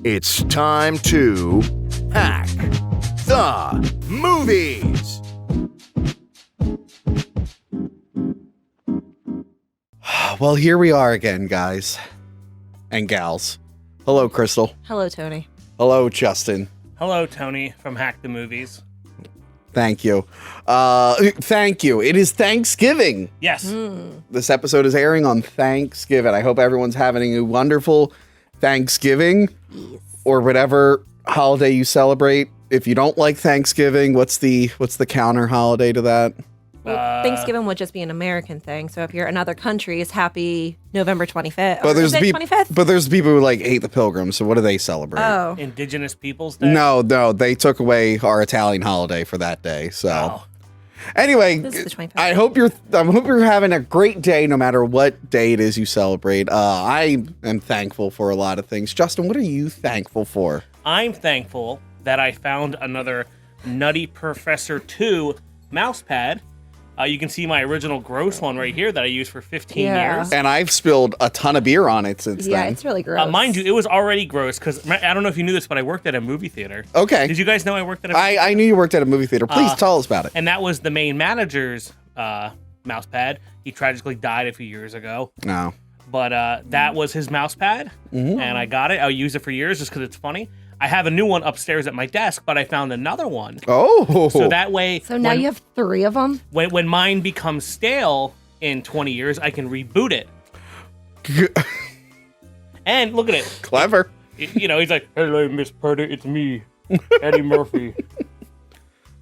It's time to hack the movies. Well, here we are again, guys and gals. Hello, Crystal. Hello, Tony. Hello, Justin. Hello, Tony from Hack the Movies. Thank you. Thank you. It is Thanksgiving. Yes. This episode is airing on Thanksgiving. I hope everyone's having a wonderful Thanksgiving or whatever holiday you celebrate. If you don't like Thanksgiving, what's the counter holiday to that? Well, Thanksgiving would just be an American thing. So if you're in other countries, happy November 25th. But there's 25th? But there's people who like hate the Pilgrims. So what do they celebrate? Oh. Indigenous Peoples Day? No, they took away our Italian holiday for that day. So Oh. anyway, This is the 25th. I hope you're having a great day no matter what day it is you celebrate. I am thankful for a lot of things. Justin, what are you thankful for? I'm thankful that I found another Nutty Professor 2 mouse pad. You can see my original gross one right here that I used for 15 Yeah. years. And I've spilled a ton of beer on it since Yeah, then. it's really gross. Mind you, it was already gross because I don't know if you knew this, but I worked at a movie theater. Okay. Did you guys know I worked at a movie theater? I knew you worked at a movie theater. Please tell us about it. And that was the main manager's mouse pad. He tragically died a few years ago. No. But that was his mouse pad, and I got it. I'll use it for years just because it's funny. I have a new one upstairs at my desk, but I found another one. Oh. So that way, So now you have 3 of them? when mine becomes stale in 20 years, I can reboot it. And look at it. Clever. You know, he's like, "Hello, Miss Purdy, it's me, Eddie Murphy."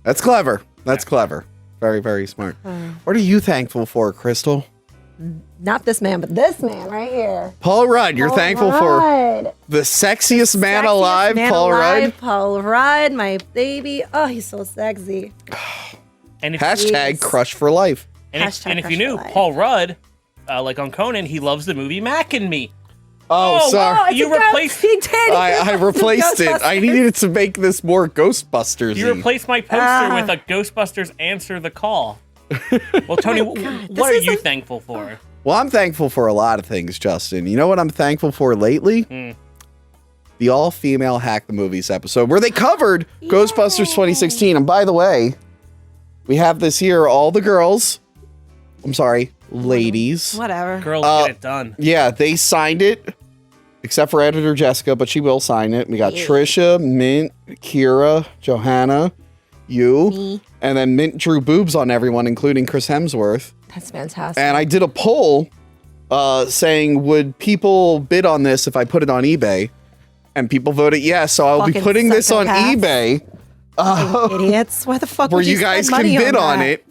That's clever. That's clever. Very, very smart. What are you thankful for, Crystal? Not this man, but this man right here. Paul Rudd. You're thankful for Rudd. the sexiest man Sexiest alive, man Paul alive, Rudd. Paul Rudd, my baby. Oh, he's so sexy. And if, Hashtag Yes. crush for life. and if Hashtag you knew, crush for life. Paul Rudd, like on Conan, he loves the movie Mac and Me. Oh, sorry. it's You a replaced- He did. I replaced it. I Ghostbusters. needed to make this more Ghostbusters. You replaced my poster with a Ghostbusters Answer the Call. Well, Tony, what are you thankful for? Well, I'm thankful for a lot of things, Justin. You know what I'm thankful for lately? The all-female Hack the Movies episode where they covered Ghostbusters 2016. And by the way, we have this here. All the girls, I'm sorry, ladies. Whatever. Girls, get it done. Yeah, they signed it, except for editor Jessica, but she will sign it. We got Yeah. Trisha, Mint, Kira, Johanna, you, Me. and then Mint drew boobs on everyone, including Chris Hemsworth. That's fantastic. And I did a poll saying, would people bid on this if I put it on eBay? And people voted yes, so I'll be Fucking putting this on psychopaths. eBay Idiots. Why the fuck where would you spend guys can money bid on that? it.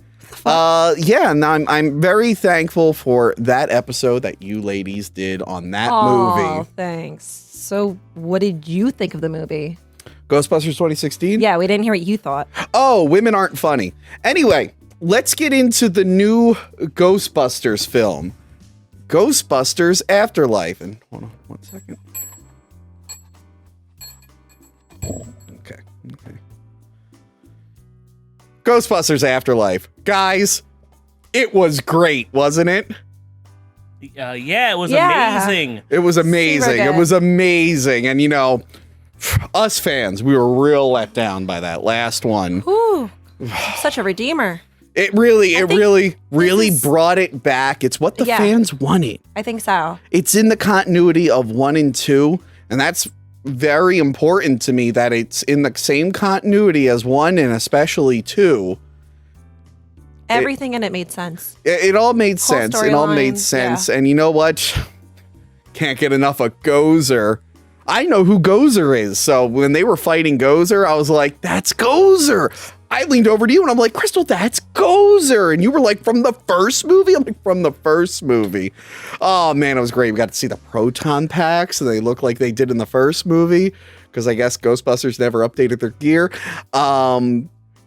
Yeah, and I'm very thankful for that episode that you ladies did on that Oh, movie. thanks. So, what did you think of the movie? Ghostbusters 2016? Yeah, we didn't hear what you thought. Oh, women aren't funny. Anyway, let's get into the new Ghostbusters film, Ghostbusters Afterlife. And hold on 1 second. Okay. Ghostbusters Afterlife. Guys, it was great, wasn't it? Yeah, it was Yeah. amazing. It was amazing. Super It good. was amazing. And you know, us fans, we were real let down by that last one. Ooh, such a redeemer. It really is- brought it back. It's what the Yeah. fans wanted. I think so. It's in the continuity of 1 and 2, and that's very important to me that it's in the same continuity as 1 and especially 2. Everything in it made sense. It all made Whole sense. It all made storyline, sense. And you know what? Can't get enough of Gozer. I know who Gozer is. So when they were fighting Gozer, I was like, that's Gozer. I leaned over to you and I'm like, Crystal, that's Gozer. And you were like, from the first movie? I'm like, from the first movie. Oh, man, it was great. We got to see the proton packs, and they look like they did in the first movie because I guess Ghostbusters never updated their gear.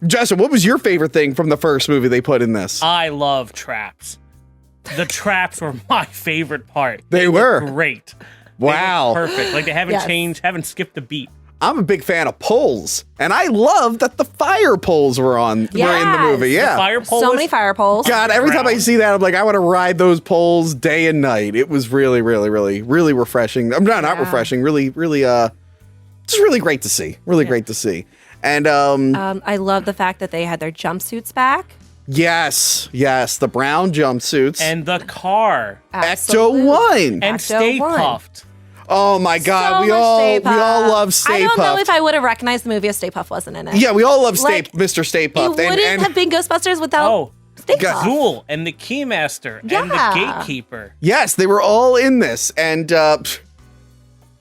Justin, what was your favorite thing from the first movie they put in this? I love traps. The traps were my favorite part. They were. Great. Wow. They were perfect. Like they haven't Yes. changed, haven't skipped a beat. I'm a big fan of poles, and I love that the fire poles were were in the Yes. movie. Yeah. Fire pole So was- many fire poles. God, every time I Ground. see that, I'm like, I want to ride those poles day and night. It was really, really, really, really refreshing. I'm not Yeah. refreshing. Really, really, Which is really great to see. Really great to see. And I love the fact that they had their jumpsuits back. yes, the brown jumpsuits. And the car. Ecto 1. And Ecto Stay 1. Puffed. Oh my God, So we much all Stay love Stay I don't know Puft. if I would have recognized the movie if Stay Puft wasn't in it. Yeah, we all love Like, Mr. Stay It Puft. wouldn't have been Ghostbusters without Stay Puft. Zool and the Keymaster and the Yeah. Gatekeeper. Yes, they were all in this. And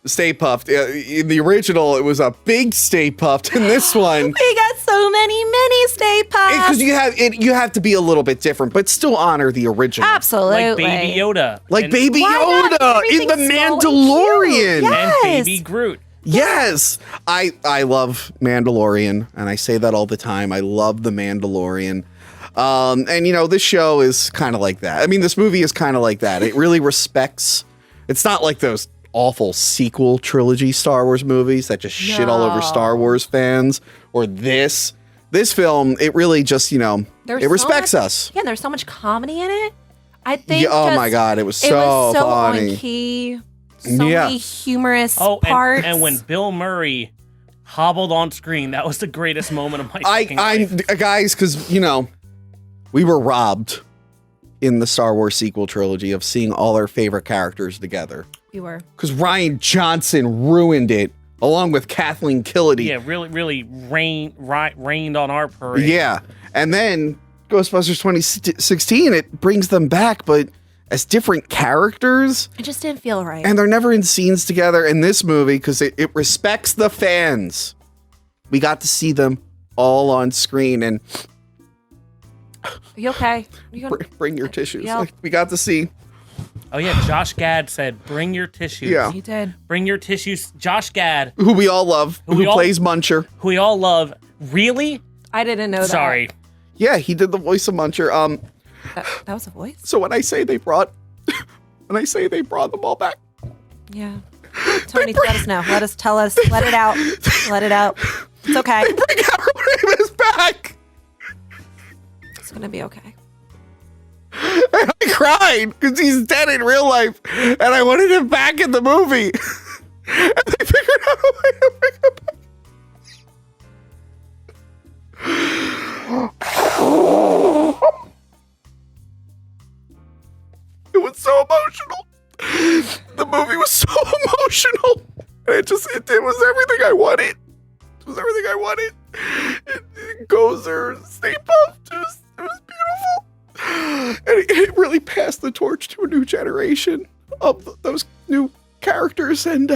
Stay Puft. In the original, it was a big Stay Puft. In this one, We got so many Stay Puffs. because you have to be a little bit different, but still honor the original. Absolutely. Like Baby Yoda. Like and, Baby Why not? Yoda in The Everything's so Mandalorian. cute. and Yes. Baby Groot. Yes, I love Mandalorian, and I say that all the time. I love The Mandalorian. And you know, this show is kind of like that. I mean, this movie is kind of like that. It really respects. It's not like those awful sequel trilogy Star Wars movies that just shit all over Star Wars fans. Or this film, it really just, you know, There's it so respects much- us. Yeah, and there's so much comedy in it. I think. Yeah, oh just- my God, it was It was so funny. on key. So Yeah. many humorous Oh, parts. and when Bill Murray hobbled on screen, that was the greatest moment of my fucking life. Guys, because you know, we were robbed in the Star Wars sequel trilogy of seeing all our favorite characters together. You were. Because Ryan Johnson ruined it, along with Kathleen Kennedy. Yeah, really rained on our parade. Yeah, and then Ghostbusters 2016, it brings them back, but as different characters, It just didn't feel right. and they're never in scenes together in this movie because it respects the fans. We got to see them all on screen, and Are you okay? You gonna- bring your tissues. Yeah. Like, we got to see. Oh yeah, Josh Gad said, "Bring your tissues." Yeah. You did. Bring your tissues. Josh Gad, Who we all love, we who all- plays Muncher. who we all love. Really? I didn't know that. Sorry. Yeah, he did the voice of Muncher. That was a voice? So when I say they brought them all back, Yeah. Tony, let us know. Let it out. Let it out. It's okay. bring Harold Ramis back. It's going to be okay. And I cried because he's dead in real life, and I wanted him back in the movie. And they figured out a way to bring him back. It was so emotional. The movie was so emotional. And it was everything I wanted. It was everything I wanted. It goes there, Stay Puft. It was beautiful. And it really passed the torch to a new generation of those new characters. And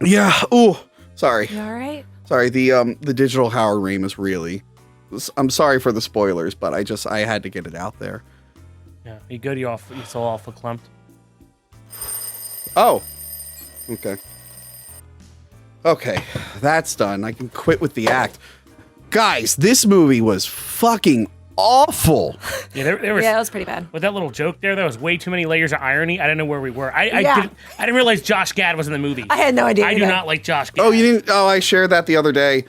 yeah. Oh, sorry. You all right? Sorry. The digital Howard Ramis really. I'm sorry for the spoilers, but I had to get it out there. Yeah. You good? You so awful clumped. Oh. Okay. Okay, that's done. I can quit with the act. Guys, this movie was fucking awful. Yeah, there was. Yeah, it was pretty bad. With that little joke there was way too many layers of irony. I didn't know where we were. I Yeah. didn't realize Josh Gad was in the movie. I had no idea. I do either. not like Josh Gad. Oh, you didn't? Oh, I shared that the other day.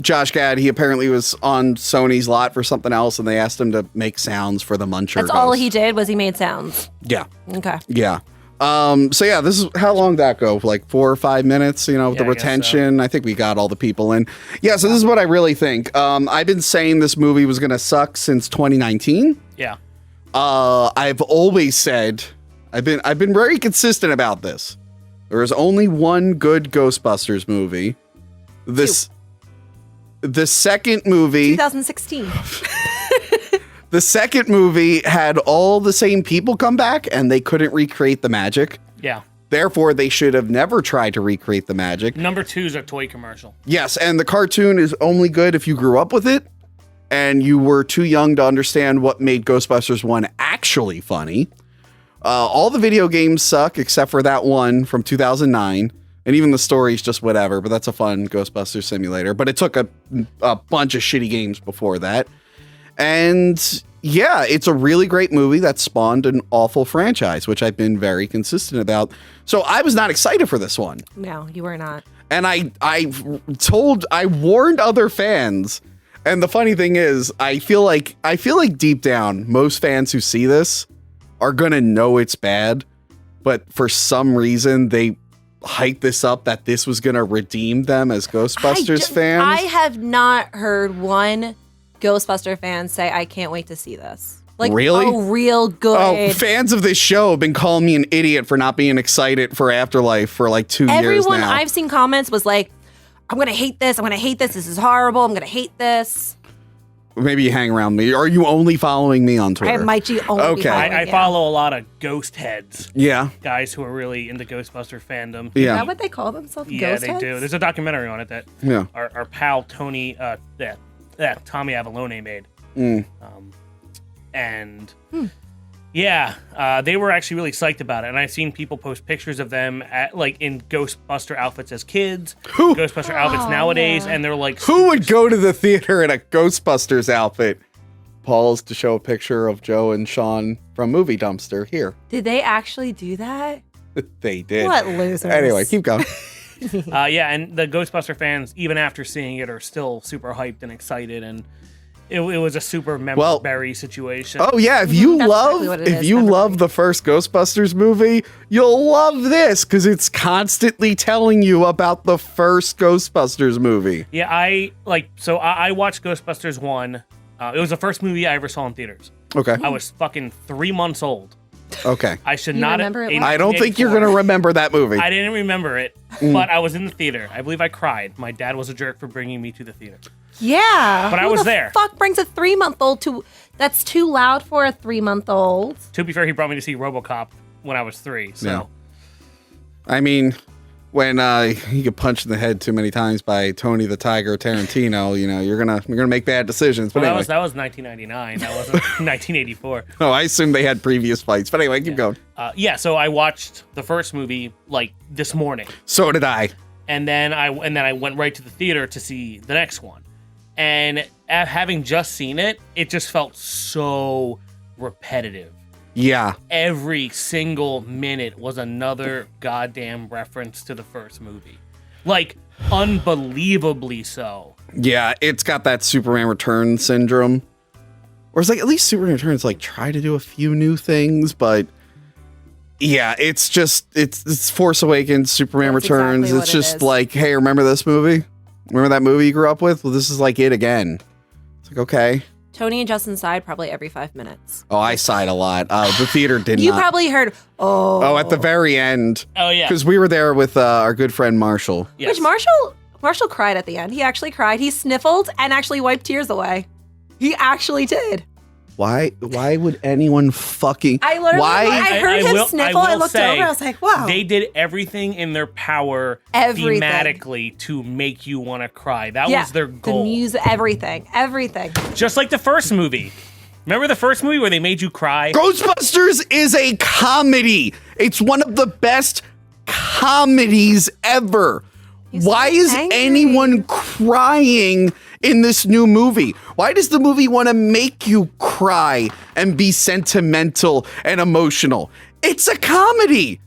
Josh Gad, he apparently was on Sony's lot for something else, and they asked him to make sounds for the Muncher. That's all he did was he made sounds. Yeah, Okay. yeah. So yeah, this is how long did that go? Like 4 or 5 minutes, you know, Yeah, the I guess retention. I think we got all the people in. Yeah, so this is what I really think. I've been saying this movie was gonna suck since 2019. Yeah. I've always said I've been very consistent about this. There is only one good Ghostbusters movie. The second movie 2016. The second movie had all the same people come back and they couldn't recreate the magic. Yeah. Therefore, they should have never tried to recreate the magic. Number 2 is a toy commercial. Yes, and the cartoon is only good if you grew up with it and you were too young to understand what made Ghostbusters 1 actually funny. All the video games suck except for that one from 2009. And even the story's just whatever, but that's a fun Ghostbusters simulator. But it took a bunch of shitty games before that. And yeah, it's a really great movie that spawned an awful franchise, which I've been very consistent about. So I was not excited for this one. No, you were not. And I warned other fans. And the funny thing is, I feel like deep down, most fans who see this are going to know it's bad. But for some reason, they hype this up that this was going to redeem them as Ghostbusters fans. I have not heard one Ghostbuster fan say, I can't wait to see this. Like, Really? Oh, real good. Oh, fans of this show have been calling me an idiot for not being excited for Afterlife for like 2 years now. Everyone I've seen comments was like, I'm going to hate this. I'm going to hate this. This is horrible. I'm going to hate this. Maybe you hang around me. Are you only following me on Twitter? I might be only Okay. I follow a lot of ghost heads, Yeah. guys who are really into Ghostbuster fandom. Is Yeah. that what they call themselves? Yeah, Ghost they heads? do. There's a documentary on it that Yeah. our pal Tony, Tommy Avalone made. And they were actually really psyched about it. And I've seen people post pictures of them in Ghostbuster outfits as kids, Ghostbuster outfits nowadays, and they're like, Who would go to the theater in a Ghostbusters outfit? Paul's to show a picture of Joe and Sean from Movie Dumpster here. Did they actually do that? They did. What losers. Anyway, keep going. and the Ghostbuster fans, even after seeing it, are still super hyped and excited, and it was a super member-berry situation. Oh yeah, if you That's love exactly what it is, you member love berry. the first Ghostbusters movie, you'll love this because it's constantly telling you about the first Ghostbusters movie. Yeah, I watched Ghostbusters 1. It was the first movie I ever saw in theaters. Okay. I was fucking 3 months old. Okay. I should You not remember it in well? I don't think you're 1984. gonna remember that movie. I didn't remember it, but I was in the theater. I believe I cried. My dad was a jerk for bringing me to the theater. Yeah. But I Who was the there. Fuck brings a 3-month-old to? That's too loud for a 3-month-old. To be fair, he brought me to see RoboCop when I was 3. So Yeah. I mean, when you get punched in the head too many times by Tony the Tiger Tarantino, you're gonna make bad decisions. But well, anyway, that was 1999. That wasn't 1984. oh, I assume they had previous fights. But anyway, keep going. So I watched the first movie this morning. So did I. And then I went right to the theater to see the next one. And having just seen it, it just felt so repetitive. Yeah. Every single minute was another goddamn reference to the first movie. Unbelievably so. Yeah, it's got that Superman Returns syndrome. Or it's at least Superman Returns try to do a few new things, but yeah, it's Force Awakens, Superman That's Returns. exactly It's what it just is. hey, remember this movie? Remember that movie you grew up with? Well, this is it again. It's okay. Tony and Justin sighed probably every 5 minutes. Oh, I sighed a lot. The theater did You not. probably heard, Oh, at the very end. Oh, yeah. Because we were there with our good friend Marshall. Yes. Which Marshall cried at the end. He actually cried. He sniffled and actually wiped tears away. He actually did. Why would anyone fucking... I literally, Why? I heard him sniffle. I looked say, over. I was like, wow. They did everything in their power Everything. thematically to make you want to cry. That yeah, was their goal. The music, everything. Just like the first movie. Remember the first movie where they made you cry? Ghostbusters is a comedy. It's one of the best comedies ever. Why is angry. anyone crying in this new movie? Why does the movie want to make you cry and be sentimental and emotional? It's a comedy.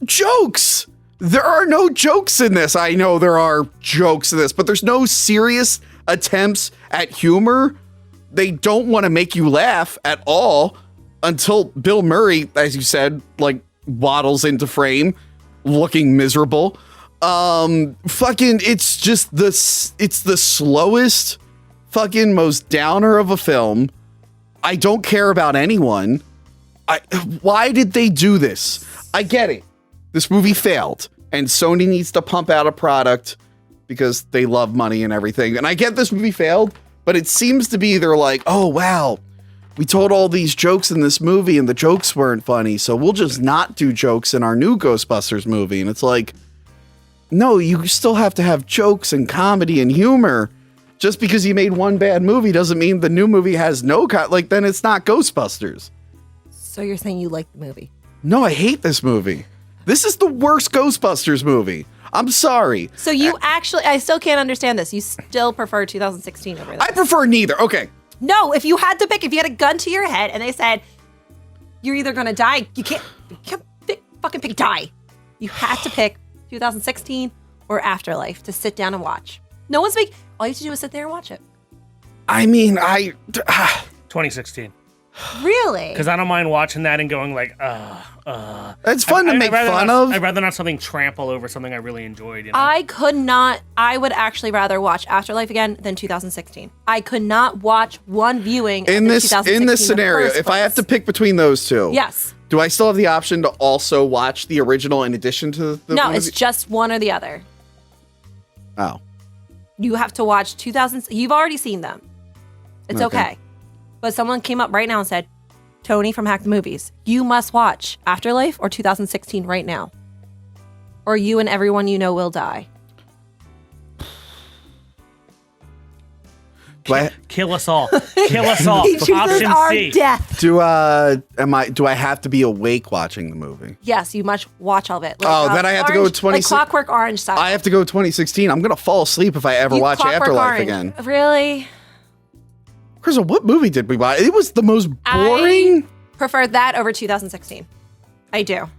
Jokes. There are no jokes in this. I know there are jokes in this, but there's no serious attempts at humor. They don't want to make you laugh at all until Bill Murray, as you said, waddles into frame looking miserable. It's just it's the slowest most downer of a film. I don't care about anyone. Why did they do this? I get it. This movie failed and Sony needs to pump out a product because they love money and everything. And I get this movie failed, but it seems to be they're like, oh, wow, we told all these jokes in this movie and the jokes weren't funny. So we'll just not do jokes in our new Ghostbusters movie. And it's like, no, you still have to have jokes and comedy and humor. Just because you made one bad movie doesn't mean the new movie has no then it's not Ghostbusters. So you're saying you like the movie? No, I hate this movie. This is the worst Ghostbusters movie. I'm sorry. So you I still can't understand this. You still prefer 2016 over that? I prefer neither. Okay. No, if you had to pick, if you had a gun to your head and they said, you're either going to die, you can't fucking pick die. You had to pick 2016 or Afterlife to sit down and watch. No one's all you have to do is sit there and watch it. I mean, 2016. Really? Because I don't mind watching that and going like, It's fun to make fun of. I'd rather not something trample over something I really enjoyed. You know? I would actually rather watch Afterlife again than 2016. I could not watch one viewing In of this 2016 in this scenario, if I have to pick between those two, Yes. do I still have the option to also watch the original in addition to the No, one it's just one or the other. Oh. You have to watch 2000. You've already seen them. It's okay. But someone came up right now and said, Tony from Hack the Movies, you must watch Afterlife or 2016 right now. Or you and everyone you know will die. Kill us all. Kill us all. He chooses Option our C. death. Do I have to be awake watching the movie? Yes, you must watch all of it. Then I have to go with 26 like Clockwork Orange style. I have to go 2016. I'm gonna fall asleep if I ever watch Clockwork Afterlife Orange. again. Really? Crystal, what movie did we watch? It was the most boring. I prefer that over 2016. I do.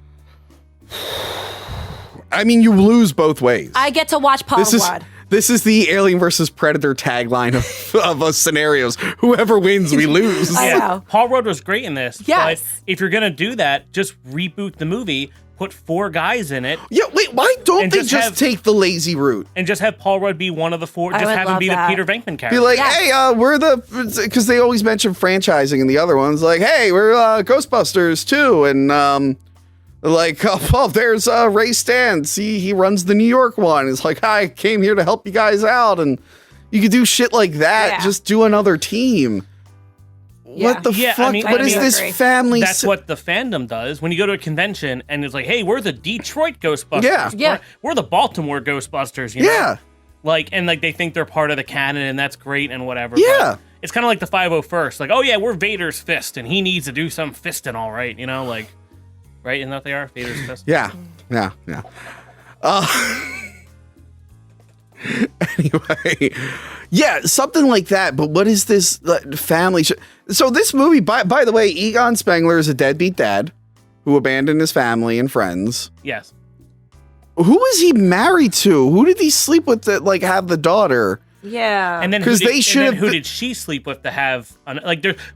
I mean, you lose both ways. I get to watch Paul Rudd. This is the Alien versus Predator tagline of scenarios. Whoever wins, we lose. I know. Paul Rudd was great in this. Yes. But if you're gonna do that, just reboot the movie, put 4 guys in it, Yeah, wait, why don't And they just just have- take the lazy route? and just have Paul Rudd be one of the 4. I Just would have him love be that. the Peter Venkman character. Be like, Yes. hey, we're because they always mention franchising in the other ones. Like, hey, we're Ghostbusters too, and there's Ray Stantz. He runs the New York one. It's like, I came here to help you guys out, and you could do shit like that. Yeah. Just do another team. Yeah. What the Yeah, I fuck? mean- What I is mean, this agree. family? That's what the fandom does. When you go to a convention and it's like, hey, we're the Detroit Ghostbusters. Yeah. Yeah. We're the Baltimore Ghostbusters. You know? Yeah, And they think they're part of the canon and that's great and whatever. Yeah. But it's kind of like the 501st. Like, oh yeah, we're Vader's fist and he needs to do some fisting, all right. You know, like, right? Isn't that what they are? Vader's fist? yeah. Anyway, yeah, something like that. But what is this family? So this movie, by the way, Egon Spengler is a deadbeat dad who abandoned his family and friends. Yes. Who is he married to? Who did he sleep with that have the daughter? Yeah. And then 'Cause they should have who been- did she sleep with to have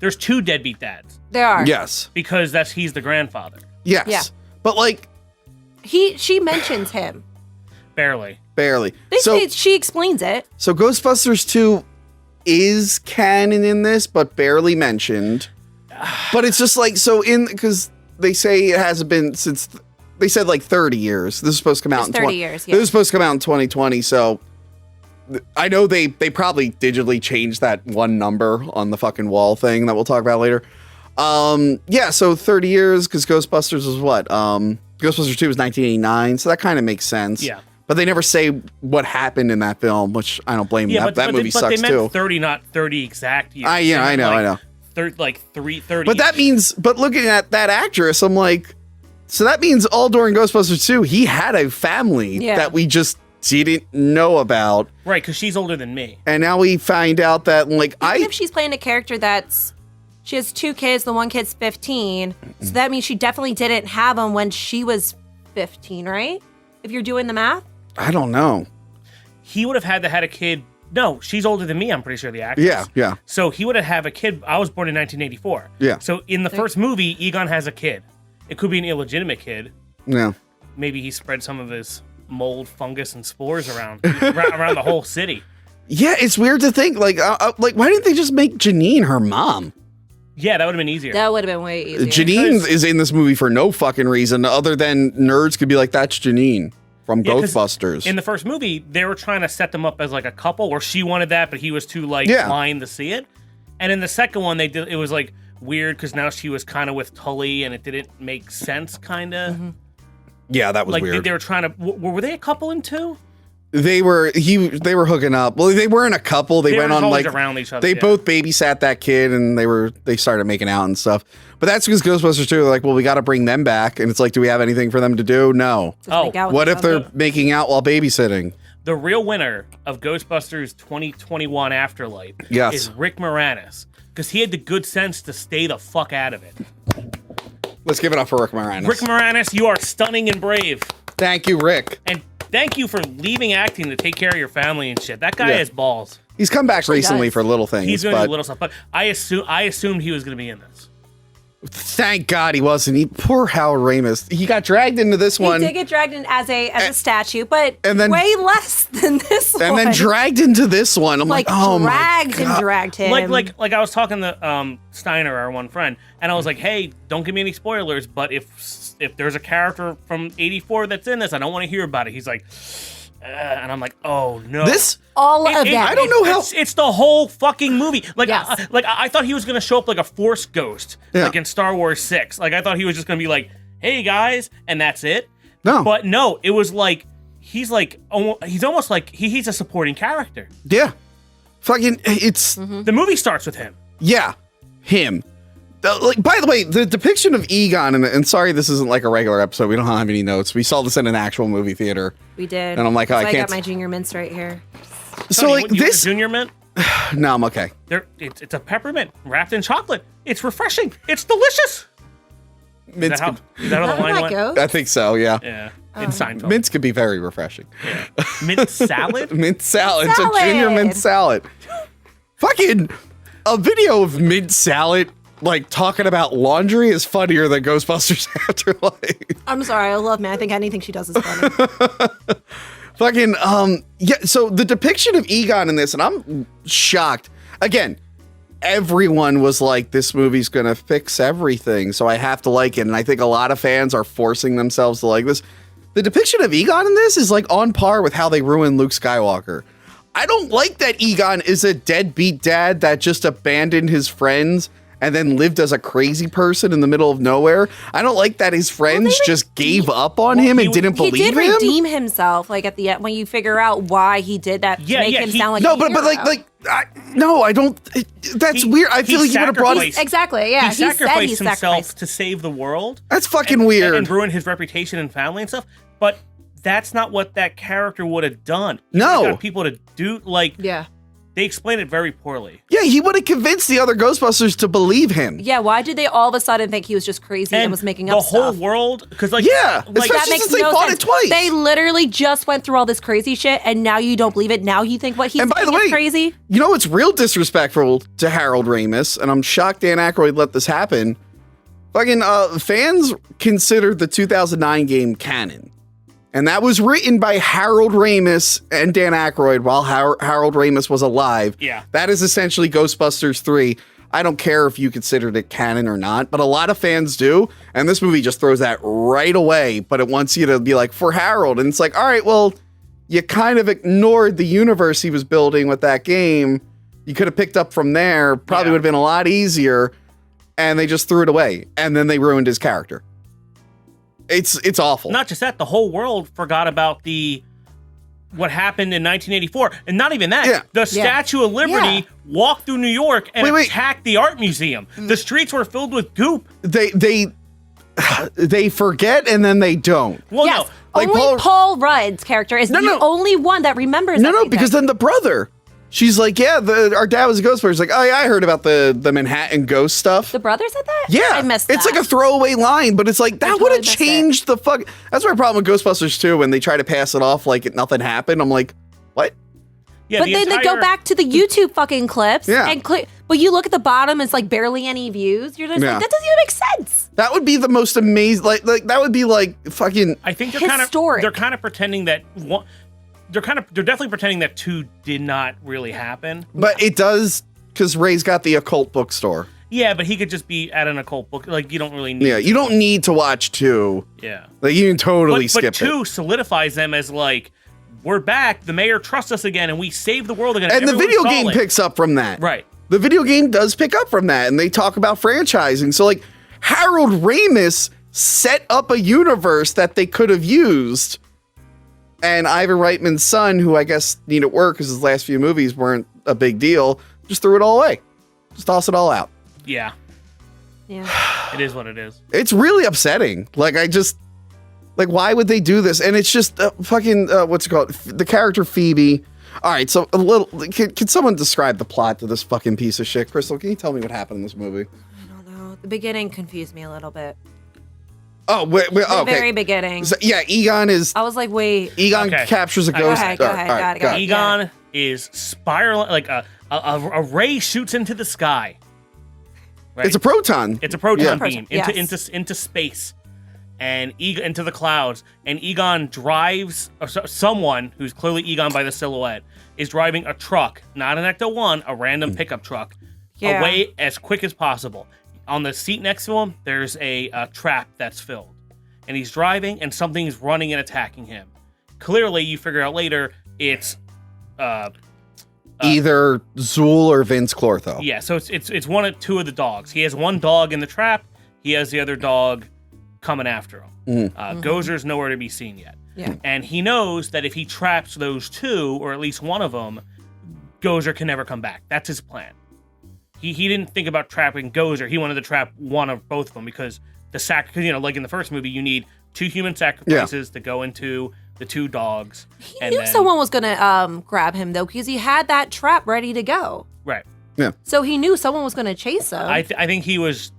there's 2 deadbeat dads there are. Yes. because he's the grandfather. Yes. Yeah. But She mentions him. Barely. barely. They say she explains it. So Ghostbusters 2 is canon in this, but barely mentioned. But it's just because they say it hasn't been since they said 30 years. This is supposed to come out in 30 years, yeah. This is supposed to come out in 2020. So I know they probably digitally changed that one number on the fucking wall thing that we'll talk about later. Yeah, so 30 years because Ghostbusters was what? Ghostbusters 2 was 1989, so that kind of makes sense. Yeah. But they never say what happened in that film, which I don't blame them. Yeah, That movie but sucks they meant too. 30, not 30 exact years. I know. 330. But that means, looking at that actress, I'm like, so that means all during Ghostbusters 2, he had a family Yeah. that we just didn't know about. Right, because she's older than me. And now we find out that, Even if she's playing a character she has 2 kids, the one kid's 15, so that means she definitely didn't have them when she was 15, right? If you're doing the math? I don't know. He would have had to had a kid. No, she's older than me, I'm pretty sure, the actress. Yeah. So he would have had a kid. I was born in 1984. Yeah. So in the first movie, Egon has a kid. It could be an illegitimate kid. Yeah. Maybe he spread some of his mold, fungus, and spores around the whole city. Yeah, it's weird to think, why didn't they just make Janine her mom? Yeah, that would have been easier. That would have been way easier. Janine is in this movie for no fucking reason other than nerds could be like, that's Janine from 'cause Ghostbusters. In the first movie, they were trying to set them up as a couple, where she wanted that, but he was too blind to see it. And in the second one, it was weird because now she was kind of with Tully, and it didn't make sense, kind of. Mm-hmm. Yeah, that was weird. They were trying to. Were they a couple in 2? They were hooking up. Well, they weren't a couple. They went were on always around each other. They yeah. both babysat that kid, and they started making out and stuff. But that's because Ghostbusters 2, they're like, well, we got to bring them back, and it's like, do we have anything for them to do? No. Just make out with What each if they're other. making out while babysitting? The real winner of Ghostbusters 2021 Afterlife Yes. is Rick Moranis, because he had the good sense to stay the fuck out of it. Let's give it up for Rick Moranis. Rick Moranis, you are stunning and brave. Thank you, Rick. And thank you for leaving acting to take care of your family and shit. That guy Yeah. has balls. He's come back recently does. for little things. He's doing but little stuff, but I assumed he was going to be in this. thank God he wasn't. Poor Hal Ramis. He got dragged into this one. He did get dragged in as a statue, but and then, way less than this one. And then dragged into this one. I'm like, oh dragged my God. dragged him. Like I was talking to Steiner, our one friend, and I was like, hey, don't give me any spoilers, but if there's a character from '84 that's in this, I don't want to hear about it. He's like, and I'm like, oh no. All of that. I don't know how. It's the whole fucking movie. Like, Yes. I thought he was gonna show up like a Force ghost, like in Star Wars 6. Like, I thought he was just gonna be like, "Hey guys," and that's it. No, but no, it was like he's almost like he's a supporting character. Yeah, fucking. It's the movie starts with him. Yeah, him. Like, by the way, the depiction of Egon, and sorry, this isn't like a regular episode. We don't have any notes. We saw this in an actual movie theater. We did. And I'm like, oh, I can't. got my junior mints right here. So Tony, like you this junior mint? No, I'm okay. It's a peppermint wrapped in chocolate. It's refreshing. It's delicious. Is that how the line went? Goes? I think so. Yeah. Yeah. In Seinfeld. Mints could be very refreshing. Yeah. Mint salad. Mint salad. It's a junior mint salad. Fucking a video of mint salad. Like, talking about laundry is funnier than Ghostbusters Afterlife. I'm sorry, I love me. I think anything she does is funny. Fucking, yeah, so the depiction of Egon in this, and I'm shocked. Again, everyone was like, this movie's gonna fix everything, so I have to like it. And I think a lot of fans are forcing themselves to like this. The depiction of Egon in this is like on par with how they ruined Luke Skywalker. I don't like that Egon is a deadbeat dad that just abandoned his friends and then lived as a crazy person in the middle of nowhere. I don't like that his friends just gave up on him and didn't believe him. He did redeem himself, like at the end when you figure out why he did that to make him sound like no, a but hero. no, I don't. That's weird. I feel like you would have brought exactly. Yeah, he sacrificed himself to save the world. That's fucking weird and ruin his reputation and family and stuff. But that's not what that character would have done. No, he got people to do They explain it very poorly. Yeah, he would have convinced the other Ghostbusters to believe him. Yeah, why did they all of a sudden think he was just crazy and was making up stuff? The whole world, because that makes they no sense. It twice. They literally just went through all this crazy shit, and now you don't believe it. Now you think what he's saying is crazy. You know what's real disrespectful to Harold Ramis, and I'm shocked Dan Aykroyd let this happen. Fucking fans considered the 2009 game canon. And that was written by Harold Ramis and Dan Aykroyd while Harold Ramis was alive. Yeah. That is essentially Ghostbusters 3. I don't care if you considered it canon or not, but a lot of fans do. And this movie just throws that right away, but it wants you to be like, for Harold. And it's like, all right, well, you kind of ignored the universe he was building with that game. You could have picked up from there. Probably would have been a lot easier. And they just threw it away. And then they ruined his character. It's awful. Not just that, the whole world forgot about what happened in 1984. And not even that. Yeah. The Statue of Liberty walked through New York and attacked the art museum. The streets were filled with goop. They forget and then they don't. Well, yes. no. Like only Paul Rudd's character is the only one that remembers No, because then the brother. She's like, yeah, our dad was a ghost. She's like, oh yeah, I heard about the Manhattan ghost stuff. The brother said that? Yeah. I missed that. It's like a throwaway line, but it's like, that would have changed the fuck. That's my problem with Ghostbusters 2 when they try to pass it off like nothing happened. I'm like, what? Yeah, but then they go back to the YouTube fucking clips and but you look at the bottom, it's like barely any views. You're just like, that doesn't even make sense. That would be the most amazing, like that would be like fucking I think they're historic. Kind of pretending that they're definitely pretending that 2 did not really happen. But it does, because Ray's got the occult bookstore. Yeah, but he could just be at an occult book. Like, you don't really need you don't need to watch 2. Yeah. Like, you can totally skip it. But 2 solidifies them as like, we're back, the mayor trusts us again, and we save the world again. And the video game picks up from that. Right. The video game does pick up from that, and they talk about franchising. So, like, Harold Ramis set up a universe that they could have used. And Ivan Reitman's son, who I guess needed work because his last few movies weren't a big deal, just threw it all away. Just toss it all out. Yeah. Yeah. It is what it is. It's really upsetting. Like, why would they do this? And it's just fucking, what's it called? The character Phoebe. All right, so can someone describe the plot to this fucking piece of shit? Crystal, can you tell me what happened in this movie? I don't know. The beginning confused me a little bit. Oh, wait, the okay. very beginning. So, yeah, Egon is... I was like, wait. Egon captures a ghost. Go ahead. Egon is spiraling, like a ray shoots into the sky. Right? It's a proton. It's a proton beam Yes. into space and into the clouds. And Egon drives, or someone who's clearly Egon by the silhouette, is driving a truck, not an Ecto-1, a random pickup truck, away as quick as possible. On the seat next to him, there's a trap that's filled. And he's driving, and something's running and attacking him. Clearly, you figure out later, it's... either Zool or Vince Clortho. Yeah, so it's one of two of the dogs. He has one dog in the trap. He has the other dog coming after him. Gozer's nowhere to be seen yet. Yeah. And he knows that if he traps those two, or at least one of them, Gozer can never come back. That's his plan. He didn't think about trapping Gozer. He wanted to trap one of both of them because like in the first movie, you need 2 human sacrifices to go into the 2 dogs. He knew someone was going to grab him, though, because he had that trap ready to go. Right. Yeah. So he knew someone was going to chase him. I think he was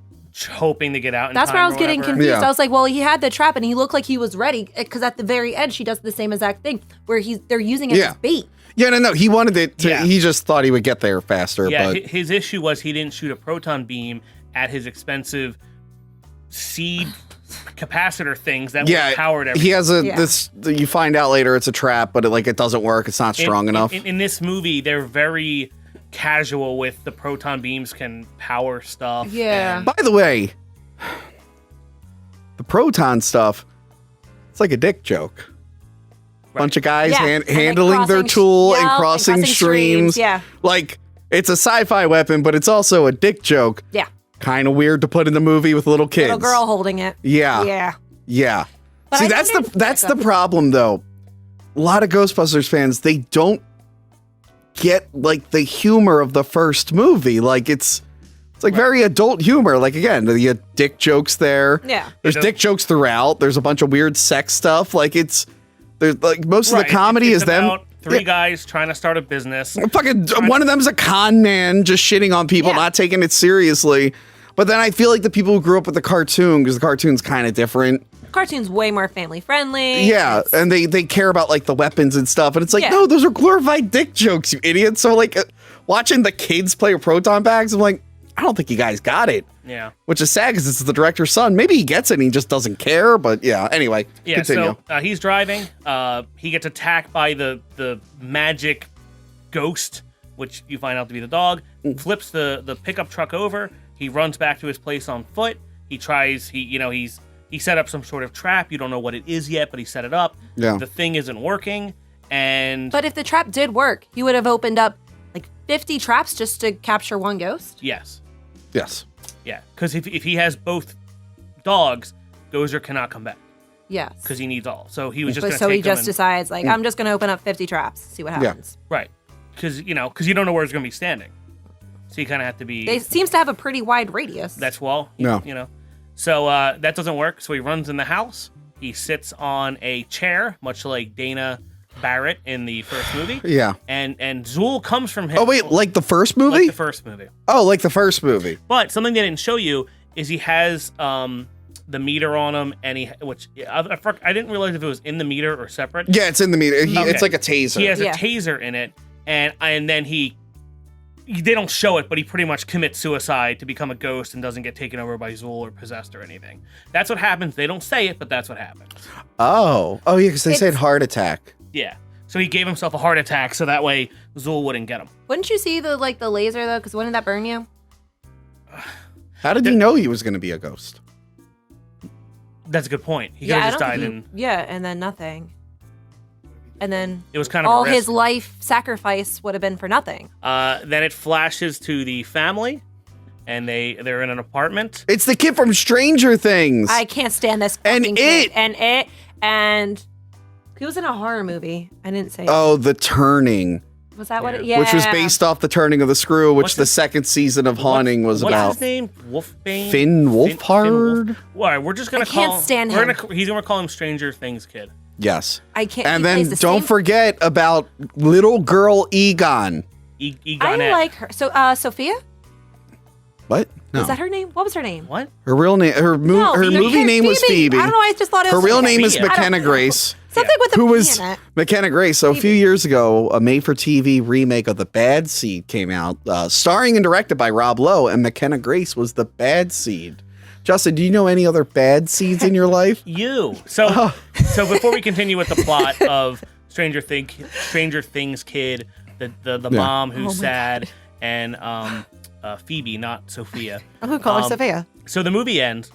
hoping to get out in That's time where I was or getting whatever. confused. Yeah. I was like, well, he had the trap and he looked like he was ready, because at the very end, she does the same exact thing where they're using it as bait. Yeah, no. He wanted it to, Yeah. he just thought he would get there faster. Yeah, but his issue was he didn't shoot a proton beam at his expensive seed capacitor things that powered everything. he has this. You find out later it's a trap, but it doesn't work. It's not strong enough. In this movie, they're very casual with the proton beams can power stuff. Yeah. and- By the way, the proton stuff, it's like a dick joke. Bunch of guys Yeah, and then handling their crossing- tool and yep, crossing streams. Yeah. Like, it's a sci-fi weapon, but it's also a dick joke. Yeah. Kind of weird to put in the movie with little kids. Little girl holding it. Yeah. Yeah. Yeah. But See, I that's didn't- the problem though. A lot of Ghostbusters fans, they don't get like the humor of the first movie. Like it's like very adult humor. Like again, the dick jokes there. Yeah. There's dick jokes throughout. There's a bunch of weird sex stuff. Like there's like most of the comedy it's is them. about 3 guys trying to start a business. Fucking one of them's a con man just shitting on people, Yeah. not taking it seriously. But then I feel like the people who grew up with the cartoon, because the cartoon's kind of different. Cartoon's way more family friendly. Yeah, It's- and they care about like the weapons and stuff, and it's like, Yeah. no, those are glorified dick jokes, you idiot. So like watching the kids play with proton bags, I'm like, I don't think you guys got it. Yeah. Which is sad because it's the director's son. Maybe he gets it and he just doesn't care. But yeah, anyway, Yeah, continue. so he's driving. He gets attacked by the magic ghost, which you find out to be the dog. Flips the pickup truck over. He runs back to his place on foot. He tries. He set up some sort of trap. You don't know what it is yet, but he set it up. Yeah. The thing isn't working, and But if the trap did work, he would have opened up like 50 traps just to capture one ghost. yes, Yes. yeah, because if he has both dogs, Gozer cannot come back Yes. because he needs all. So he was just But gonna so take he them just and- decides, like, I'm just going to open up 50 traps, see what happens. right, because you don't know where it's gonna be standing. So you kind of have to be. It seems to have a pretty wide radius. That's wall. No. So that doesn't work. So he runs in the house. He sits on a chair, much like Dana Barrett in the first movie. Yeah. And Zool comes from him. Oh wait, like the first movie? Like the first movie. Oh, like the first movie. But something they didn't show you is he has the meter on him, and I didn't realize if it was in the meter or separate. Yeah, it's in the meter. Okay. It's like a taser. He has Yeah. a taser in it, and then they don't show it, but he pretty much commits suicide to become a ghost and doesn't get taken over by Zool or possessed or anything. That's what happens. They don't say it, but that's what happens. Oh yeah, because they said It's- heart attack. Yeah. So he gave himself a heart attack so that way Zool wouldn't get him. Wouldn't you see the laser though? Because wouldn't that burn you? How did he know he was going to be a ghost? That's a good point. He could have just died think and and then nothing. And then it was kind of all a risk. his life sacrifice would have been for nothing. Then it flashes to the family, and they're in an apartment. It's the kid from Stranger Things. I can't stand this. And fucking kid. It. And he was in a horror movie. I didn't say. Oh, The Turning, Was that what? Yeah. Yeah. which was based off The Turning of the Screw, which What's the his- second season of Haunting was What's about. his name? Wolfbane? Finn Wolf- Wolfhard? All right, we're just gonna I can't call. stand we're him. He's gonna call him Stranger Things Kid. Yes. I can't. And he then plays the don't same- forget about little girl Egon. I Egonette. like her. So, Sophia. What? Is that her name? What was her name? What? Her real name, her movie name was Phoebe. I don't know. I just thought it was her real name is Sophia. McKenna Grace. Something with a Who P was in it. McKenna Grace? So a few years ago, a made-for-TV remake of The Bad Seed came out, starring and directed by Rob Lowe, and McKenna Grace was the bad seed. Justin, do you know any other bad seeds in your life? You. So before we continue with the plot of Stranger Things kid, the mom who's sad, and Phoebe, not Sophia. I'm gonna call her Sophia. So the movie ends,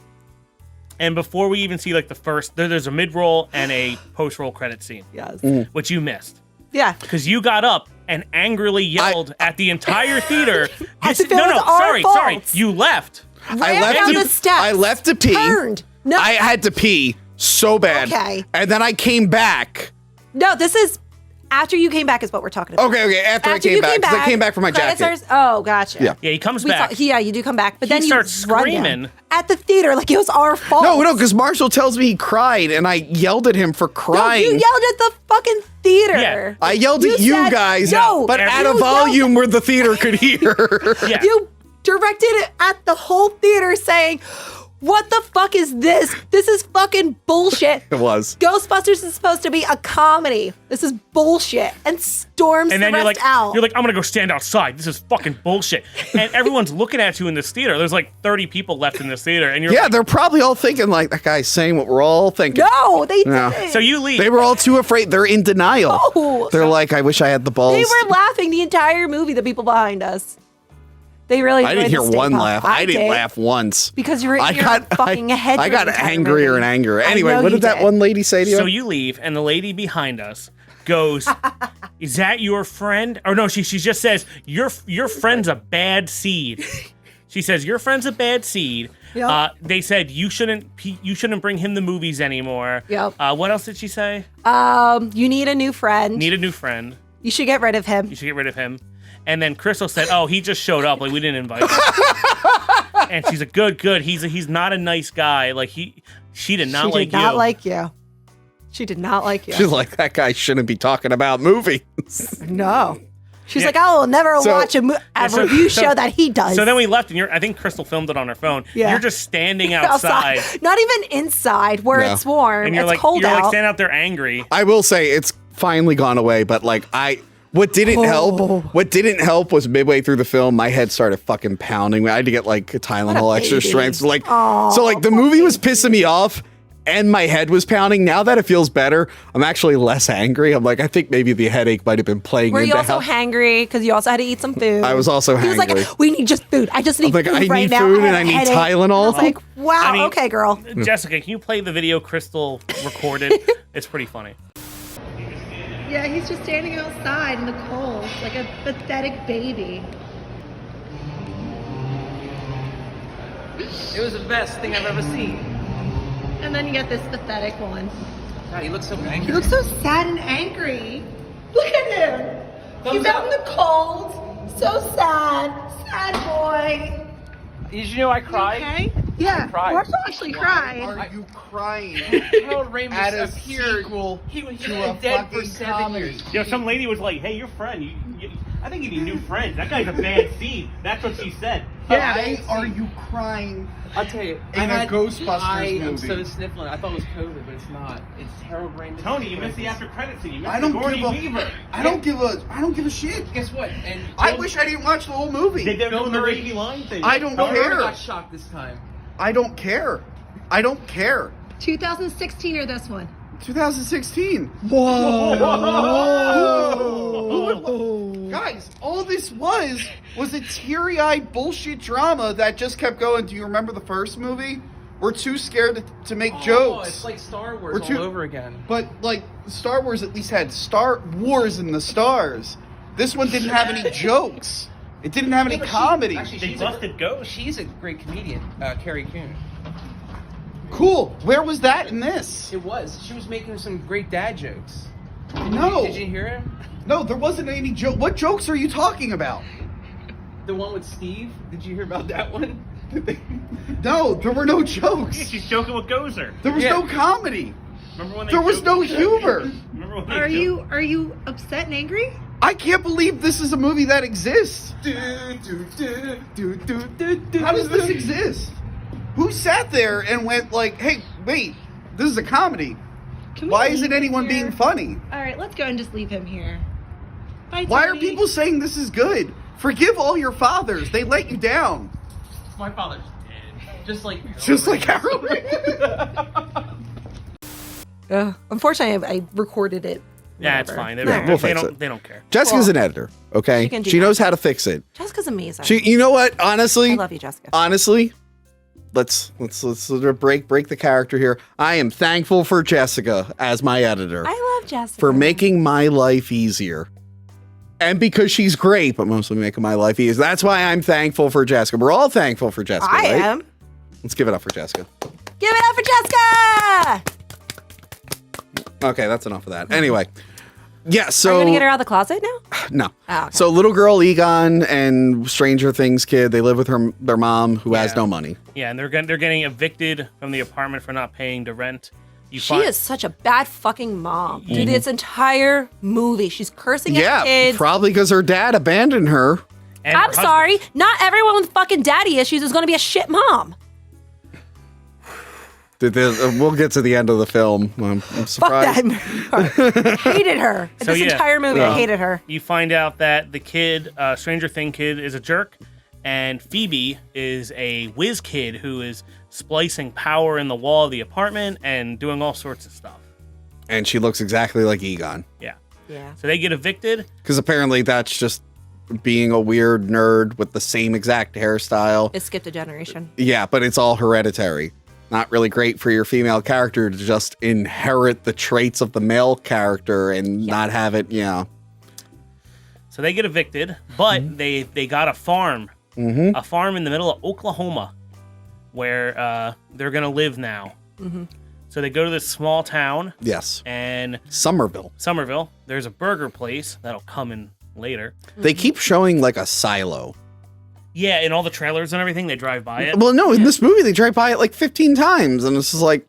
and before we even see like the first, there's a mid-roll and a post-roll credit scene. Yes. Which you missed. Yeah. Because you got up and angrily yelled at the entire theater. As if it was our sorry. fault. You left. Ran down the steps. I left to pee. Turned. No. I had to pee so bad. Okay. And then I came back. No, this is after you came back is what we're talking about. Okay. After I came back. Because I came back for my credits jacket. Oh, gotcha. Yeah. Yeah, he comes back. Yeah, you do come back. But He then you starts run screaming. down at the theater like it was our fault. No, because Marshall tells me he cried, and I yelled at him for No, crying. you yelled at the fucking theater. Yeah. I yelled at you said, guys, no, but at you a yelled volume where the theater could hear. Yeah. You directed it at the whole theater saying, what the fuck is this? This is fucking bullshit. It was. Ghostbusters is supposed to be a comedy. This is bullshit. And storms And the then rest out. you're like, I'm gonna go stand outside. This is fucking bullshit. And everyone's looking at you in this theater. There's like 30 people left in this theater, and you're Yeah, like, they're probably all thinking like that guy's saying what we're all thinking. No, they No. didn't. so you leave. They were all too afraid. They're in denial. No. They're like, I wish I had the balls. They were laughing the entire movie, the people behind us. They really I didn't enjoyed hear the one steak laugh. pop. I didn't did. laugh once. Because you were in your fucking head. I for got the entire angrier movie. and angrier. I Anyway, know what you did that one lady say to you? So you leave, and the lady behind us goes, "Is that your friend?" Or no, she just says, "Your friend's a bad seed." She says, "Your friend's a bad seed." Yep. They said you shouldn't bring him to movies anymore. Yep. What else did she say? You need a new friend. Need a new friend. You should get rid of him. You should get rid of him. And then Crystal said, "Oh, he just showed up. Like we didn't invite him." And she's like, "Good. He's not a nice guy. Like she did not like you." She did not like you. She did not like you. She's like, that guy shouldn't be talking about movies. No. She's Yeah. like, I will never So- watch a review show that he does. So then we left, and I think Crystal filmed it on her phone. Yeah. You're just standing outside. Not even inside where No. it's warm. And you're it's like cold out. standing out there angry. I will say it's finally gone away, but like what didn't help was midway through the film, my head started fucking pounding. I had to get like Tylenol extra baby. strength. So like the movie was pissing me off and my head was pounding. Now that it feels better, I'm actually less angry. I'm like, I think maybe the headache might have been playing Were into you also how hangry? Because you also had to eat some food. I was also He was hangry. like, we need just food. I just need like, food I right need now. food I and have I a need headache. Tylenol. I was like, wow, I mean, okay, girl. Jessica, can you play the video Crystal recorded? It's pretty funny. Yeah, he's just standing outside in the cold like a pathetic baby. It was the best thing I've ever seen. And then you get this pathetic one. God, he looks so He angry. looks so sad and angry. Look at him. He's out in the cold. So sad. Sad boy. Did you know I cried? Okay? Yeah. cried. Marshall actually cried. Are you crying Harold Ramis at a appeared. sequel He was to a dead for fucking 7 comedy? years. Yo, some lady was like, "Hey, your friend. I think you need new friends. That guy's a bad seed." That's what she said. Why are you crying? I'll tell you. In a Ghostbusters I am movie. so sniffling. I thought it was COVID, but it's not. It's Harold Ramis. Tony, you missed the after credit scene. You missed I don't Sigourney give a. Weaver. I don't give a shit. Guess what? And I wish I didn't watch the whole movie. They did Bill doing the Murray. wavy line thing. I don't Bill Murray care. got shocked this time. I don't care. I don't care. 2016 or this one? 2016. Guys, all this was a teary-eyed bullshit drama that just kept going. Do you remember the first movie? We're too scared to make Oh, jokes. it's like Star Wars We're too- all over again. But like Star Wars at least had Star Wars in the stars. This one didn't have any jokes. It didn't have any Yeah, but comedy. actually, They she's busted Ghost. She's a great comedian, Carrie Coon. Cool. Where was that in this? It was. She was making some great dad jokes. No. Did you hear him? No, there wasn't any joke. What jokes are you talking about? The one with Steve. Did you hear about that one? No, there were no jokes. She's joking with Gozer. There was Yeah. no comedy. Remember when they There was joked- no humor. Remember when they Are joked- you upset and angry? I can't believe this is a movie that exists. How does this exist? Who sat there and went like, hey, wait, this is a comedy. Why isn't anyone being funny? All right, let's go and just leave him here. Bye, Why are Tony. people saying this is good? Forgive all your fathers. They let you down. My father's dead. Just like Harold. Unfortunately, I recorded it. Yeah, it's Whatever. fine. We'll fix it. They don't care. Jessica's Well, an editor, okay? she can do She knows that. how to fix it. Jessica's amazing. You know what? Honestly, I love you, Jessica. honestly, let's sort of break the character here. I am thankful for Jessica as my editor I love Jessica. for making my life easier. And because she's great, but mostly making my life easier. That's why I'm thankful for Jessica. We're all thankful for Jessica, I right? am. Let's give it up for Jessica. Give it up for Jessica! Okay, that's enough of that. Anyway, yeah, so... Are you going to get her out of the closet now? No. Oh, okay. So little girl Egon and Stranger Things kid, they live with their mom who has Yeah. no money. Yeah, and they're getting evicted from the apartment for not paying the rent. She is such a bad fucking mom. Dude, this entire movie, she's cursing at kids. Probably because her dad abandoned her. and I'm her sorry. husband. Not everyone with fucking daddy issues is going to be a shit mom. We'll get to the end of the film. I'm Fuck surprised. that movie. Hated her. So, This yeah. entire movie, I hated her. You find out that the kid, Stranger Thing kid, is a jerk, and Phoebe is a whiz kid who is splicing power in the wall of the apartment and doing all sorts of stuff. And she looks exactly like Egon. Yeah. Yeah. So they get evicted. Because apparently that's just being a weird nerd with the same exact hairstyle. It skipped a generation. Yeah, but it's all hereditary. Not really great for your female character to just inherit the traits of the male character and not have it, So they get evicted, but they got a farm. A farm in the middle of Oklahoma where they're going to live now. So they go to this small town. Yes. And Somerville. There's a burger place that'll come in later. They keep showing like a silo. Yeah, in all the trailers and everything, they drive by it. Well, no, in this movie, they drive by it like 15 times. And it's just like,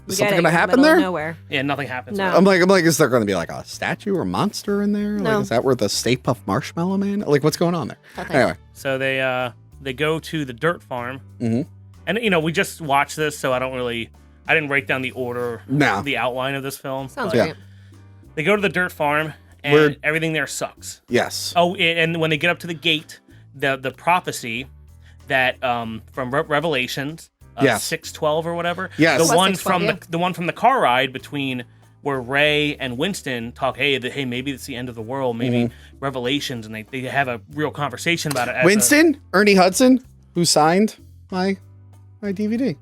is something going to happen there? Nowhere. Yeah, nothing happens. No. I'm like, is there going to be like a statue or monster in there? No. Like, is that where the Stay Puft Marshmallow Man? Like, what's going on there? Nothing. Anyway. So they go to the dirt farm. And, we just watched this, so I didn't write down the order, the outline of this film. Sounds but right. They go to the dirt farm, and everything there sucks. Yes. Oh, and when they get up to the gate, the prophecy that from Revelations, 6:12 or whatever. Yes. The one 6:12, from yeah. the one from the car ride between where Ray and Winston talk. Hey, maybe it's the end of the world. Maybe Revelations, and they have a real conversation about it. Winston, Ernie Hudson, who signed my DVD.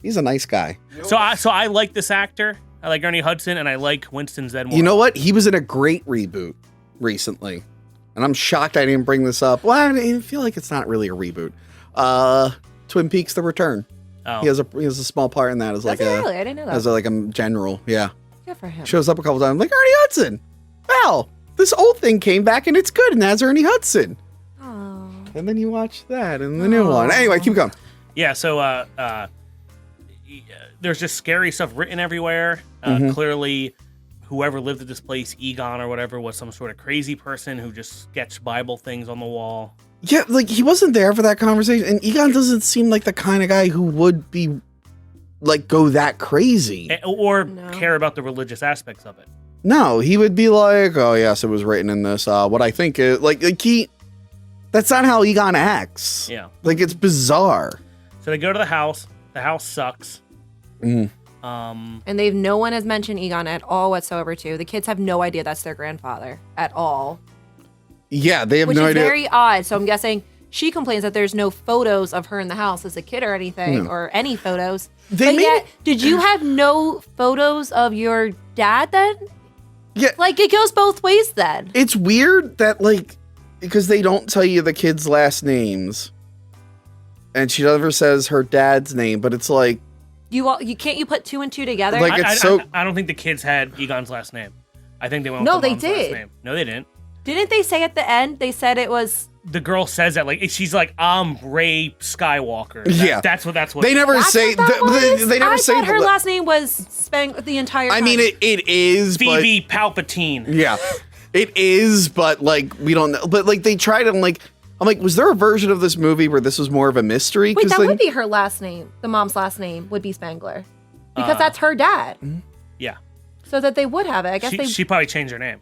He's a nice guy. So I like this actor. I like Ernie Hudson, and I like Winston Zedmore. You know what? He was in a great reboot recently. And I'm shocked I didn't bring this up. Well, I feel like it's not really a reboot. Twin Peaks: The Return. Oh. He has a small part in that as like Really? I didn't know that. as like a general. Yeah. Good for him. Shows up a couple times. Like Ernie Hudson. Wow. This old thing came back and it's good and has Ernie Hudson. Oh. And then you watch that and the new one. Anyway, keep going. Yeah, so there's just scary stuff written everywhere. Clearly, whoever lived at this place, Egon or whatever, was some sort of crazy person who just sketched Bible things on the wall. Yeah, like he wasn't there for that conversation. And Egon doesn't seem like the kind of guy who would be like go that crazy. Or care about the religious aspects of it. No, he would be like, oh yes, it was written in this. What I think is like he that's not how Egon acts. Yeah. Like it's bizarre. So they go to the house. The house sucks. And no one has mentioned Egon at all whatsoever, too. The kids have no idea that's their grandfather at all. Yeah, they have Which no is idea. very odd. So I'm guessing she complains that there's no photos of her in the house as a kid or anything, or any photos. They but made yet, did you have no photos of your dad then? Yeah. Like, it goes both ways then. It's weird that like because they don't tell you the kids' last names. And she never says her dad's name, but it's like You can't you put two and two together? Like, I don't think the kids had Egon's last name. I think they went with No, the they mom's last did. name. No, they didn't. Didn't they say at the end? They said it was. The girl says that like she's like I'm Ray Skywalker. Yeah. That's what. they never That's say what that was? they never I say thought her the- last name was spent the entire time. I mean it is Phoebe Palpatine. but yeah. It is, but like we don't know. But like they tried it. I'm like, was there a version of this movie where this was more of a mystery? Wait, that like, would be her last name. The mom's last name would be Spangler, because that's her dad. Yeah. So that they would have it. I guess she probably changed her name.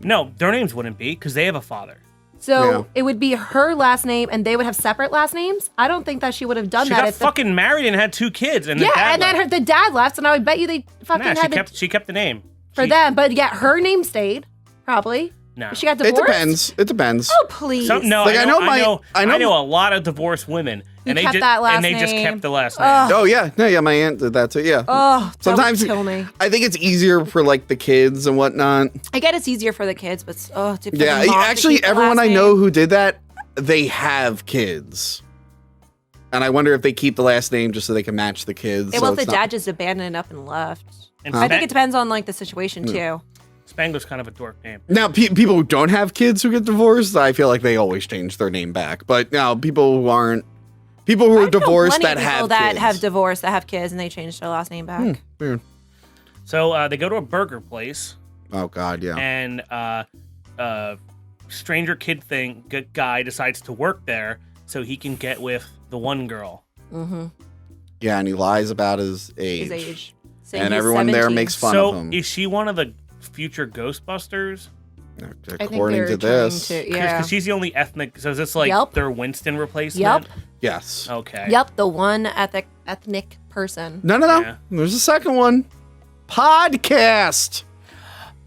No, their names wouldn't be because they have a father. So it would be her last name, and they would have separate last names. I don't think that she would have done that. She got fucking married and had 2 kids, and then the dad left, and I would bet you they fucking she kept the name for them. But yeah, her name stayed probably. No, she got divorced. It depends. Oh please. I know a lot of divorced women, and they just kept the last name. Oh yeah, my aunt did that too. Yeah. Oh, sometimes that would kill me. I think it's easier for like the kids and whatnot. I get it's easier for the kids, but actually, everyone I know who did that, they have kids, and I wonder if they keep the last name just so they can match the kids. Well, if the dad just abandoned it up and left. I think it depends on like the situation too. Spangler's kind of a dork name. Now, people who don't have kids who get divorced, I feel like they always change their name back. But now, people who are divorced that have divorced that have kids and they change their last name back. Weird. So they go to a burger place. Oh God, yeah. And stranger kid guy decides to work there so he can get with the one girl. Mm-hmm. Yeah, and he lies about his age. And everyone 17. there makes fun of him. So is she one of the future Ghostbusters? According to this. Because she's the only ethnic. So is this like their Winston replacement? Yep. Yes. Okay. Yep, the one ethnic person. No. Yeah. There's a second one. Podcast.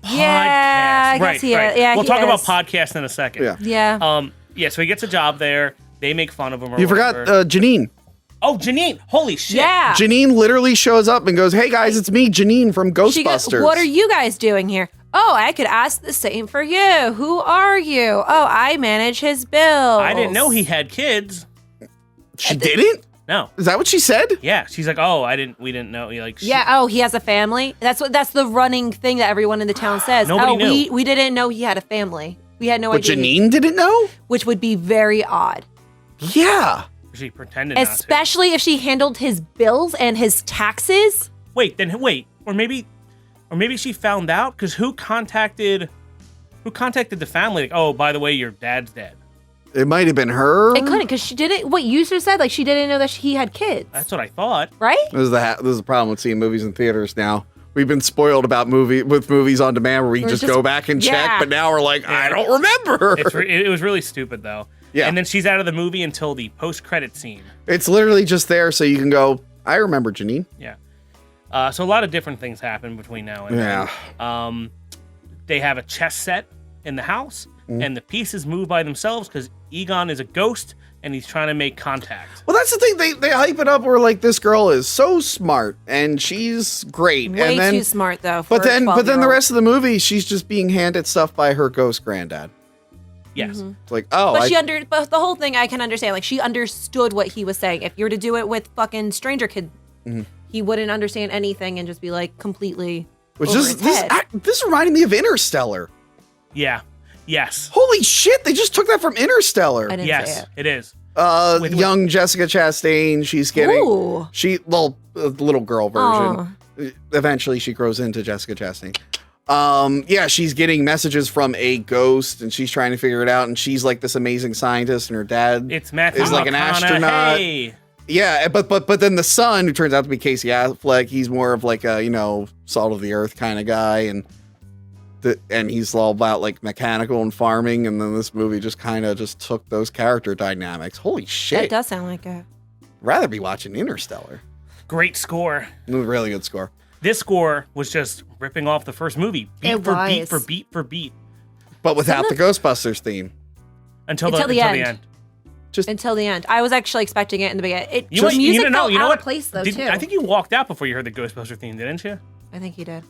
Yeah, I right. Yeah, we'll talk about podcast in a second. Yeah. So he gets a job there. They make fun of him. You forgot Janine. Oh, Janine. Holy shit. Yeah. Janine literally shows up and goes, "Hey guys, it's me, Janine from Ghostbusters." She goes, "What are you guys doing here?" "Oh, I could ask the same for you. Who are you?" "Oh, I manage his bills." I didn't know he had kids. She didn't? No. Is that what she said? Yeah. She's like, "Oh, we didn't know." He has a family. That's the running thing that everyone in the town says. Nobody knew. We didn't know he had a family. We had no idea. But Janine didn't know? Which would be very odd. Yeah. She pretended especially if she handled his bills and his taxes. Wait, or maybe she found out because who contacted the family? Like, "Oh, by the way, your dad's dead." It might have been her. It couldn't because she didn't. What you just said, like she didn't know that he had kids. That's what I thought. Right? This is the problem with seeing movies in theaters now. We've been spoiled with movies on demand where we just go back and check, but now we're like, I don't remember. It was really stupid though. Yeah. And then she's out of the movie until the post-credit scene. It's literally just there so you can go, I remember Janine. Yeah. So a lot of different things happen between now and then. They have a chess set in the house, and the pieces move by themselves because Egon is a ghost and he's trying to make contact. Well, that's the thing. They hype it up where like this girl is so smart and she's great. Way too smart though. But then the rest of the movie, she's just being handed stuff by her ghost granddad. Yes. Mm-hmm. It's like, but the whole thing I can understand. Like she understood what he was saying. If you were to do it with fucking stranger kid, he wouldn't understand anything and just be like completely. This reminded me of Interstellar. Yeah. Yes. Holy shit! They just took that from Interstellar. I didn't say it. It is. Young Jessica Chastain. She's getting Ooh. the little girl version. Eventually, she grows into Jessica Chastain. She's getting messages from a ghost, and she's trying to figure it out. And she's like this amazing scientist, and her dad is like an astronaut. Yeah, but then the son, who turns out to be Casey Affleck, he's more of like a salt of the earth kind of guy, and he's all about like mechanical and farming. And then this movie just kind of just took those character dynamics. Holy shit! That does sound like it. Rather be watching Interstellar. Great score. Really good score. This score was just ripping off the first movie, beat for beat. But without the Ghostbusters theme. Until the end. Until the end. I was actually expecting it in the beginning. Music felt out of place though, too. I think you walked out before you heard the Ghostbuster theme, didn't you? I think you did.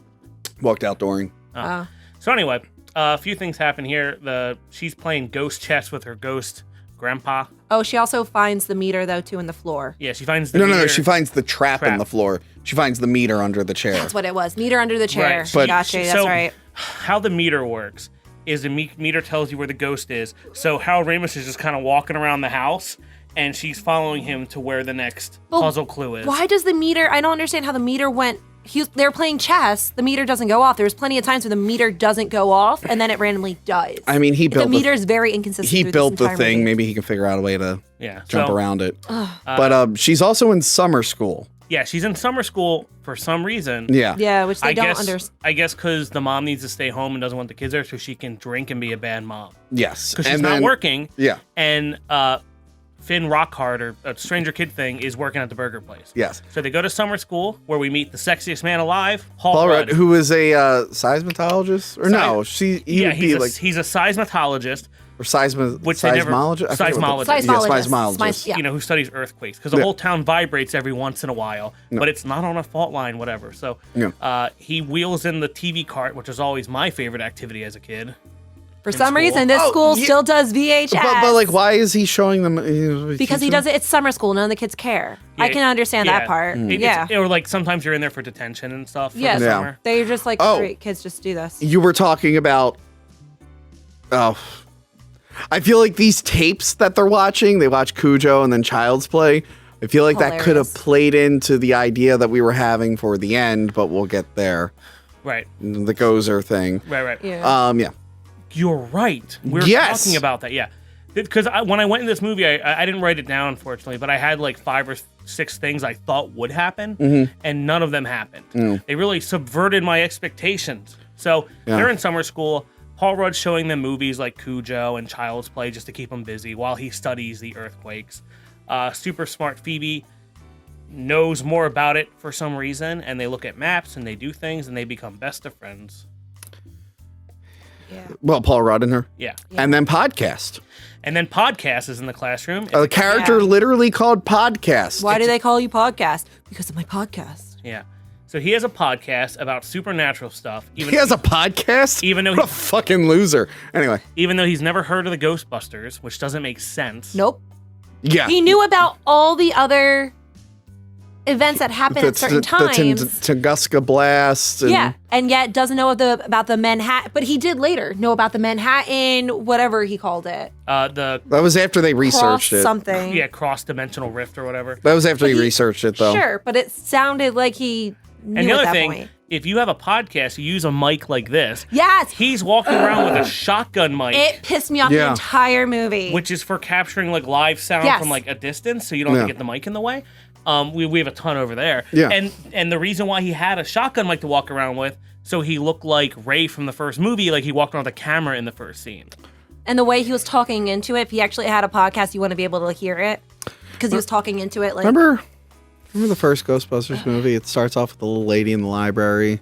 Walked out during. Oh. So anyway, a few things happen here. She's playing ghost chess with her ghost grandpa. Oh, she also finds the meter though too in the floor. Yeah, she finds the meter. No, she finds the trap in the floor. She finds the meter under the chair. That's what it was. Meter under the chair. Right. But, gotcha, that's right. How the meter works is the meter tells you where the ghost is. So Hal Ramis is just kind of walking around the house, and she's following him to where the next puzzle clue is. Why does the meter? I don't understand how the meter went they're playing chess. The meter doesn't go off. There's plenty of times where the meter doesn't go off, and then it randomly does. I mean, the meter is very inconsistent. He built the thing. Movie. Maybe he can figure out a way to jump around it. But she's also in summer school. Yeah, she's in summer school for some reason. Yeah, which they don't understand. I guess because the mom needs to stay home and doesn't want the kids there, so she can drink and be a bad mom. Yes, because she's not working. Yeah, and Finn Rockhart, or a Stranger Kid thing, is working at the burger place. Yes. So they go to summer school where we meet the sexiest man alive, Paul Rudd, who is a seismologist, or no? He's a seismologist. Or seismologist? Seismologist. You know, who studies earthquakes, because the whole town vibrates every once in a while, but it's not on a fault line, whatever. So he wheels in the TV cart, which was always my favorite activity as a kid. For some reason, this school still does VHS. But like, why is he showing them? Because he does it. It's summer school. None of the kids care. Yeah, I can understand that part. Or like sometimes you're in there for detention and stuff. Yeah, summer. They're just like, great, kids just do this. You were talking about. I feel like these tapes that they're watching, they watch Cujo and then Child's Play. I feel like that could have played into the idea that we were having for the end, but we'll get there. Right. The Gozer thing. Right. Yeah. You're right. We were talking about that. Yeah. Because when I went in this movie, I didn't write it down, unfortunately, but I had like 5 or 6 things I thought would happen, and none of them happened. They really subverted my expectations. So they're in summer school. Paul Rudd's showing them movies like Cujo and Child's Play just to keep them busy while he studies the earthquakes. Super smart Phoebe knows more about it for some reason, and they look at maps and they do things and they become best of friends. Yeah. Well, Paul Rudd and her. Yeah. And then Podcast. And then Podcast is in the classroom. A character literally called Podcast. Why do they call you Podcast? Because of my podcast. Yeah. So he has a podcast about supernatural stuff. He has a podcast? Even though what a fucking loser. Anyway. Even though he's never heard of the Ghostbusters, which doesn't make sense. Nope. Yeah. He knew about all the other events that happen at certain times. The Tunguska Blast. And yet doesn't know about the Manhattan. But he did later know about the Manhattan, whatever he called it. That was after they researched it. Something. Yeah, cross-dimensional rift or whatever. That was after he researched it, though. Sure, but it sounded like he knew and the at other that thing, point. If you have a podcast, you use a mic like this. Yes. He's walking around with a shotgun mic. It pissed me off the entire movie. Which is for capturing like live sound from like a distance, so you don't have to get the mic in the way. We have a ton over there. Yeah. And the reason why he had a shotgun mic to walk around with, so he looked like Ray from the first movie, like he walked around with a camera in the first scene. And the way he was talking into it, if he actually had a podcast, you want to be able to hear it. Because he was talking into it like... Remember the first Ghostbusters movie? It starts off with the little lady in the library.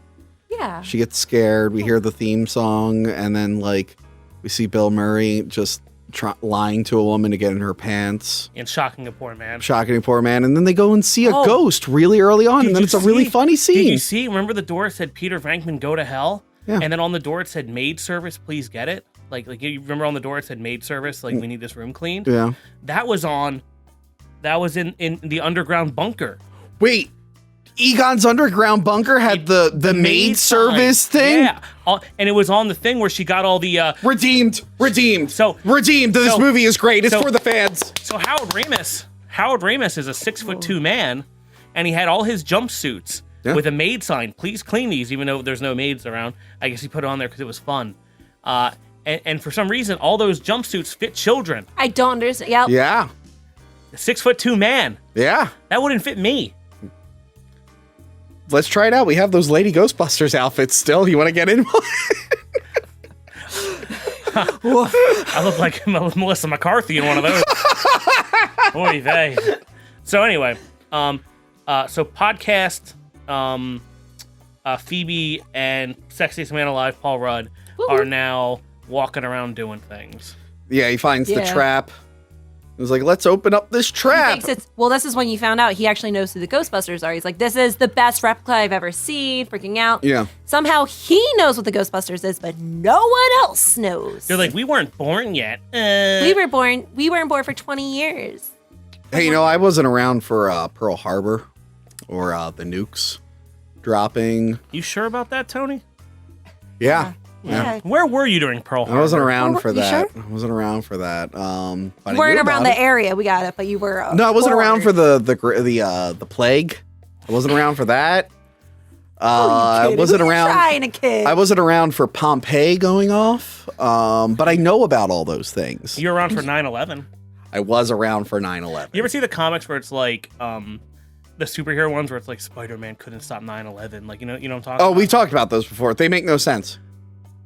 Yeah. She gets scared. We hear the theme song, and then like we see Bill Murray just lying to a woman to get in her pants. And shocking a poor man. Shocking a poor man. And then they go and see a ghost really early on, and then it's a really funny scene. Did you see? Remember the door said Peter Venkman, go to hell? Yeah. And then on the door it said maid service, please get it? Like you remember on the door it said maid service, like we need this room cleaned? Yeah. That was in the underground bunker. Wait, Egon's underground bunker had the maid service thing? Yeah. And it was on the thing where she got all the... Redeemed. So redeemed. This movie is great. It's for the fans. So Howard Ramis is a 6'2" man, and he had all his jumpsuits with a maid sign. Please clean these, even though there's no maids around. I guess he put it on there because it was fun. And for some reason, all those jumpsuits fit children. I don't understand. Yep. Yeah. A 6'2" man. Yeah. That wouldn't fit me. Let's try it out. We have those Lady Ghostbusters outfits still. You want to get in one? I look like Melissa McCarthy in one of those. Oy vey. So anyway, so Podcast, Phoebe and Sexiest Man Alive, Paul Rudd, are now walking around doing things. Yeah, he finds the trap. He was like, let's open up this trap. This is when you found out he actually knows who the Ghostbusters are. He's like, this is the best replica I've ever seen, freaking out. Yeah. Somehow he knows what the Ghostbusters is, but no one else knows. They're like, we weren't born yet. We weren't born for 20 years. Hey, I wasn't around for Pearl Harbor or the nukes dropping. You sure about that, Tony? Yeah. Where were you during Pearl Harbor? I wasn't around for that. Sure? I wasn't around for that. You weren't around the area. We got it, but you were. No, I wasn't around for the plague. I wasn't around for that. I wasn't around. Trying a kid. I wasn't around for Pompeii going off, but I know about all those things. You're around for 9/11. I was around for 9/11. You ever see the comics where it's like the superhero ones where it's like Spider-Man couldn't stop 9/11? Like you know what I'm talking about? Oh, we talked about those before. They make no sense.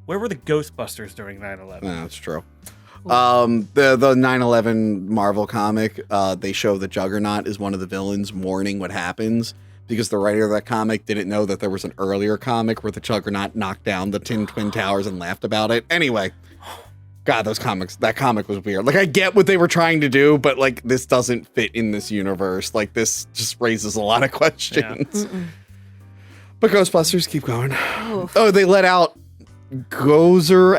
Where were the Ghostbusters during 9/11? No, that's true. The 9/11 Marvel comic, they show the Juggernaut is one of the villains mourning what happens because the writer of that comic didn't know that there was an earlier comic where the Juggernaut knocked down the Twin Towers and laughed about it. Anyway, God, that comic was weird. Like, I get what they were trying to do, but like, this doesn't fit in this universe. Like, this just raises a lot of questions. Yeah. But Ghostbusters keep going. Oof. Oh, they let out Gozer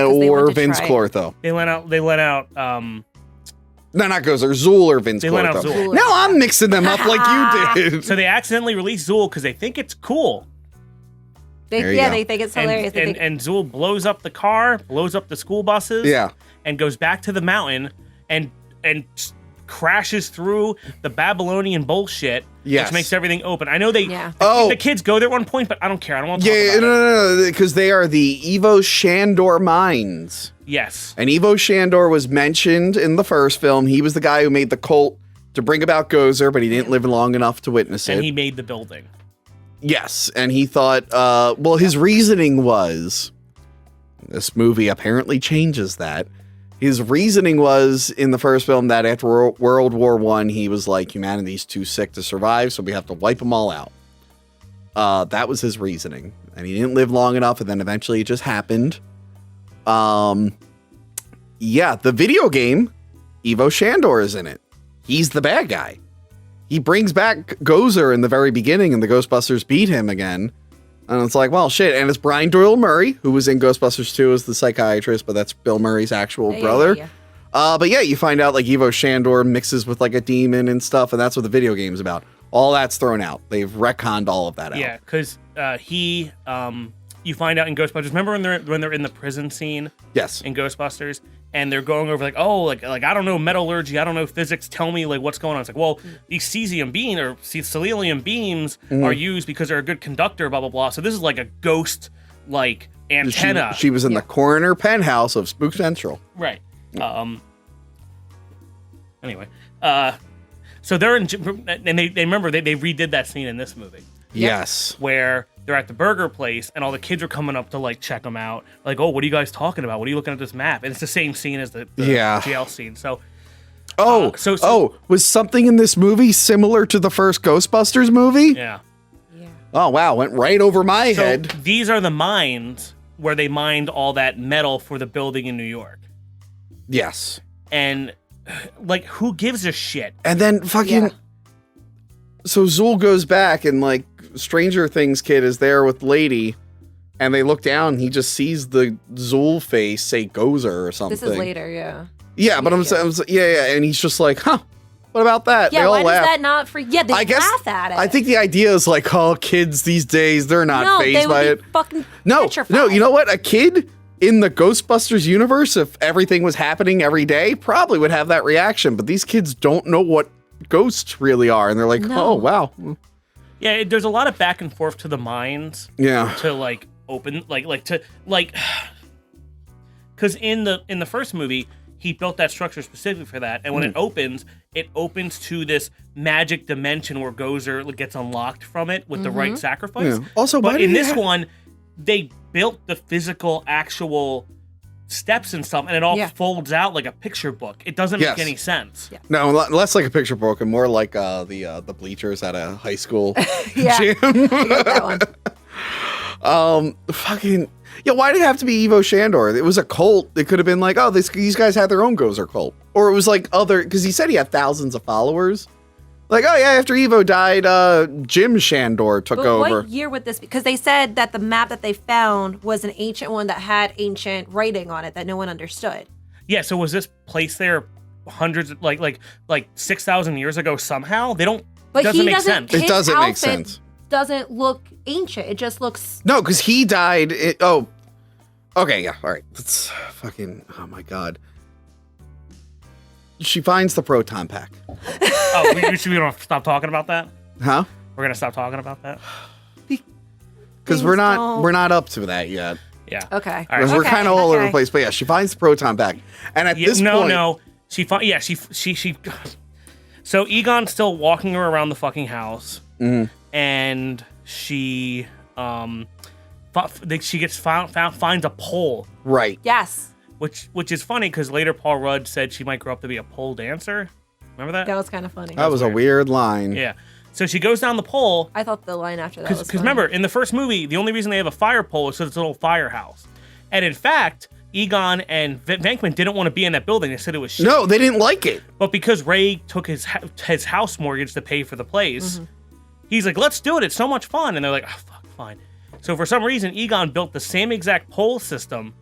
or Vince Clortho. They let out No, not Gozer. Zool or Vince They let out Clortho. Zool. Now I'm mixing them up like you did. So they accidentally released Zool because they think it's cool. There you go. They think it's hilarious. And Zool blows up the car, blows up the school buses, and goes back to the mountain and crashes through the Babylonian bullshit, which makes everything open. I know the kids go there at one point, but I don't care. I don't want to talk about it. No, because they are the Evo Shandor mines. Yes. And Evo Shandor was mentioned in the first film. He was the guy who made the cult to bring about Gozer, but he didn't live long enough to witness it. And he made the building. Yes, and he thought, his reasoning was, this movie apparently changes that. His reasoning was in the first film that after World War I, he was like, humanity's too sick to survive, so we have to wipe them all out. That was his reasoning. And he didn't live long enough, and then eventually it just happened. The video game, Evo Shandor is in it. He's the bad guy. He brings back Gozer in the very beginning, and the Ghostbusters beat him again. And it's like, well, shit. And it's Brian Doyle Murray, who was in Ghostbusters 2 as the psychiatrist, but that's Bill Murray's actual brother. But you find out like Evo Shandor mixes with like a demon and stuff, and that's what the video game's about. All that's thrown out. They've retconned all of that out. Yeah, because you find out in Ghostbusters. Remember when they're in the prison scene? Yes. In Ghostbusters, and they're going over like, I don't know metallurgy, I don't know physics. Tell me like what's going on. It's like, well, these cesium beams are used because they're a good conductor. Blah blah blah. So this is like a ghost like antenna. She was in the coroner penthouse of Spook Central. Right. Anyway, so they're in, and they remember they redid that scene in this movie. Yes. Where they're at the burger place and all the kids are coming up to like check them out. Like, oh, what are you guys talking about? What are you looking at this map? And it's the same scene as the jail scene. So, was something in this movie similar to the first Ghostbusters movie? Yeah. Oh, wow. Went right over my head. These are the mines where they mined all that metal for the building in New York. Yes. And like, who gives a shit? And then fucking... So Zool goes back and like Stranger Things kid is there with Lady, and they look down. And he just sees the Zool face say Gozer or something. This is later, yeah. Yeah, but I'm saying, and he's just like, huh? What about that? Yeah, they all why laugh. does that not freak? Yeah, they laugh at it. I think the idea is like, oh, kids these days they're not fazed by it. Fucking No, petrified. you know what? A kid in the Ghostbusters universe, if everything was happening every day, probably would have that reaction. But these kids don't know what ghosts really are, and they're like, oh wow. Yeah, there's a lot of back and forth to the mines. Yeah. To like open because in the first movie he built that structure specifically for that, and when it opens to this magic dimension where Gozer gets unlocked from it with the right sacrifice. Yeah. Also, but in this one, they built the physical actual steps and stuff, and it all folds out like a picture book. It doesn't make any sense. Yeah. No, less like a picture book and more like the bleachers at a high school gym. I got that one. Why did it have to be Evo Shandor? It was a cult. It could have been like, oh, these guys had their own Gozer cult. Or it was like because he said he had thousands of followers. Like, oh yeah, after Evo died, Jim Shandor took over. What year would this be? Because they said that the map that they found was an ancient one that had ancient writing on it that no one understood. Yeah, so was this placed there hundreds, like 6,000 years ago somehow? Doesn't make sense. It doesn't make sense. Doesn't look ancient. It just looks... No, because he died... Okay, yeah, all right. That's fucking... Oh, my God. She finds the proton pack. Oh, we don't stop talking about that? Huh? We're going to stop talking about that? because we're not up to that yet. Yeah. Okay. All right. We're kind of all over the place, but yeah, she finds the proton pack, and at this point, she. So Egon's still walking her around the fucking house, and she finds a pole. Right. Yes. Which is funny because later Paul Rudd said she might grow up to be a pole dancer. Remember that? That was kind of funny. That was a weird line. Yeah. So she goes down the pole. I thought the line after that was Because remember, in the first movie, the only reason they have a fire pole is so it's a little firehouse. And in fact, Egon and Venkman didn't want to be in that building. They said it was shit. No, they didn't like it. But because Ray took his house mortgage to pay for the place, he's like, let's do it. It's so much fun. And they're like, oh, fuck, fine. So for some reason, Egon built the same exact pole system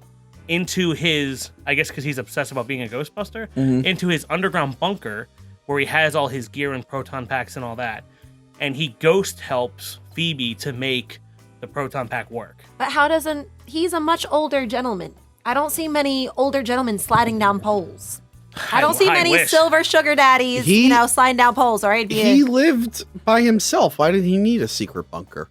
into his, I guess because he's obsessed about being a Ghostbuster, into his underground bunker where he has all his gear and proton packs and all that. And he ghost helps Phoebe to make the proton pack work. But he's a much older gentleman. I don't see many older gentlemen sliding down poles. I don't see many silver sugar daddies, sliding down poles, all right? He lived by himself. Why did he need a secret bunker?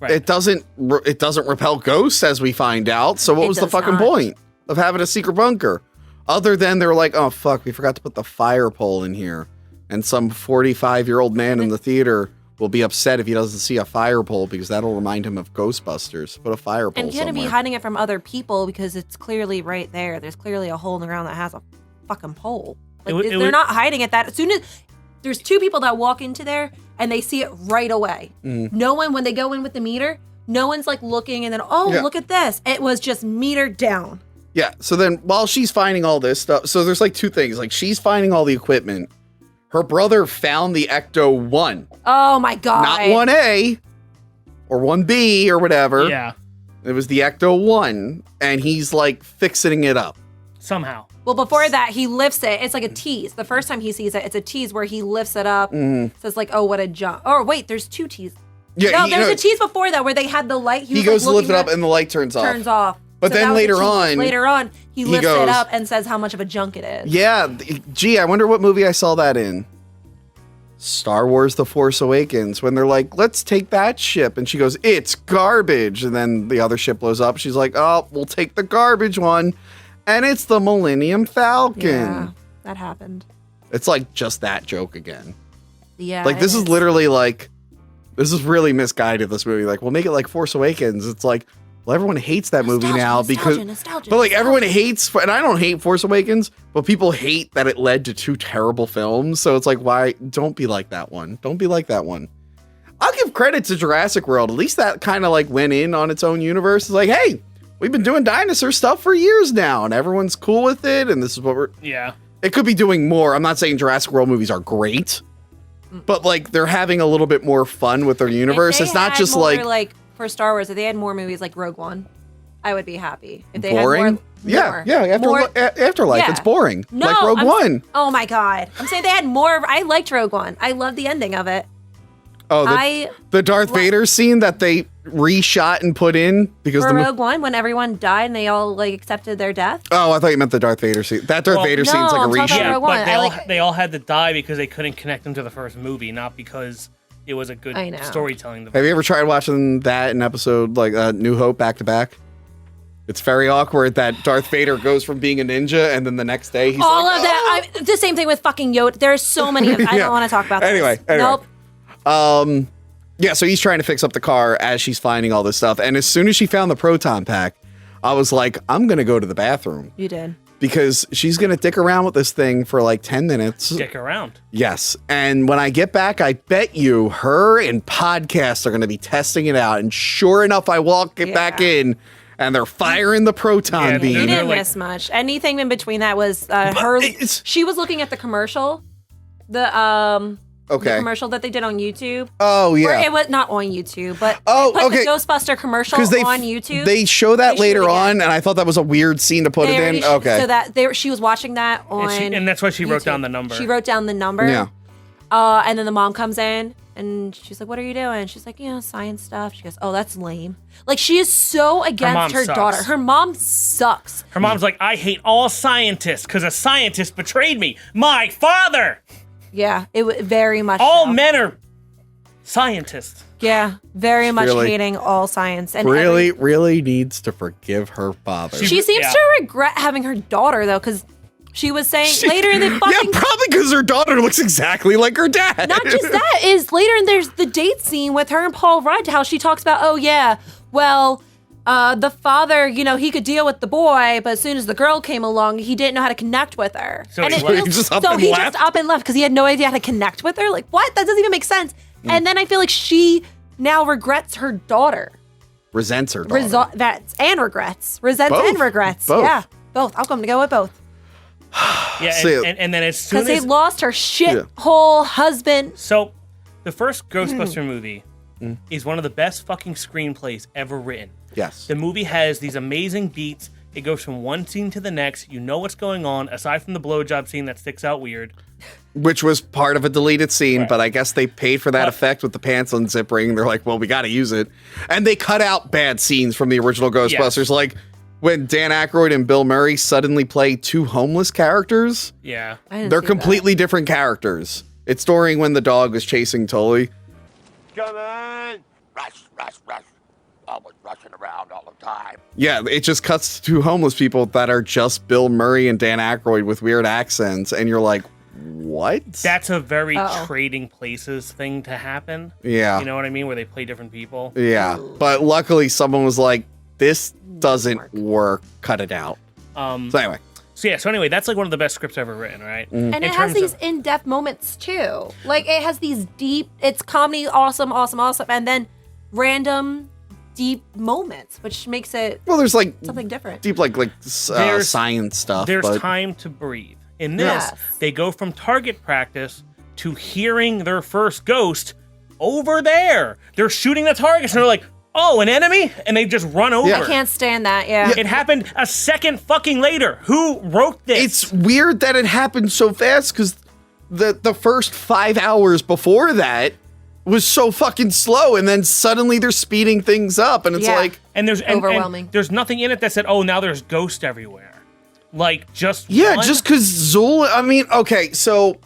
Right. It doesn't repel ghosts, as we find out. So what was the fucking point of having a secret bunker? Other than they're like, oh, fuck, we forgot to put the fire pole in here. And some 45-year-old man in the theater will be upset if he doesn't see a fire pole because that'll remind him of Ghostbusters. Put a fire pole And can't be hiding it from other people because it's clearly right there. There's clearly a hole in the ground that has a fucking pole. Like, they're not hiding it that as soon as there's two people that walk into there and they see it right away. No one, when they go in with the meter, no one's like looking and then, look at this. It was just metered down. Yeah. So then while she's finding all this stuff, so there's like two things. Like she's finding all the equipment. Her brother found the Ecto-1. Oh my God. Not 1A or 1B or whatever. Yeah. It was the Ecto-1 and he's like fixing it up. Somehow. Well, before that, he lifts it. It's like a tease. The first time he sees it, it's a tease where he lifts it up. Says like, oh, what a jump. Oh, wait, there's two teases. Yeah, there's a tease before that where they had the light. He goes to lift it up and the light turns off. But So then later on, he lifts it up and says how much of a junk it is. Yeah. Gee, I wonder what movie I saw that in. Star Wars The Force Awakens, when they're like, let's take that ship. And she goes, it's garbage. And then the other ship blows up. She's like, oh, we'll take the garbage one. And it's the Millennium Falcon. Yeah, that happened. It's like just that joke again. Yeah. Like, this is literally like, this is really misguided, this movie. Like, we'll make it like Force Awakens. It's like, well, everyone hates that movie now because, but like everyone hates, and I don't hate Force Awakens, but people hate that it led to two terrible films. So it's like, why? Don't be like that one. Don't be like that one. I'll give credit to Jurassic World. At least that kind of like went in on its own universe. It's like, hey, we've been doing dinosaur stuff for years now, and everyone's cool with it. And this is what we're. Yeah. It could be doing more. I'm not saying Jurassic World movies are great, but like they're having a little bit more fun with their universe. It's not just like for Star Wars, if they had more movies like Rogue One, I would be happy. If they boring? had Afterlife. Yeah. It's boring. No, like Rogue One. Oh my God. I'm saying they had more. I liked Rogue One. I loved the ending of it. Oh, the Darth Vader scene that they reshot and put in because for Rogue One, when everyone died and they all like accepted their death. Oh, I thought you meant the Darth Vader scene. That Darth Vader scene's like a reshoot. Yeah, but they all had to die because they couldn't connect them to the first movie, not because it was a good storytelling. Have you ever tried watching that in episode like New Hope back to back? It's very awkward that Darth Vader goes from being a ninja and then the next day he's all like, of that. The same thing with fucking Yoda. There's so many. I don't want to talk about this. Anyway. Nope. Yeah, so he's trying to fix up the car as she's finding all this stuff. And as soon as she found the proton pack, I was like, I'm going to go to the bathroom. You did. Because she's going to dick around with this thing for like 10 minutes. Dick around. Yes. And when I get back, I bet you her and Podcast are going to be testing it out. And sure enough, I walk it back in and they're firing the proton beam. You didn't miss much. Anything in between that was her. She was looking at the commercial. The commercial that they did on YouTube. Oh, yeah. Or it was not on YouTube, but the Ghostbuster commercial on YouTube. They show that later on, and I thought that was a weird scene to put it in. Okay. So that she was watching that on and that's why she YouTube. wrote down the number. She wrote down the number. Yeah. And then the mom comes in, and she's like, what are you doing? She's like, science stuff. She goes, oh, that's lame. Like, she is so against her daughter. Her mom sucks. Her mom's like, I hate all scientists because a scientist betrayed me. My father! Yeah, it was very much all men are scientists. Yeah, very much really- hating all science. And really needs to forgive her father. she seems Yeah. to regret having her daughter, though, because she was saying later in the Yeah, fucking... probably because her daughter looks exactly like her dad. Not just that, is later and there's the date scene with her and Paul Rudd, how she talks about, oh yeah, well, the father, you know, he could deal with the boy, but as soon as the girl came along, he didn't know how to connect with her. So and he it left. feels- He just up so and he left? just up and left because he had no idea how to connect with her. Like, what? That doesn't even make sense. And then I feel like she now regrets her daughter. Resents her daughter. Resents and Both. regrets. Both. Yeah, both. I'm going to go with both. Yeah, See, and then as soon Because they as lost her shithole husband. so, the first Ghostbuster Hmm. movie is one of the best fucking screenplays ever written. Yes. The movie has these amazing beats. It goes from one scene to the next. You know what's going on, aside from the blowjob scene that sticks out weird. Which was part of a deleted scene, Right. but I guess they paid for that But- effect with the pants unzipping. They're like, well, we got to use it. And they cut out bad scenes from the original Ghostbusters. Yes. Like when Dan Aykroyd and Bill Murray suddenly play two homeless characters. Yeah. I didn't They're see that. completely different characters. It's during when the dog was chasing Tully. Come on! Rush. Always rushing around all the time. Yeah, it just cuts to two homeless people that are just Bill Murray and Dan Aykroyd with weird accents. And you're like, what? That's a very Uh-oh. trading places thing to happen. Yeah. You know what I mean? Where they play different people. Yeah. But luckily, someone was like, this doesn't work. Cut it out. So anyway. So anyway, that's like one of the best scripts ever written, right? And In it has terms these of- in-depth moments too. Like it has these deep, it's comedy, awesome, and then random deep moments, which makes it Well, there's like something different. deep, like There's- science stuff. There's but time to breathe. In this, Yes. they go from target practice to hearing their first ghost over there. They're shooting the targets and they're like, oh, an enemy? And they just run over. Yeah. I can't stand that. Yeah. It happened a second fucking later. Who wrote this? it's weird that it happened so fast because the first 5 hours before that was so fucking slow, and then suddenly they're speeding things up, and it's Yeah. like, and there's overwhelming. And there's nothing in it that said, oh, now there's ghosts everywhere. Like just yeah, one? just because Zool. I mean, okay, so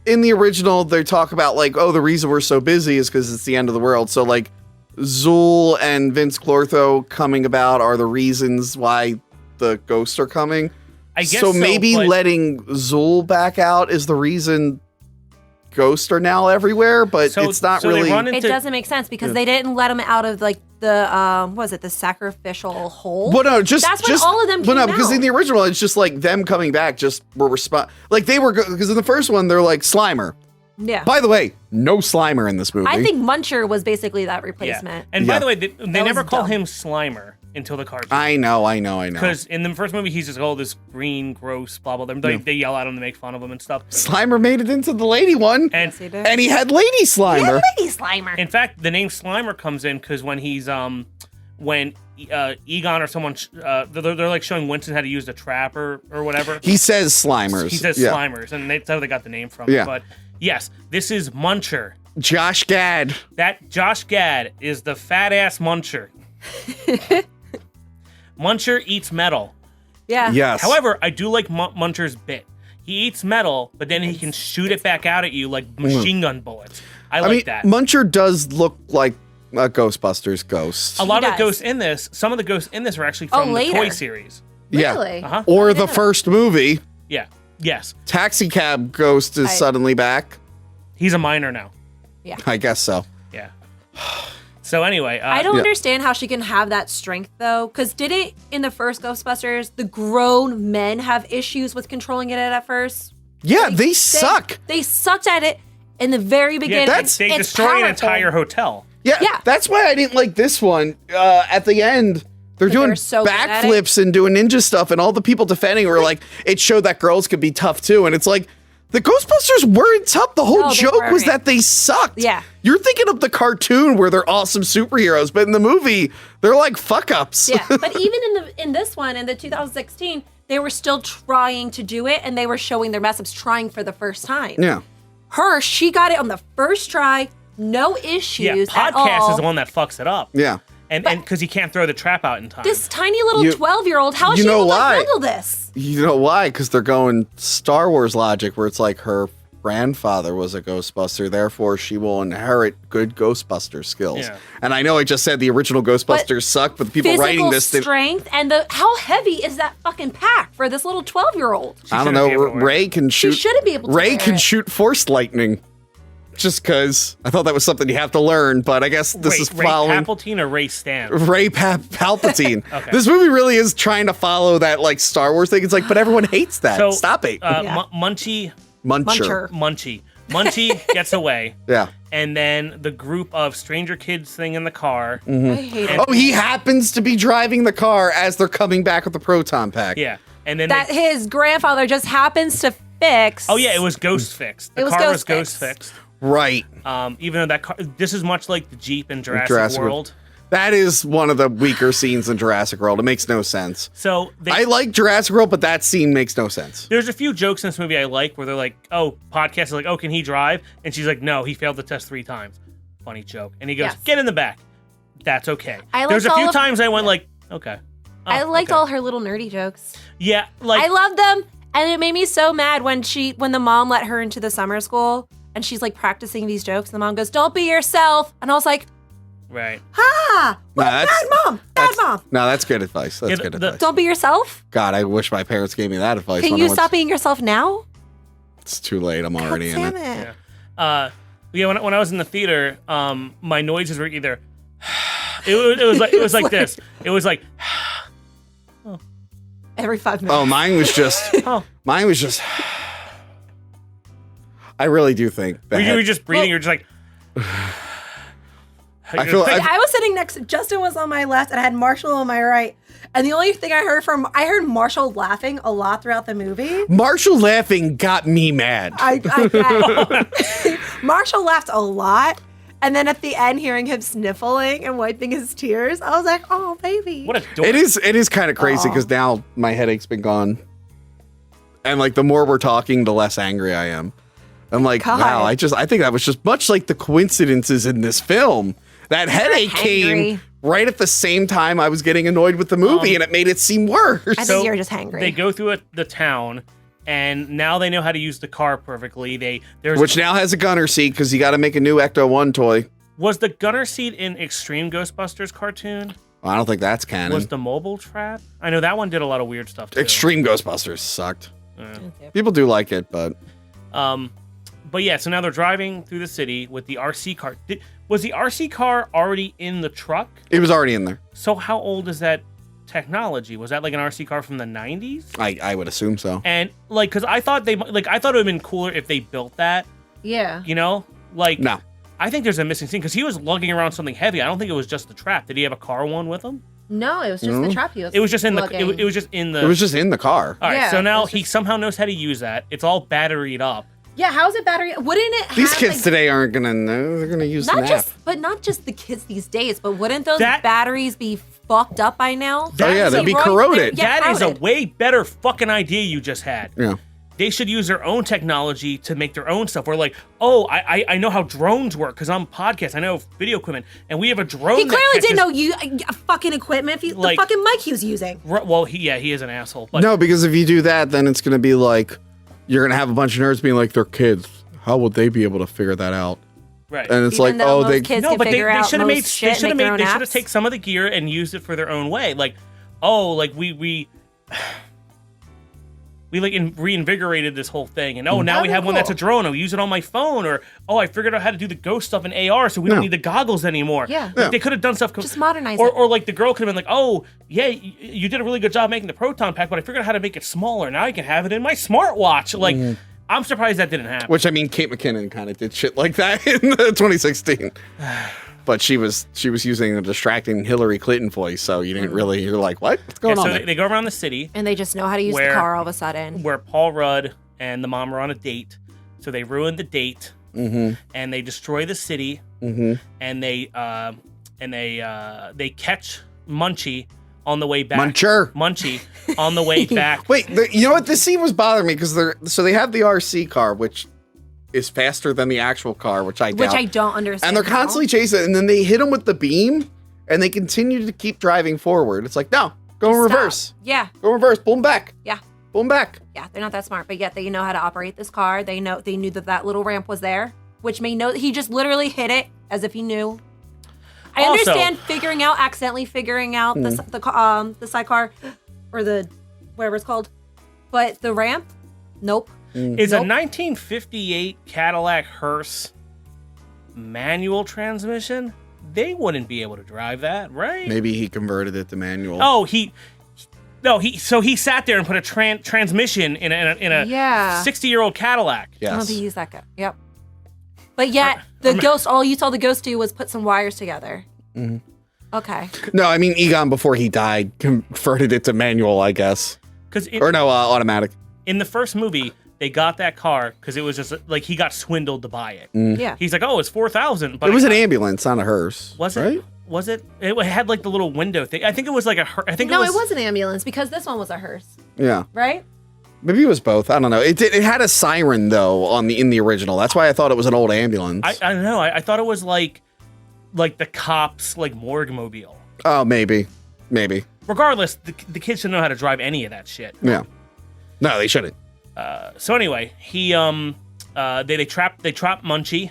in the original, they talk about like, oh, the reason we're so busy is because it's the end of the world. So like, Zool and Vince Clortho coming about are the reasons why the ghosts are coming. I guess so maybe but- letting Zool back out is the reason ghosts are now everywhere, but So- it's not so they really. run It into- doesn't make sense because they didn't let him out of like the what was it, the sacrificial hole? Well, no, That's when all of them Well, no, came because in out. the original, it's just like them coming back. Just were like they were because in the first one they're like Slimer. Yeah. By the way, no Slimer in this movie. I think Muncher was basically that Yeah. replacement. And by Yeah. the way, they never was call dumb. him Slimer until the cartoon. I know. Because in the first movie, he's just all this green, gross, blah, blah, blah. They yell at him to make fun of him and stuff. Slimer made it into the lady one, And Yes, he did. and he had Lady Slimer. Lady Slimer. in fact, the name Slimer comes in because when he's, when Egon or someone, they're like showing Winston how to use the trap or whatever. He says Slimers. He says Yeah. Slimers, and that's how they got the name from. Yeah. But yes, this is Muncher. Josh Gad. That Josh Gad is the fat ass Muncher. Muncher eats metal. Yeah. Yes. However, I do like Muncher's bit. He eats metal, but then he can shoot it back out at you like machine gun bullets. I like I mean, that. Muncher does look like a Ghostbusters ghost. A lot He of the does. ghosts in this, some of the ghosts in this are actually from the later. toy series. Yeah. Really? Uh-huh. Or I the didn't know. first movie, Yeah. Yes. Taxi Cab Ghost is suddenly back. He's a minor now. I guess so. Yeah. So anyway, I don't Yeah. understand how she can have that strength though, because didn't in the first Ghostbusters the grown men have issues with controlling it at first? Yeah, they suck. They sucked at it in the very beginning. Yeah, that's- they It's destroy an powerful. entire hotel. Yeah, Yeah. that's why I didn't like this one. At the end, they're they doing were so good at it. backflips and doing ninja stuff, and all the people defending were like, it showed that girls could be tough too. And it's like, the Ghostbusters weren't tough. The whole No, they joke was weren't. that they sucked. Yeah. You're thinking of the cartoon where they're awesome superheroes, but in the movie, they're like fuck ups. Yeah, but even in this one, in the 2016, they were still trying to do it, and they were showing their mess ups, trying for the first time. Yeah. She got it on the first try, no issues Yeah, at all. podcast is the one that fucks it up. Yeah. And because he can't throw the trap out in time. This tiny little You- 12-year-old, how is you she know able why? to handle this? You know why? Because they're going Star Wars logic, where it's like her grandfather was a Ghostbuster, therefore she will inherit good Ghostbuster skills. Yeah. And I know I just said the original Ghostbusters suck, but the people writing this strength and how heavy is that fucking pack for this little 12-year-old? I don't know. Ray can shoot. She shouldn't be able to. Ray can shoot force lightning. Just because I thought that was something you have to learn, but I guess this is following. Ray Palpatine or Ray Stan? Ray Palpatine. Okay. This movie really is trying to follow that like Star Wars thing. It's like, but everyone hates that. So, Stop it. Munchie gets away. Yeah. And then the group of stranger kids thing in the car. Mm-hmm. I hate it. Oh, he happens to be driving the car as they're coming back with the proton pack. Yeah. And then that his grandfather just happens to fix. Oh yeah, it was ghost fixed. The car was ghost fixed. Right. Even though that car, this is much like the Jeep in Jurassic World. That is one of the weaker scenes in Jurassic World. It makes no sense. So I like Jurassic World, but that scene makes no sense. There's a few jokes in this movie I like where they're like, oh, podcast is like, oh, can he drive? And she's like, no, he failed the test 3 times. Funny joke. And he goes, get in the back. That's okay. There's a few times I went like, okay. Oh, I liked all her little nerdy jokes. Yeah, like I loved them, and it made me so mad when the mom let her into the summer school. And she's like practicing these jokes. And the mom goes, don't be yourself. And I was like, right. Bad mom. No, that's good advice. That's good advice. Don't be yourself. God, I wish my parents gave me that advice. Can you stop being yourself now? It's too late. I'm already in it. Yeah. When I was in the theater, my noises were either it was like this. It was like every 5 minutes. Oh, mine was just I really do think that you were just breathing. You're just like. I feel like I was sitting next. Justin was on my left, and I had Marshall on my right. And the only thing I heard Marshall laughing a lot throughout the movie. Marshall laughing got me mad. Marshall laughed a lot. And then at the end, hearing him sniffling and wiping his tears, I was like, "Oh, baby!" What a dork. It is kind of crazy because now my headache's been gone, and like the more we're talking, the less angry I am. I'm like, God. wow, I think that was just much like the coincidences in this film. That headache came right at the same time I was getting annoyed with the movie, and it made it seem worse. I think you're just hangry. They go through the town, and now they know how to use the car perfectly. Which now has a gunner seat because you got to make a new Ecto-1 toy. Was the gunner seat in Extreme Ghostbusters cartoon? Well, I don't think that's canon. Was the mobile trap? I know that one did a lot of weird stuff too. Extreme Ghostbusters sucked. People do like it, but yeah, so now they're driving through the city with the RC car. Was the RC car already in the truck? It was already in there. So how old is that technology? Was that like an RC car from the 90s? I would assume so. And like, because I thought it would have been cooler if they built that. Yeah. You know, like no. I think there's a missing scene because he was lugging around something heavy. I don't think it was just the trap. Did he have a car one with him? No, it was just the trap. It was just in the. It was just in the. It was just in the car. All right, so now he somehow knows how to use that. It's all batteried up. Yeah, how's it battery? Wouldn't it? These kids today aren't gonna know. They're gonna use the app. Not just the kids these days, but wouldn't those batteries be fucked up by now? They'd be corroded. That is a way better fucking idea you just had. Yeah. They should use their own technology to make their own stuff. We're like, oh, I know how drones work because I'm a podcast. I know video equipment, and we have a drone. He clearly didn't know fucking equipment. The fucking mic he was using. Well, he is an asshole. But no, because if you do that, then it's gonna be like you're gonna have a bunch of nerds being like, they're kids. How would they be able to figure that out? Right. And it's Even like, oh, they kids no, but they should have made. They should have taken some of the gear and used it for their own way. Like, oh, like we like reinvigorated this whole thing, and now we have one that's a drone. I'll use it on my phone, or I figured out how to do the ghost stuff in AR, so we don't need the goggles anymore. Yeah, like, they could have done stuff. Just modernize it. Or like the girl could have been like, oh yeah, you did a really good job making the proton pack, but I figured out how to make it smaller. Now I can have it in my smartwatch. Like, I'm surprised that didn't happen. Which I mean, Kate McKinnon kind of did shit like that in 2016. But she was using a distracting Hillary Clinton voice, so you didn't really. You're like, what? What's going on? So they go around the city, and they just know how to use the car all of a sudden. Where Paul Rudd and the mom are on a date, so they ruin the date, and they destroy the city, and they catch Munchie on the way back. Munchie on the way back. Wait, you know what? This scene was bothering me because they have the RC car, which is faster than the actual car, which I don't understand. And they're constantly chasing it, and then they hit him with the beam, and they continue to keep driving forward. It's like, no, go in reverse. Yeah. Go in reverse, pull him back. Yeah. Pull him back. Yeah, they're not that smart, but yet they know how to operate this car. They knew that little ramp was there, which may know he just literally hit it as if he knew. I Also- understand accidentally figuring out the sidecar or the whatever it's called, but the ramp, nope. Is a 1958 Cadillac hearse manual transmission? They wouldn't be able to drive that, right? Maybe he converted it to manual. Oh, he sat there and put a transmission in a 60-year-old Cadillac. I don't Yes. think he's that good. Yep. But yet all you saw the ghost do was put some wires together. Mhm. Okay. No, I mean, Egon, before he died, converted it to manual, I guess. Automatic. In the first movie, they got that car because it was just like he got swindled to buy it. Yeah. He's like, oh, it's $4,000. But It was an ambulance, not a hearse. Was it? Right? Was it? It had like the little window thing. I think it was like a. It was an ambulance because this one was a hearse, Yeah. right? Maybe it was both. I don't know. It had a siren though in the original. That's why I thought it was an old ambulance. I don't know. I thought it was like the cops like morgue mobile. Oh, maybe. Regardless, the kids should know how to drive any of that shit. Yeah. No, they shouldn't. So anyway, they trap Munchie.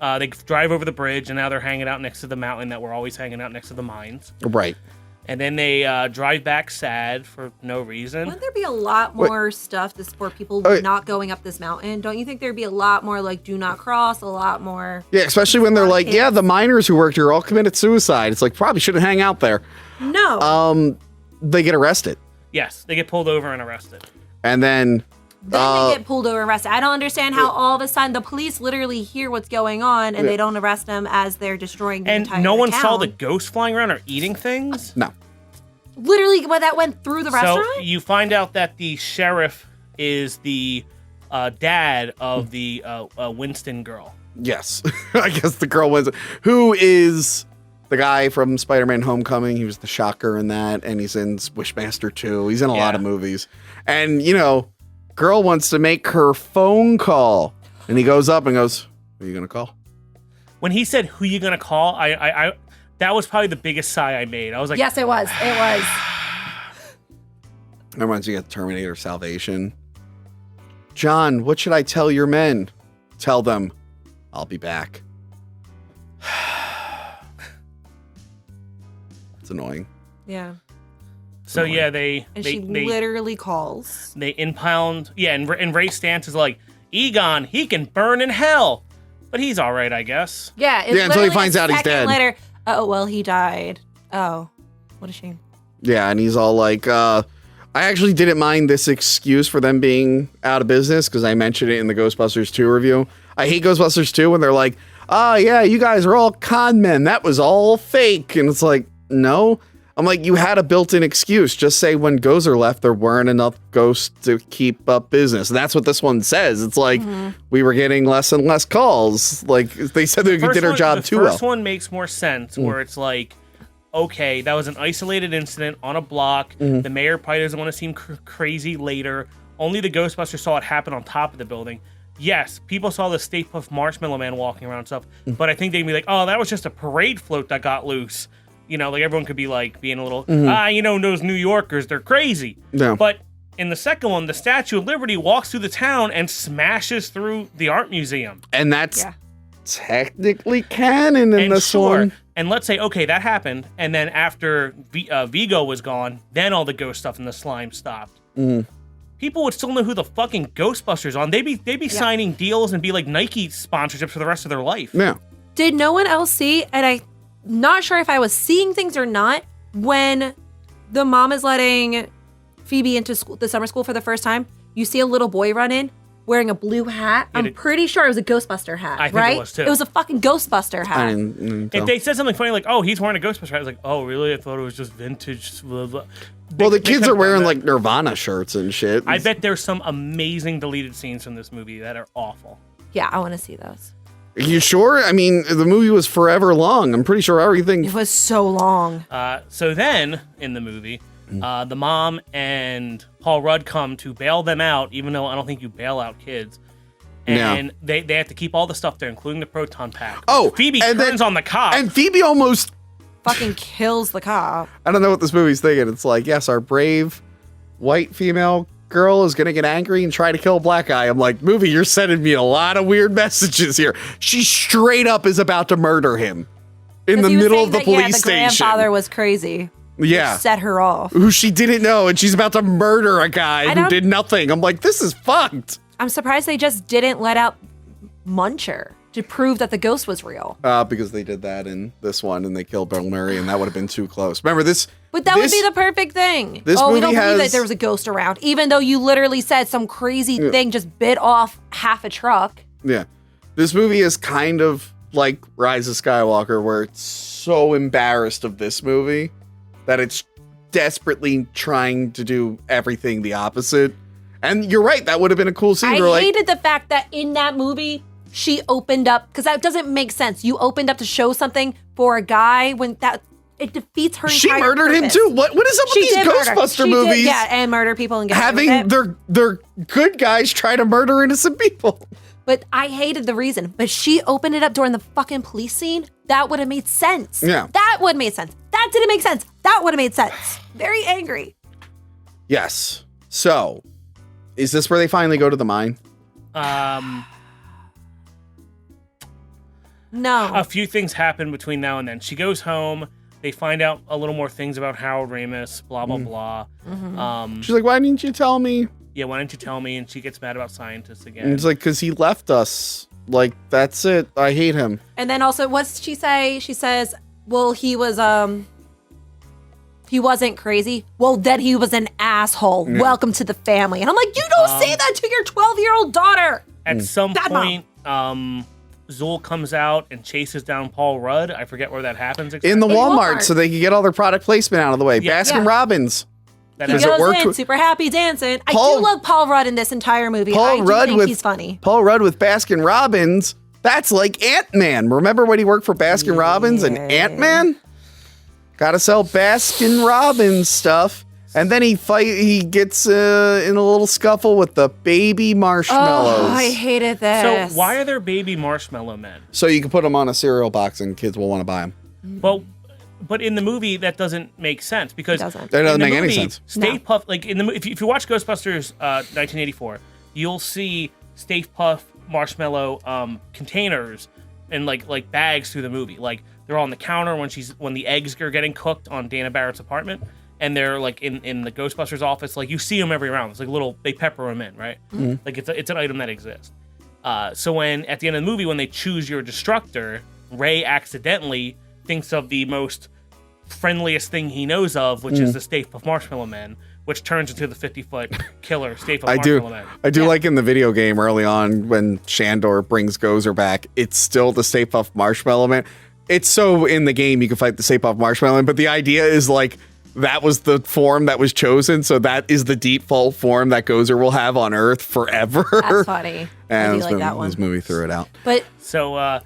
They drive over the bridge, and now they're hanging out next to the mountain that we're always hanging out next to the mines. Right. And then they drive back sad for no reason. Wouldn't there be a lot more stuff for people not going up this mountain? Don't you think there'd be a lot more like do not cross, a lot more? Yeah, especially when they're like, yeah, the miners who worked here all committed suicide. It's like, probably shouldn't hang out there. No. They get arrested. Yes, they get pulled over and arrested. And then They get pulled over and arrested. I don't understand how all of a sudden the police literally hear what's going on and they don't arrest them as they're destroying the entire And no one town. saw the ghost flying around or eating things? No. Literally, when that went through the restaurant? So you find out that the sheriff is the dad of the Winston girl. Yes. I guess the girl was, who is the guy from Spider-Man Homecoming. He was the Shocker in that, and he's in Wishmaster 2. He's in a lot of movies. And, girl wants to make her phone call. And he goes up and goes, who are you going to call? When he said, who you going to call, I that was probably the biggest sigh I made. I was like... Yes, it was. It was. That reminds me of Terminator Salvation. John, what should I tell your men? Tell them, I'll be back. It's annoying. Yeah. So yeah, they literally calls. They impound. Yeah, and Ray's stance is like, Egon, he can burn in hell, but he's all right, I guess. Yeah. Until he finds out he's dead. Later. Oh well, he died. Oh, what a shame. Yeah, and he's all like, I actually didn't mind this excuse for them being out of business because I mentioned it in the Ghostbusters 2 review. I hate Ghostbusters 2 when they're like, oh yeah, you guys are all con men. That was all fake. And it's like, no. I'm like, you had a built-in excuse. Just say when Gozer left, there weren't enough ghosts to keep up business. And that's what this one says. It's like, we were getting less and less calls. Like, they said they did our job too well. The first one makes more sense, where it's like, okay, that was an isolated incident on a block. The mayor probably doesn't want to seem crazy later. Only the Ghostbusters saw it happen on top of the building. Yes, people saw the Stay Puft Marshmallow Man walking around and stuff, but I think they'd be like, oh, that was just a parade float that got loose. Like everyone could be like being a little, those New Yorkers, they're crazy. Yeah. But in the second one, the Statue of Liberty walks through the town and smashes through the art museum. And that's technically canon in this one. And let's say, okay, that happened. And then after Vigo was gone, then all the ghost stuff and the slime stopped. People would still know who the fucking Ghostbusters are. They'd be signing deals and be like Nike sponsorships for the rest of their life. Yeah. Did no one else see, and I'm not sure if I was seeing things or not, when the mom is letting Phoebe into school, the summer school for the first time, you see a little boy run in wearing a blue hat. I'm pretty sure it was a Ghostbuster hat, I think right? it was too. It was a fucking Ghostbuster hat. I didn't If they said something funny like, oh, he's wearing a Ghostbuster hat, I was like, oh, really? I thought it was just vintage. Blah, blah. Well, the kids are wearing like Nirvana shirts and shit. I bet there's some amazing deleted scenes from this movie that are awful. Yeah, I want to see those. Are you sure? I mean, the movie was forever long. I'm pretty sure everything. It was so long. So then, in the movie, the mom and Paul Rudd come to bail them out, even though I don't think you bail out kids. And they have to keep all the stuff there, including the proton pack. Oh, Phoebe turns on the cop. And Phoebe almost fucking kills the cop. I don't know what this movie's thinking. It's like, yes, our brave white female girl is going to get angry and try to kill a black guy. I'm like, movie, you're sending me a lot of weird messages here. She straight up is about to murder him in the middle of the police station. The grandfather was crazy. Yeah. Set her off. Who she didn't know, and she's about to murder a guy who did nothing. I'm like, this is fucked. I'm surprised they just didn't let out Muncher to prove that the ghost was real. Because they did that in this one, and they killed Bill Murray, and that would have been too close. Remember this? But that would be the perfect thing. This we movie don't believe that has- there was a ghost around, even though you literally said some crazy thing just bit off half a truck. Yeah. This movie is kind of like Rise of Skywalker, where it's so embarrassed of this movie that it's desperately trying to do everything the opposite. And you're right, that would have been a cool scene. I hated the fact that in that movie, she opened up, because that doesn't make sense. You opened up to show something for a guy when it defeats her She entire murdered him purpose. too. What is up with these Ghostbuster movies? And murder people and get away having with it. their good guys try to murder innocent people. But I hated the reason. But she opened it up during the fucking police scene. That would have made sense. Yeah. That would have made sense. That didn't make sense. That would have made sense. Very angry. Yes. So, is this where they finally go to the mine? No. A few things happen between now and then. She goes home. They find out a little more things about Harold Ramis, blah, blah, blah. Mm-hmm. She's like, why didn't you tell me? Yeah, why didn't you tell me? And she gets mad about scientists again. And it's like, because he left us. Like, that's it. I hate him. And then also, what's she say? She says, well, he wasn't crazy. Well, then he was an asshole. Yeah. Welcome to the family. And I'm like, you don't say that to your 12-year-old daughter. At some Bad point, Zool comes out and chases down Paul Rudd. I forget where that happens exactly. In the Walmart, Walmart. so they can get all their product placement out of the way. Yeah. Baskin Robbins. That He Does it goes work in, to- super happy, dancing. I Paul- do love Paul Rudd in this entire movie. I do think he's funny. Paul Rudd with Baskin Robbins. That's like Ant-Man. Remember when he worked for Baskin Robbins and Ant-Man? Gotta sell Baskin Robbins stuff. And then he gets in a little scuffle with the baby marshmallows. Oh, I hated this. So why are there baby marshmallow men? So you can put them on a cereal box and kids will want to buy them. Well, but in the movie that doesn't make sense because It doesn't. That doesn't in the make any movie, sense. Stay Puft, like in the if you watch Ghostbusters 1984, you'll see Stay Puft marshmallow containers and like bags through the movie. Like they're on the counter when the eggs are getting cooked on Dana Barrett's apartment, and they're like in the Ghostbusters office. Like you see them every round. It's like they pepper them in, right? Mm-hmm. Like it's an item that exists. So when at the end of the movie when they choose your destructor, Ray accidentally thinks of the most friendliest thing he knows of, which is the Stay Puft Marshmallow Man, which turns into the 50-foot killer Stay Puft Marshmallow Man. I do like in the video game early on when Shandor brings Gozer back, it's still the Stay Puft Marshmallow Man. It's so in the game you can fight the Stay Puft Marshmallow Man, but the idea is like that was the form that was chosen, so that is the default form that Gozer will have on Earth forever. That's funny. I do And like that one. this movie threw it out. But So,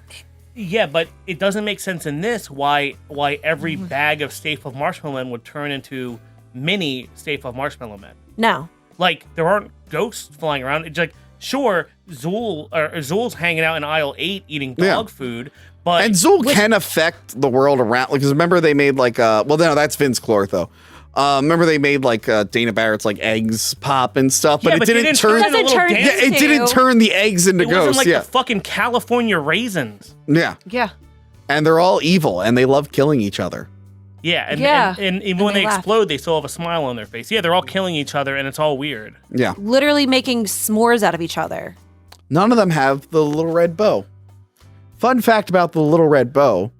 yeah, but it doesn't make sense in this why every bag of Stay Puft Marshmallow Men would turn into mini Stay Puft Marshmallow Men. no. Like, there aren't ghosts flying around. It's like, sure, Zool's hanging out in aisle 8 eating dog food, but... And Zool can affect the world around, because remember they made like, well, no, that's Vince Clortho. Remember they made like Dana Barrett's like eggs pop and stuff, but Yeah, it but they didn't didn't turn. turn it into a little turn- dance. Yeah, it didn't turn the eggs into It wasn't ghosts. like Yeah, the fucking California raisins. yeah, Yeah. and they're all evil and they love killing each other. Yeah, and even And when they they laugh. explode, they still have a smile on their face. Yeah, they're all killing each other, and it's all weird. Yeah, Literally making s'mores out of each other. none of them have the little red bow. Fun fact about the little red bow.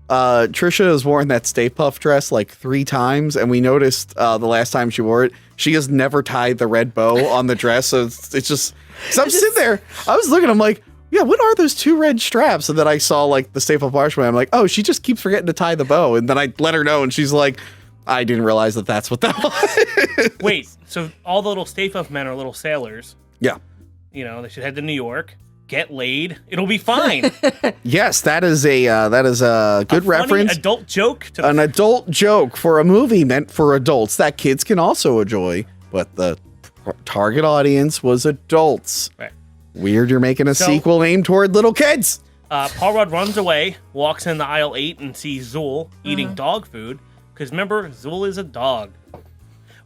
Trisha has worn that Stay Puft dress like 3 times, and we noticed the last time she wore it, she has never tied the red bow on the dress. So it's just, so I'm sitting there, I was looking, I'm like, yeah, what are those 2 red straps? And then I saw like the Stay Puft Marshmallow. I'm like, oh, she just keeps forgetting to tie the bow. And then I let her know, and she's like, I didn't realize that that's what that was. Wait, so all the little Stay Puft men are little sailors. Yeah. You know, they should head to New York, get laid. It'll be fine. Yes, that is a good Funny reference. adult joke. An adult joke for a movie meant for adults that kids can also enjoy, but the target audience was adults. Right. Weird you're making a So- sequel aimed toward little kids. Paul Rudd runs away, walks in the aisle 8 and sees Zool eating dog food. Because remember, Zool is a dog.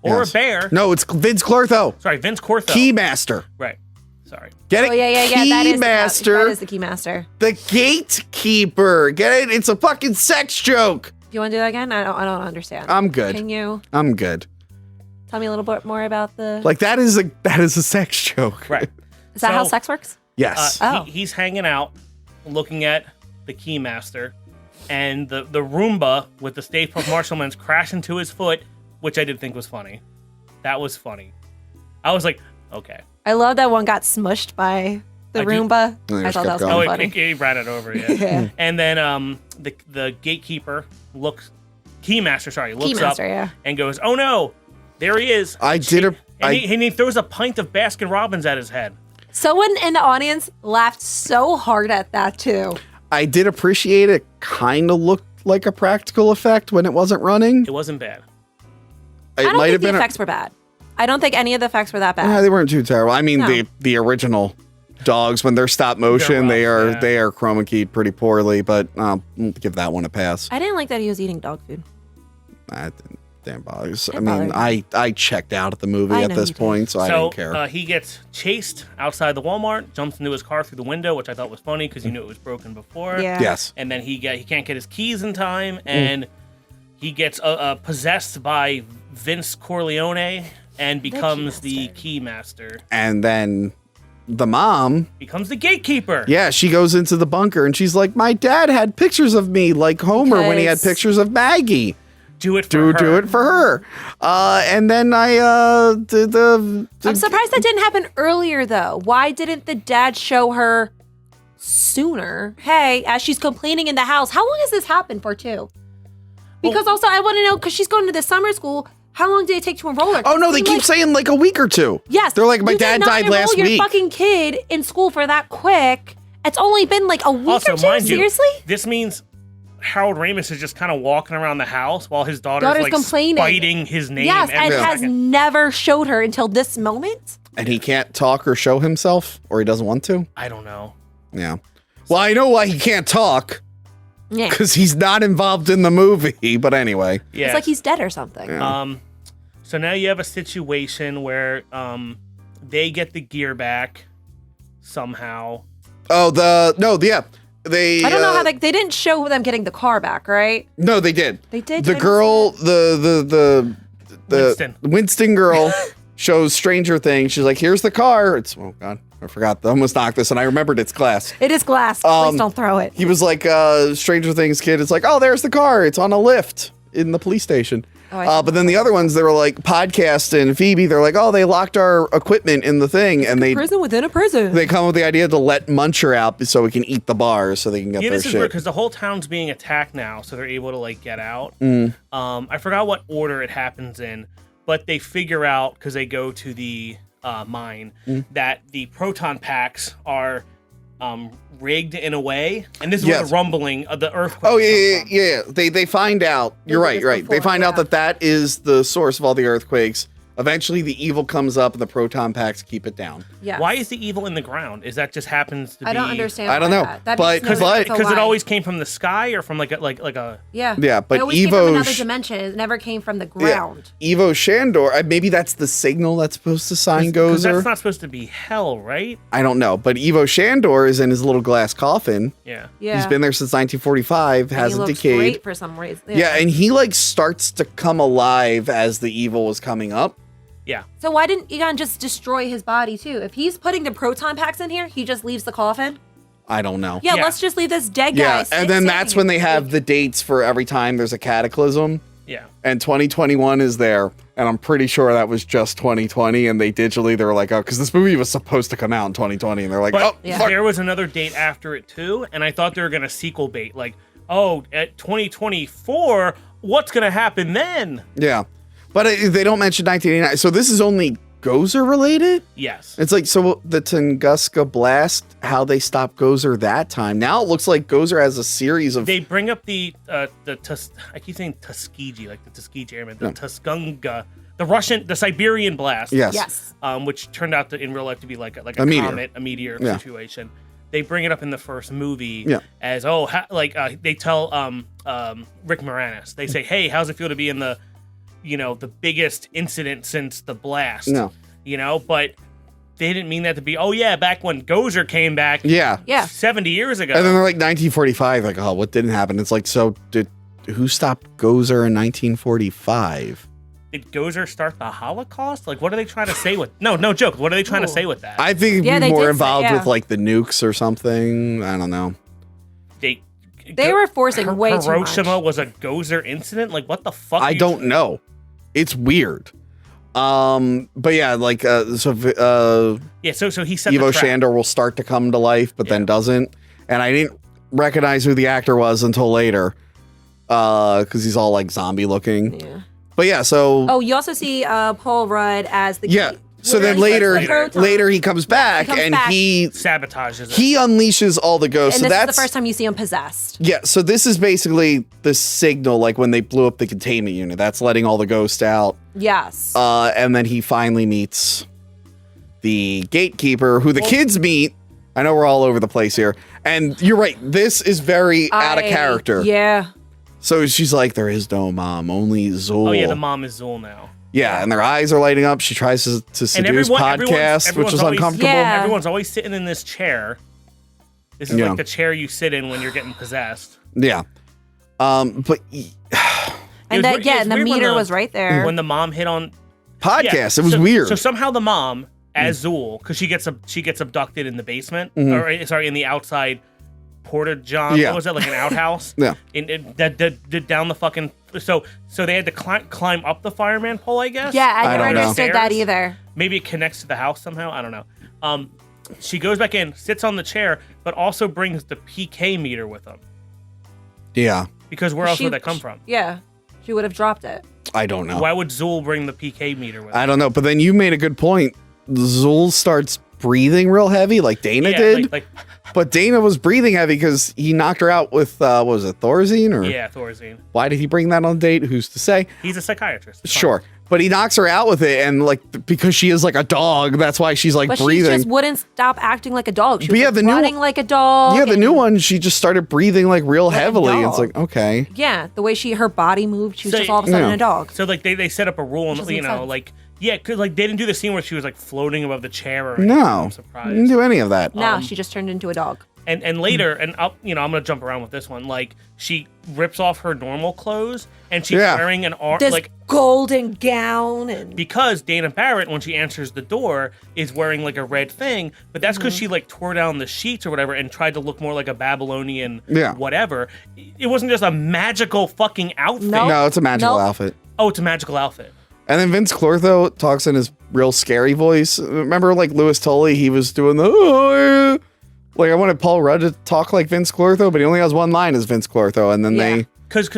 or Yes. a bear. No, it's Vince Clortho. Sorry, Vince Clortho. Keymaster. Right. Sorry. Get it? Oh yeah. That Keymaster. is the Keymaster. The gatekeeper. Get it? It's a fucking sex joke. Do you want to do that again? I don't understand. I'm good. Can you I'm good. tell me a little bit more about the? Like that is a sex joke. Right. Is that how So- sex works? Yes. Oh. He's hanging out, looking at the Keymaster, and the Roomba with the Stay Puft Marshmallows crash into his foot, which I did think was funny. That was funny. I was like, okay. I love that one got smushed by the I do- Roomba. Oh, I just thought that kept was going. kind of funny. He ran it over, yeah. Yeah. And then the gatekeeper looks up Keymaster, yeah. and goes, "Oh no, there he is!" And he throws a pint of Baskin Robbins at his head. Someone in the audience laughed so hard at that too. I did appreciate it. Kind of looked like a practical effect when it wasn't running. It wasn't bad. I don't think the effects were bad. I don't think any of the effects were that bad. Yeah, they weren't too terrible. I mean, No. the original dogs when they're stop motion, they are chroma keyed pretty poorly, but I'll give that one a pass. I didn't like that he was eating dog food. That damn bothers. It I mean, bothered I checked out at the movie I at know this you did. point, so I didn't care. He gets chased outside the Walmart, jumps into his car through the window, which I thought was funny because you knew it was broken before. Yeah. Yes. And then he can't get his keys in time, and he gets possessed by Vince Corleone and becomes the Keymaster. And then the mom Becomes the gatekeeper. Yeah, she goes into the bunker and she's like, "My dad had pictures of me like Homer when he had Because- pictures of Maggie. Do it for her. Do it for her." And then I'm surprised that didn't happen earlier though. Why didn't the dad show her sooner? Hey, as she's complaining in the house, how long has this happened for too? Because also I want to know, because she's going to the summer school, how long did it take to enroll her? Oh no, they Seemed keep like- saying like a week or two. Yes. They're like, "My you did dad not died enroll last your week." fucking kid in school for that quick. It's only been like a week Also, or two. mind you, Seriously? this means Harold Ramis is just kind of walking around the house while his daughter's like complaining. spiting his name. Yes, every and has second. never showed her until this moment. And he can't talk or show himself, or he doesn't want to. I don't know. Yeah. Well, I know why he can't talk, Yeah. because he's not involved in the movie. But anyway. Yeah. It's like he's dead or something. Yeah. So now you have a situation where they get the gear back somehow. Oh, they. I don't know how they didn't show them getting the car back, right? No, they did. They did. The I girl, the Winston. Winston girl shows Stranger Things. She's like, "Here's the car." It's, oh god, I forgot. I almost knocked this, and I remembered it's glass. It is glass. Please don't throw it. He was like, Stranger Things kid. It's like, "Oh, there's the car. It's on a lift in the police station." I But then the other ones, they were like Podcast and Phoebe. They're like, "Oh, they locked our equipment in the thing," and they Prison within a prison. they come with the idea to let Muncher out so we can eat the bars so they can get Yeah, their this is weird shit. because the whole town's being attacked now, so they're able to like get out. Mm. I forgot what order it happens in, but they figure out because they go to the mine Mm. that the proton packs are rigged in a way, and this is where Yes. the rumbling of the earthquake. Oh comes yeah, from. yeah. They find out. You're did right. this You're right. They before, find out yeah. that is the source of all the earthquakes. Eventually, the evil comes up, and the proton packs keep it down. Yes. Why is the evil in the ground? Is that just happens to be? I don't understand. I don't why know, That but- makes no sense to Because it why. always came from the sky or from like a. Yeah. Yeah, but it always came from Evo another dimension. It never came from the ground. Evo Shandor. Maybe that's the signal that's supposed to sign Because that's Gozer. not supposed to be hell, right? I don't know, but Evo Shandor is in his little glass coffin. Yeah. Yeah. He's been there since 1945. And he Hasn't looks decayed. great for some reason. Yeah, and he like starts to come alive as the evil is coming up. Yeah. So why didn't Egon just destroy his body too? If he's putting the proton packs in here, he just leaves the coffin. I don't know. Yeah, Yeah. let's just leave this dead guy. Yeah, and then sitting that's here. when they have the dates for every time there's a cataclysm. Yeah. And 2021 is there, and I'm pretty sure that was just 2020. And they were like, "Oh, because this movie was supposed to come out in 2020," and they're like, But "Oh, Yeah. fuck." there was another date after it too, and I thought they were gonna sequel bait, like, oh, at 2024, what's gonna happen then? Yeah." But they don't mention 1989, so this is only Gozer related. Yes. It's like, so the Tunguska blast, how they stopped Gozer that time. Now it looks like Gozer has a series of. They bring up I keep saying Tuskegee, like the Tuskegee Airmen, the Tuskunga, the Siberian blast. Yes. Yes. Which turned out in real life to be like a meteor. comet, a meteor Yeah. situation. They bring it up in the first movie Yeah. as they tell Rick Moranis. They say, "Hey, how's it feel to be in the the biggest incident since the blast. No. But they didn't mean that to be, oh yeah, back when Gozer came back Yeah. 70 years ago. And then they're like 1945, like, oh, what didn't happen? It's like, so who stopped Gozer in 1945? Did Gozer start the Holocaust? Like, what are they trying to say with... No joke. What are they trying to say with that? I think it'd Yeah, be they more did say- involved yeah. with like the nukes or something. I don't know. They were forcing way too much. Hiroshima was a Gozer incident? Like, what the fuck? I don't know. It's weird. But yeah, like Yeah, so he said Ivo the trap. Shandor will start to come to life, but then doesn't. And I didn't recognize who the actor was until later, because he's all like zombie looking. Yeah. But yeah, so Oh, you also see Paul Rudd as the yeah. kid. So then later he comes back He comes and back. he Sabotages it. unleashes all the ghosts. And So this that's is the first time you see him possessed. yeah. So this is basically the signal, like when they blew up the containment unit. That's letting all the ghosts out. Yes. And then he finally meets the gatekeeper, who the kids meet. I know we're all over the place here. And you're right. This is very out of character. Yeah. So she's like, there is no mom, only Zool. Oh, yeah, the mom is Zool now. Yeah, and their eyes are lighting up. She tries to seduce podcast, which is always, uncomfortable. Yeah. Everyone's always sitting in this chair. This is Yeah. like the chair you sit in when you're getting possessed. Yeah. But And It then, was yeah, and the weird when meter was right there. When the mom hit on... podcast, Yeah, it was weird. So somehow the mom, as Zool, because she gets abducted in the basement, or sorry, in the outside porta john. Yeah. What was that, like an outhouse? Yeah. That down the fucking. So they had to climb up the fireman pole, I guess. Yeah, I I never don't know. understood that either. Maybe it connects to the house somehow. I don't know. She goes back in, sits on the chair, but also brings the PK meter with them. Yeah. Because where else She- would that come from? Yeah. She would have dropped it. I don't know. Why would Zool bring the PK meter with I him? don't know. But then you made a good point. Zool starts breathing real heavy, like Dana did. Like, But Dana was breathing heavy because he knocked her out with, what was it, Thorazine? Or yeah, Thorazine. why did he bring that on a date? Who's to say? He's a psychiatrist. It's fine. Sure. But he knocks her out with it, and like because she is like a dog, that's why she's like But breathing. she just wouldn't stop acting like a dog. She But was yeah, like, the new running one- like a dog. Yeah, the and- new one, she just started breathing like real Like a heavily. It's dog. like, okay. Yeah, the way her body moved, she was So- just all of a sudden Yeah. a dog. So like they set up a rule, and doesn't you make know, sense. like yeah, because like they didn't do the scene where she was like floating above the chair or anything. No. I'm Didn't surprised. do any of that. No, she just turned into a dog. And later, and I'm gonna jump around with this one. Like she rips off her normal clothes, and she's Yeah. wearing an This like golden gown and because Dana Barrett, when she answers the door, is wearing like a red thing, but that's because she like tore down the sheets or whatever and tried to look more like a Babylonian Yeah. whatever. It wasn't just a magical fucking outfit. Nope. No, it's a magical Nope. outfit. Oh, it's a magical outfit. And then Vince Clortho talks in his real scary voice. Remember, like Louis Tully, he was doing the "Oh, yeah." Like I wanted Paul Rudd to talk like Vince Clortho, but he only has one line as Vince Clortho, and then Yeah. Because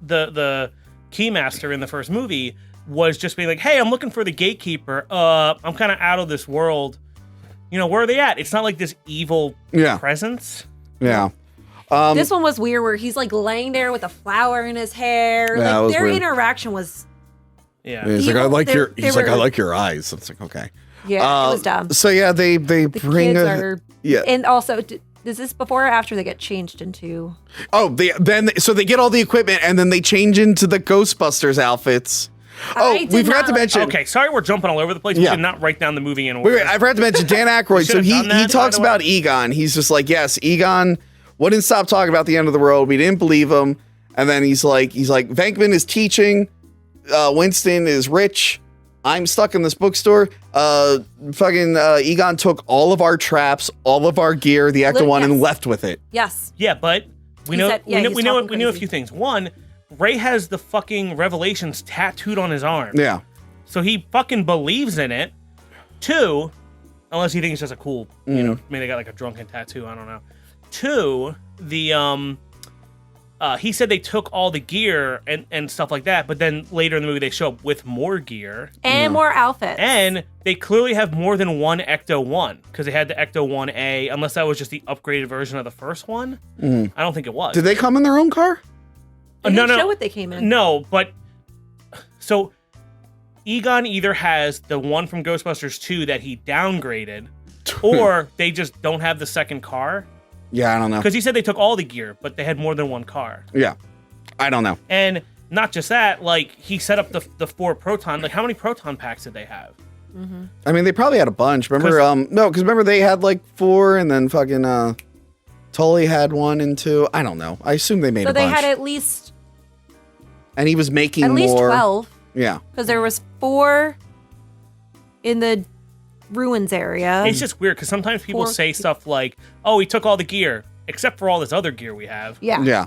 the keymaster in the first movie was just being like, hey, I'm looking for the gatekeeper. I'm kind of out of this world. You know, where are they at? It's not like this evil Yeah. presence. yeah. this one was weird where he's like laying there with a flower in his hair. Yeah, it like was their weird. interaction was Yeah. He's like, I Evil- like they- your. they He's like, I were- like your eyes. It's like, okay. it was dumb. So yeah, they The bring kids a are yeah. and also is this before or after they get changed into Oh, so they get all the equipment and then they change into the Ghostbusters outfits. Oh, I did we forgot not to like- mention. Okay, sorry we're jumping all over the place. Yeah. We did not write down the movie in order. Wait, I forgot to mention Dan Aykroyd. So should've he done that talks right away. about Egon. He's just like, yes, Egon wouldn't stop talking about the end of the world. We didn't believe him. And then he's like, Venkman is teaching. Winston is rich. I'm stuck in this bookstore. Egon took all of our traps, all of our gear, the Ecto One, and Yes. left with it. yes. Yeah, but we He know said- yeah, he's we know talking a crazy. few things. One, Ray has the fucking Revelations tattooed on his arm. Yeah. So he fucking believes in it. Two, unless he thinks it's just a cool, you know, maybe they got like a drunken tattoo, I don't know. Two, he said they took all the gear and stuff like that, but then later in the movie they show up with more gear. And more outfits. And they clearly have more than one Ecto 1, because they had the Ecto 1A, unless that was just the upgraded version of the first one. I don't think it was. Did they come in their own car? They no, didn't no. show what they came in. No, but so Egon either has the one from Ghostbusters 2 that he downgraded, or they just don't have the second car. Yeah, I don't know. Because he said they took all the gear, but they had more than one car. Yeah, I don't know. And not just that, like he set up the 4 proton. Like how many proton packs did they have? I mean, they probably had a bunch. Remember, because remember they had like 4, and then fucking Tully had 1 and 2. I don't know. I assume they made So a they bunch. had at least And he was making at least more. 12 Yeah. because there was 4 in the ruins area. It's just weird because sometimes people 4 say stuff like, "Oh, we took all the gear except for all this other gear we have." Yeah. Yeah.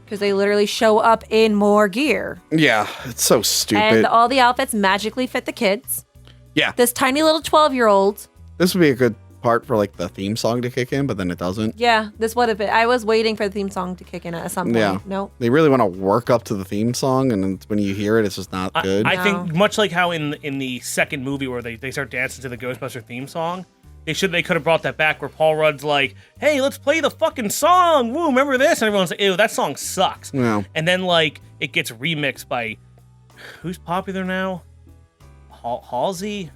Because they literally show up in more gear. Yeah. It's so stupid. And all the outfits magically fit the kids. Yeah. This tiny little 12-year-old. This would be a good part for like the theme song to kick in, but then it doesn't. Yeah, this would have been. I was waiting for the theme song to kick in at some point. Yeah. Nope. They really want to work up to the theme song, and then when you hear it, it's just not good. I No. think much like how in the second movie where they start dancing to the Ghostbuster theme song, they could have brought that back where Paul Rudd's like, "Hey, let's play the fucking song. Woo, remember this?" And everyone's like, "Ew, that song sucks." Yeah. And then like it gets remixed by who's popular now? Halsey.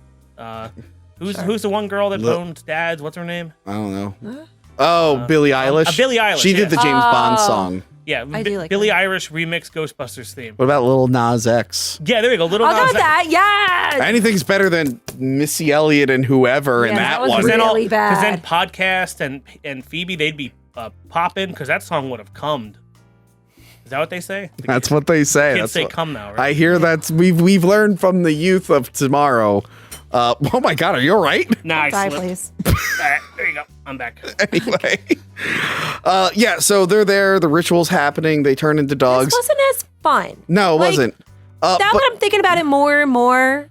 Who's the one girl that owns dads? What's her name? I don't know. Oh, Billie Eilish. Billie Eilish, She did yeah. the James Bond song. Yeah, I do like Billie that. Irish remix Ghostbusters theme. What about Lil Nas X? Yeah, there you go. Little I'll go Nas with X. that. Yes. Anything's better than Missy Elliott and whoever in Yeah, that that was one. really bad. Because then Podcast and Phoebe, they'd be popping because that song would have cummed. Is that what they say? That's what they say. Kids That's say what- come now, right? I hear that's we've learned from the youth of tomorrow. Oh my God, are you all right? Nice. Die, please. All right, there you go. I'm back. Anyway, yeah. So they're there. The ritual's happening. They turn into dogs. This wasn't as fun. No, it Like, wasn't. Now But- that I'm thinking about it more and more,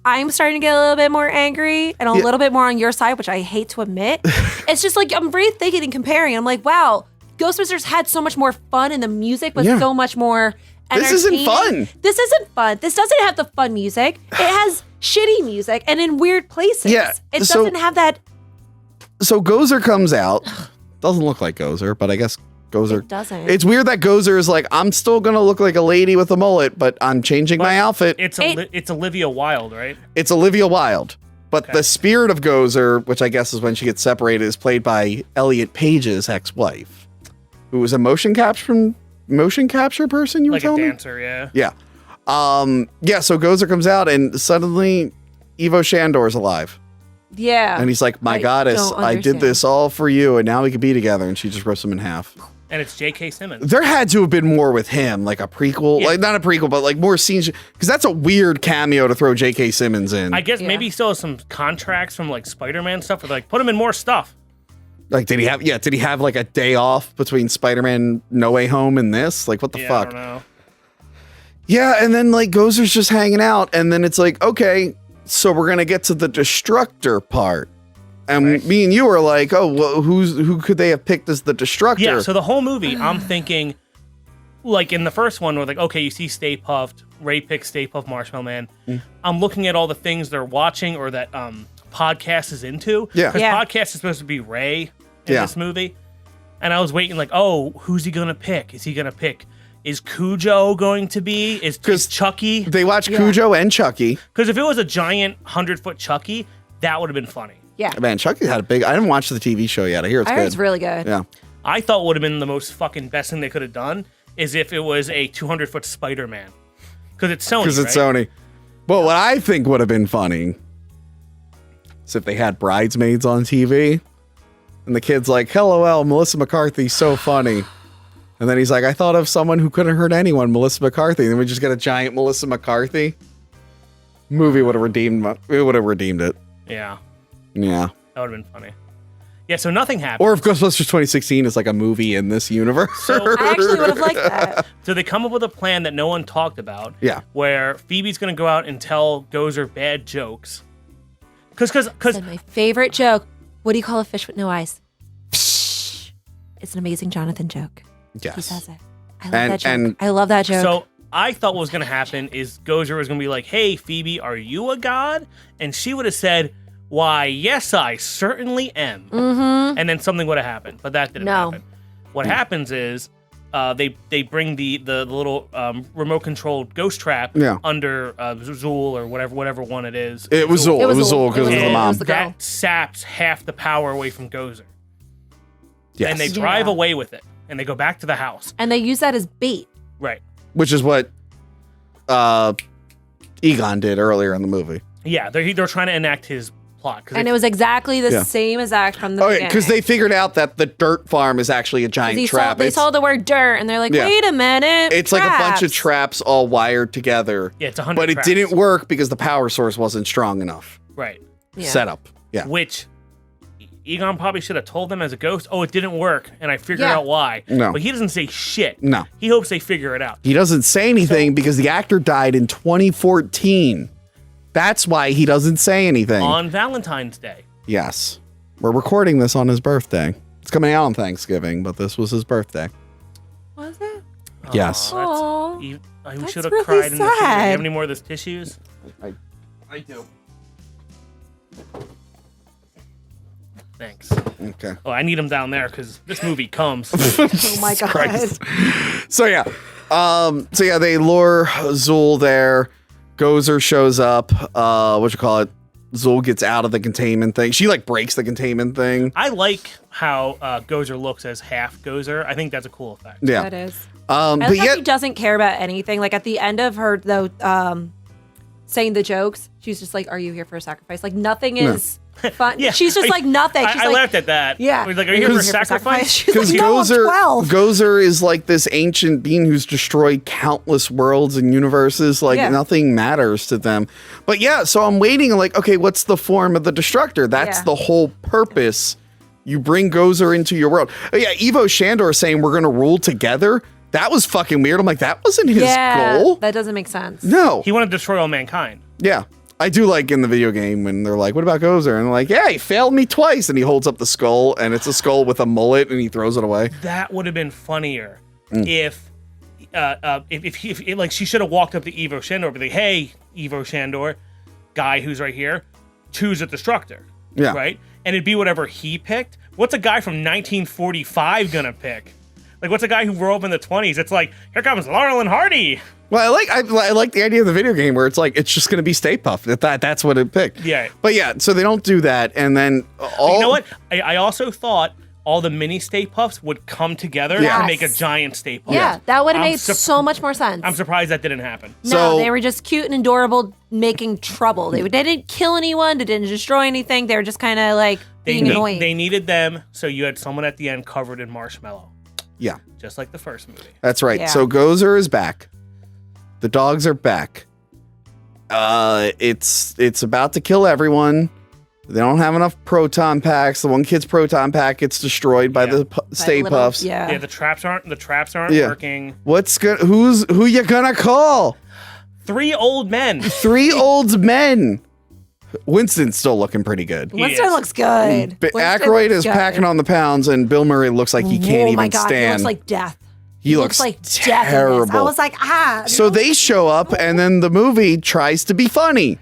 I'm starting to get a little bit more angry and a Yeah. little bit more on your side, which I hate to admit. It's just like I'm rethinking and comparing. I'm like, wow, Ghostbusters had so much more fun and the music was Yeah. so much more This isn't entertaining. fun. This isn't fun. This doesn't have the fun music. It has shitty music and in weird places. Yeah, It so- doesn't have that. So Gozer comes out. Doesn't look like Gozer, but I guess Gozer. It doesn't. It's weird that Gozer is like, I'm still gonna look like a lady with a mullet, but I'm changing my outfit. It's Olivia Wilde, right? It's Olivia Wilde. But Okay. the spirit of Gozer, which I guess is when she gets separated, is played by Elliot Page's ex-wife, who was a motion capture person. You were Like a telling me? dancer, yeah. Yeah. Yeah. So Gozer comes out, and suddenly Ivo Shandor's alive, Yeah. and he's like, "My I goddess, don't I did understand. this all for you, and now we could be together." And she just rips him in half. And it's J.K. Simmons. There had to have been more with him, like a prequel, Yeah. like not a prequel, but like more scenes, because that's a weird cameo to throw J.K. Simmons in. I guess Yeah. maybe he still has some contracts from like Spider-Man stuff, where they're like, put him in more stuff. Like, did he have? Yeah, did he have like a day off between Spider-Man No Way Home and this? Like, what the Yeah, I fuck? don't know. Yeah, and then like Gozer's just hanging out, and then it's like, okay, so we're gonna get to the Destructor part, and Right. me and you are like, oh, well, who could they have picked as the Destructor? Yeah, so the whole movie, I'm thinking, like in the first one, we're like, okay, you see Stay Puffed, Ray picks Stay Puffed Marshmallow Man. I'm looking at all the things they're watching or that Podcast is into. Yeah. Because Yeah. Podcast is supposed to be Ray in Yeah. this movie. And I was waiting like, oh, who's he going to pick? Is he going to pick? Is Cujo going to be? Is 'Cause Chucky? they watch Cujo and Chucky. Because if it was a giant 100-foot Chucky, that would have been funny. Yeah. Man, Chucky had a big. I haven't watched the TV show yet. I hear it's I good. heard it's really good. Yeah. I thought would have been the most fucking best thing they could have done is if it was a 200-foot Spider-Man. Because it's Sony, Because it's right? Sony. But what I think would have been funny is if they had Bridesmaids on TV, and the kid's like, "LOL, Melissa McCarthy's so funny," and then he's like, "I thought of someone who couldn't hurt anyone, Melissa McCarthy." And then we just get a giant Melissa McCarthy movie. Would have redeemed. It would have redeemed it. Yeah, Yeah. that would have been funny. Yeah, so nothing happened. Or if Ghostbusters 2016 is like a movie in this universe. So, I actually would have liked that. so they come up with a plan that no one talked about. Yeah. Where Phoebe's going to go out and tell Gozer bad jokes. Because And my favorite joke. What do you call a fish with no eyes? Psh. It's an amazing Jonathan joke. Yes. He says it. I love And- that joke. and- I love that joke. So I thought what was going to happen is Gozer was going to be like, hey, Phoebe, are you a god? And she would have said, why, yes, I certainly am. Mm-hmm. And then something would have happened, but that didn't No. happen. What happens is they bring the little remote controlled ghost trap Yeah. under Zool or whatever one it is. It was Zool. It was Zool because it was the And mom. the girl. that saps half the power away from Gozer. Yes. And they drive Yeah. away with it. And they go back to the house. And they use that as bait. Right. Which is what Egon did earlier in the movie. Yeah, they're trying to enact his plot. And it was exactly the same exact from the beginning. Because they figured out that the dirt farm is actually a giant trap. They saw the word dirt, and they're like, wait a minute. It's like a bunch of traps all wired together. Yeah, it's 100 But traps. it didn't work because the power source wasn't strong enough. Right. Setup. Yeah. Which Egon probably should have told them as a ghost, oh, it didn't work, and I figured Yeah. out why. No. But he doesn't say shit. No. He hopes they figure it out. He doesn't say anything because the actor died in 2014. That's why he doesn't say anything. On Valentine's Day. Yes. We're recording this on his birthday. It's coming out on Thanksgiving, but this was his birthday. Was it? Yes. Aw, We that's should have really cried in the tissue. Do you sad. have any more of those tissues? I do. Thanks. Okay. Oh, I need them down there because this movie comes. Oh my God. Christ. So yeah. They lure Zool there. Gozer shows up. Zool gets out of the containment thing. She like breaks the containment thing. I like how Gozer looks as half Gozer. I think that's a cool effect. Yeah. That is. But I like how yet she doesn't care about anything. Like at the end of her, though, saying the jokes, she's just like, "Are you here for a sacrifice?" Like nothing is fun. Yeah. She's just like nothing. She's I like, laughed at that. Yeah. I was like, are you here for sacrifice? She's like, because no, I'm 12. Gozer is like this ancient being who's destroyed countless worlds and universes. Like nothing matters to them. But yeah, so I'm waiting. Like, okay, what's the form of the destructor? That's the whole purpose. You bring Gozer into your world. Oh, yeah, Ivo Shandor saying we're gonna rule together. That was fucking weird. I'm like, that wasn't his goal. That doesn't make sense. No. He wanted to destroy all mankind. Yeah. I do like in the video game when they're like, what about Gozer? And they're like, yeah, he failed me twice. And he holds up the skull, and it's a skull with a mullet, and he throws it away. That would have been funnier if she should have walked up to Ivo Shandor and be like, hey, Ivo Shandor, guy who's right here, choose a destructor. Yeah. Right? And it'd be whatever he picked. What's a guy from 1945 gonna pick? Like, what's a guy who grew up in the 20s? It's like, here comes Laurel and Hardy. Well, I like the idea of the video game where it's like it's just going to be Stay Puft. That's what it picked. Yeah. But yeah, so they don't do that, and then You know what? I also thought all the mini Stay Puffs would come together to make a giant Stay Puft. Yeah, that would have made so much more sense. I'm surprised that didn't happen. No, they were just cute and adorable, making trouble. They didn't kill anyone. They didn't destroy anything. They were just kind of like being annoying. They needed them, so you had someone at the end covered in marshmallow. Yeah. Just like the first movie. That's right. Yeah. So Gozer is back. The dogs are back. It's about to kill everyone. They don't have enough proton packs. The one kid's proton pack gets destroyed by the Stay Puffs. Yeah, the traps aren't working. Who you gonna call? 3 old men. 3 old men. Winston's still looking pretty good. Winston looks good. Aykroyd is packing on the pounds, and Bill Murray looks like he can't Oh my even God, stand. he looks like death. He looks like terrible. death in this. I was like, So they show up, and then the movie tries to be funny.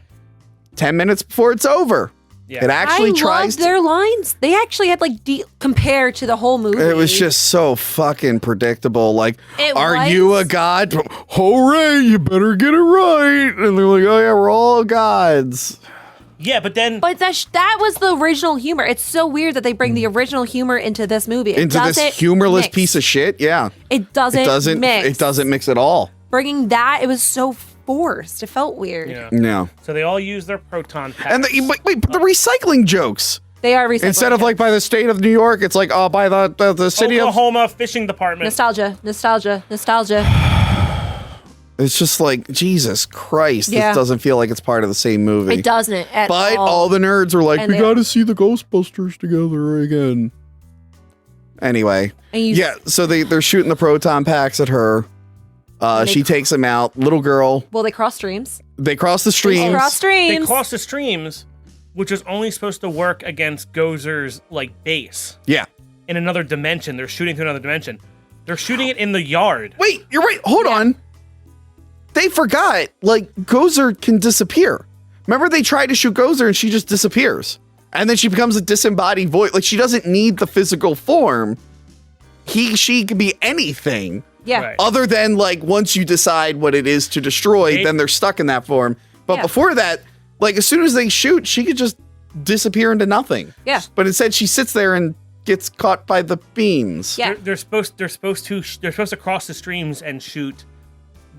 10 minutes before it's over. Yeah. It actually I tries loved their lines. They actually had like compared to the whole movie. It was just so fucking predictable. Like, It are was. you a god? Hooray, you better get it right. And they're like, oh yeah, we're all gods. Yeah, but then... But that was the original humor. It's so weird that they bring the original humor into this movie. Into this humorless piece of shit? Yeah. It doesn't mix. It doesn't mix at all. Bringing that, it was so forced. It felt weird. Yeah. No. So they all use their proton packs. And but the recycling jokes. They are recycling. Instead of like by the state of New York, it's like, oh, by the city Oklahoma Fishing Department. Nostalgia. It's just like, Jesus Christ, Yeah. this doesn't feel like it's part of the same movie. It doesn't at But all. all the nerds are like, And we they- gotta see the Ghostbusters together again. Anyway. And So they're shooting the proton packs at her. She takes them out. Little girl. Well, they cross streams. They cross the streams. They cross streams. They cross the streams, which is only supposed to work against Gozer's like base. Yeah. In another dimension. They're shooting to another dimension. They're shooting it in the yard. Wait, you're right. Hold on. They forgot, like, Gozer can disappear. Remember they tried to shoot Gozer and she just disappears. And then she becomes a disembodied voice. Like, she doesn't need the physical form. She can be anything. Yeah. Right. Other than, like, once you decide what it is to destroy, then they're stuck in that form. But before that, like, as soon as they shoot, she could just disappear into nothing. Yeah. But instead, she sits there and gets caught by the beams. Yeah. They're supposed to cross the streams and shoot